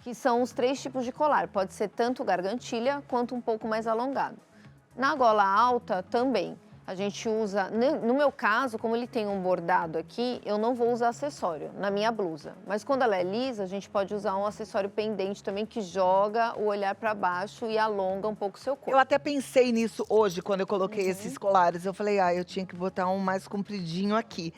Que são os 3 tipos de colar. Pode ser tanto gargantilha quanto um pouco mais alongado. Na gola alta, também. A gente usa... No meu caso, como ele tem um bordado aqui, eu não vou usar acessório na minha blusa. Mas quando ela é lisa, a gente pode usar um acessório pendente também que joga o olhar para baixo e alonga um pouco o seu corpo. Eu até pensei nisso hoje, quando eu coloquei esses colares. Eu falei, eu tinha que botar um mais compridinho aqui.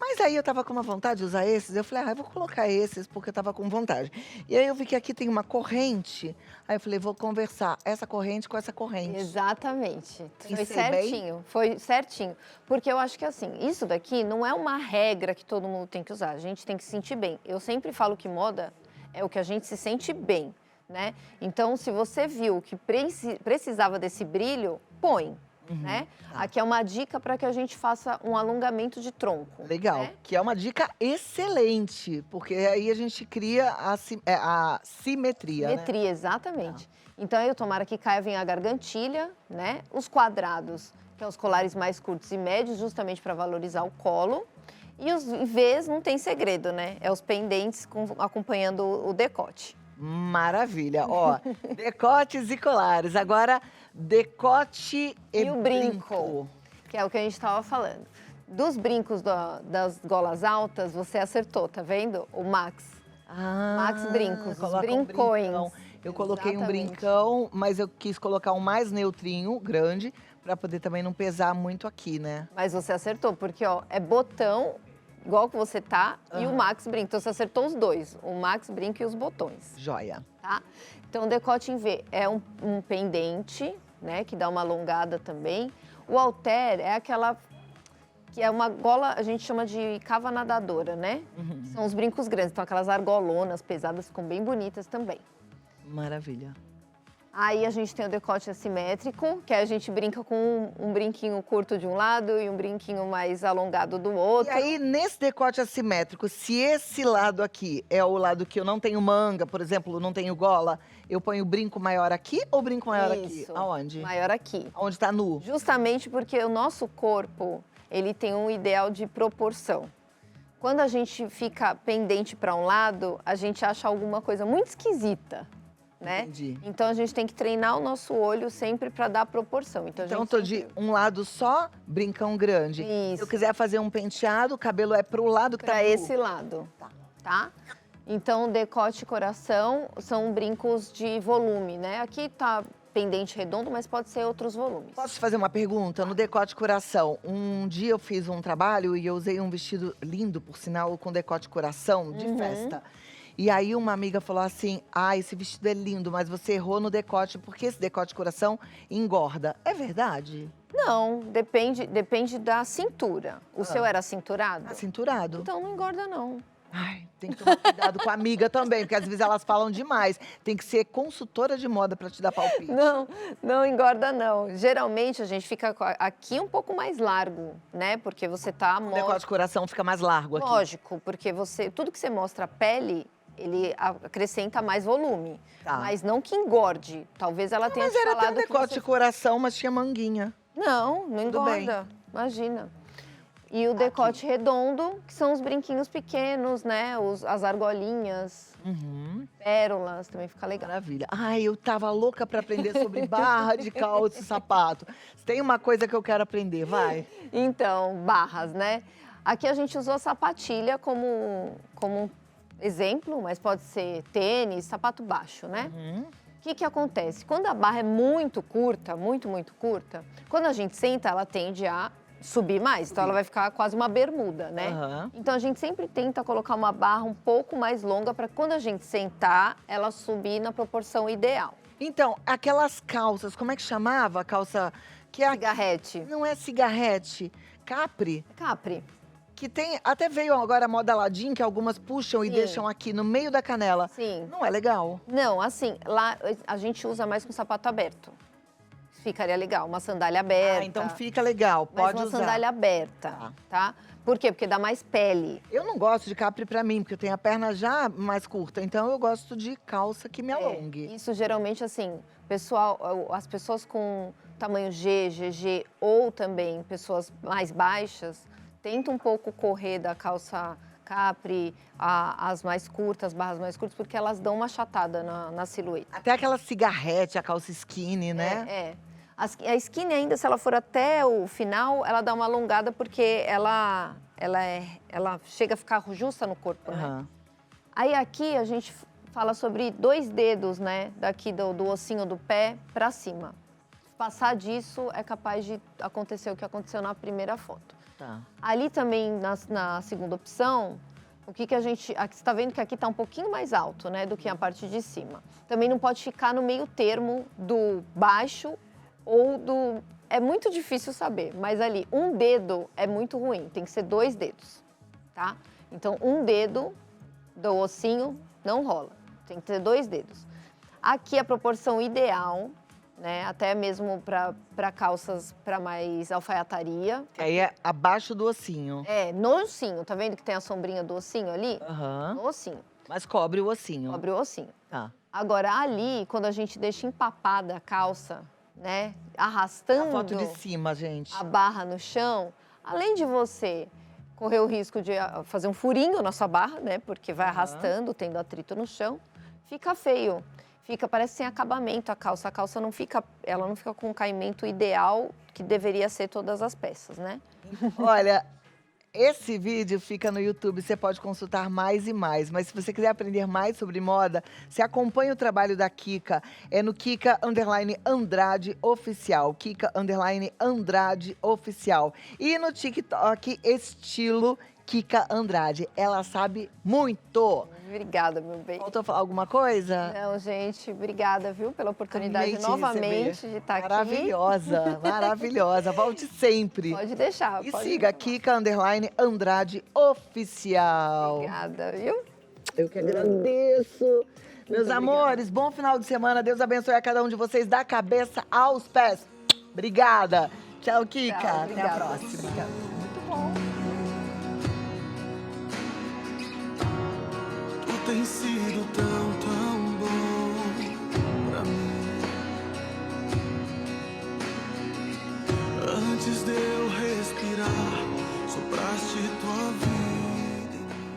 Mas aí eu tava com uma vontade de usar esses, eu falei, eu vou colocar esses porque eu tava com vontade. E aí eu vi que aqui tem uma corrente, aí eu falei, vou conversar essa corrente com essa corrente. Exatamente. Foi Pensei certinho, foi certinho. Porque eu acho que assim, isso daqui não é uma regra que todo mundo tem que usar, a gente tem que se sentir bem. Eu sempre falo que moda é o que a gente se sente bem, né? Então, se você viu que precisava desse brilho, põe. Né? Aqui é uma dica para que a gente faça um alongamento de tronco. Legal, né? que é uma dica excelente, porque aí a gente cria a simetria, Simetria, exatamente. Então, aí, tomara que caia vem a gargantilha, né? Os quadrados, que são os colares mais curtos e médios, justamente para valorizar o colo. E os Vs não tem segredo, né? É os pendentes acompanhando o decote. Maravilha, ó, decotes e colares. Agora, decote e o brinco, que é o que a gente estava falando. Dos brincos das golas altas, você acertou, tá vendo? O Max. Max Brincos, os brincões. Eu coloquei um Exatamente. brincão, mas eu quis colocar um mais neutrinho, grande, para poder também não pesar muito aqui, né? Mas você acertou, porque ó, é botão, igual que você tá, e o Max Brinco. Então você acertou os dois, o Max Brinco e os botões. Joia. Tá? Então o decote em V é um pendente, né, que dá uma alongada também. O halter é aquela que é uma gola, a gente chama de cava nadadora, né? São os brincos grandes, então aquelas argolonas pesadas ficam bem bonitas também. Maravilha. Aí a gente tem o decote assimétrico, que a gente brinca com um brinquinho curto de um lado e um brinquinho mais alongado do outro. E aí, nesse decote assimétrico, se esse lado aqui é o lado que eu não tenho manga, por exemplo, não tenho gola, eu ponho o brinco maior aqui ou o brinco maior aqui? Isso, Aonde? maior aqui. Onde tá nu? Justamente porque o nosso corpo, ele tem um ideal de proporção. Quando a gente fica pendente para um lado, a gente acha alguma coisa muito esquisita. Né? Entendi. Então a gente tem que treinar o nosso olho sempre para dar proporção. Então, Então, tô de um lado só, brincão grande. Isso. Se eu quiser fazer um penteado, o cabelo é pro lado que tá para nu. esse lado, tá? Então decote e coração são brincos de volume, né? Aqui tá pendente redondo, mas pode ser outros volumes. Posso te fazer uma pergunta? No decote coração, um dia eu fiz um trabalho e eu usei um vestido lindo, por sinal, com decote coração, de festa. E aí uma amiga falou assim, esse vestido é lindo, mas você errou no decote, porque esse decote coração engorda. É verdade? Não, depende da cintura. O seu era cinturado? Cinturado. Então não engorda, não. Ai, tem que tomar cuidado com a amiga também, porque às vezes elas falam demais. Tem que ser consultora de moda para te dar palpite. Não engorda, não. Geralmente a gente fica aqui um pouco mais largo, né? Porque você tá... O decote coração fica mais largo aqui. Lógico, porque tudo que você mostra a pele, ele acrescenta mais volume. Tá. Mas não que engorde. Talvez ela tenha Mas te era até falado um decote coração, mas tinha manguinha. Não Tudo bem. engorda. Imagina. E o decote redondo, que são os brinquinhos pequenos, né? As argolinhas, pérolas, também fica legal. Maravilha. Ai, eu tava louca para aprender sobre barra de calça e sapato. Tem uma coisa que eu quero aprender, vai. Então, barras, né? Aqui a gente usou a sapatilha como um exemplo, mas pode ser tênis, sapato baixo, né? O que acontece? Quando a barra é muito curta, muito curta, quando a gente senta, ela tende a subir mais. Então, ela vai ficar quase uma bermuda, né? Então, a gente sempre tenta colocar uma barra um pouco mais longa para quando a gente sentar, ela subir na proporção ideal. Então, aquelas calças, como é que chamava a calça? Que é cigarrete. Não é cigarrete. Capri. Capri. Que tem, até veio agora a moda Aladdin, que algumas puxam e deixam aqui no meio da canela. Sim. Não é legal? Não, assim, lá a gente usa mais com sapato aberto. Ficaria legal, uma sandália aberta. Então fica legal, pode uma usar. sandália aberta, tá? Por quê? Porque dá mais pele. Eu não gosto de capri pra mim, porque eu tenho a perna já mais curta. Então eu gosto de calça que me alongue. Isso geralmente, assim, as pessoas com tamanho G, GG ou também pessoas mais baixas, tentam um pouco correr da calça capri, as mais curtas, barras mais curtas, porque elas dão uma achatada na silhueta. Até aquela cigarrete, a calça skinny, né? A skinny ainda, se ela for até o final, ela dá uma alongada porque ela chega a ficar justa no corpo, né? Aí aqui a gente fala sobre 2 dedos, né? Daqui do ossinho do pé para cima. Passar disso é capaz de acontecer o que aconteceu na primeira foto. Tá. Ali também, na segunda opção, o que a gente... Aqui, você está vendo que aqui está um pouquinho mais alto, né, do que a parte de cima. Também não pode ficar no meio termo do baixo ou do... É muito difícil saber, mas ali, um dedo é muito ruim, tem que ser 2 dedos, tá? Então, um dedo do ossinho não rola, tem que ter 2 dedos. Aqui a proporção ideal, né, até mesmo para calças para mais alfaiataria. Aí é abaixo do ossinho. É, no ossinho, tá vendo que tem a sombrinha do ossinho ali? Aham. No ossinho. Mas cobre o ossinho. Cobre o ossinho. Tá. Agora, ali, quando a gente deixa empapada a calça, né, arrastando... A foto de cima, gente. A barra no chão, além de você correr o risco de fazer um furinho na sua barra, né, porque vai arrastando, tendo atrito no chão, fica feio. Parece sem acabamento a calça não fica, ela não fica com o caimento ideal que deveria ser todas as peças, né? Olha, esse vídeo fica no YouTube, você pode consultar mais e mais. Mas se você quiser aprender mais sobre moda, você acompanha o trabalho da Kika. É no Kika_Andrade Oficial. Kika_Andrade Oficial. E no TikTok, estilo Kika Andrade. Ela sabe muito. Obrigada, meu bem. Faltou falar alguma coisa? Não, gente, obrigada, viu, pela oportunidade novamente de estar aqui. Maravilhosa, maravilhosa. Volte sempre. Pode deixar. E pode siga Kika_Andrade Oficial. Obrigada, viu? Eu que agradeço. Meus amores, bom final de semana. Deus abençoe a cada um de vocês, da cabeça aos pés. Obrigada. Tchau, Kika. Tchau, até a próxima. Muito bom. Tem sido tão bom pra mim. Antes de eu respirar, sopraste tua vida.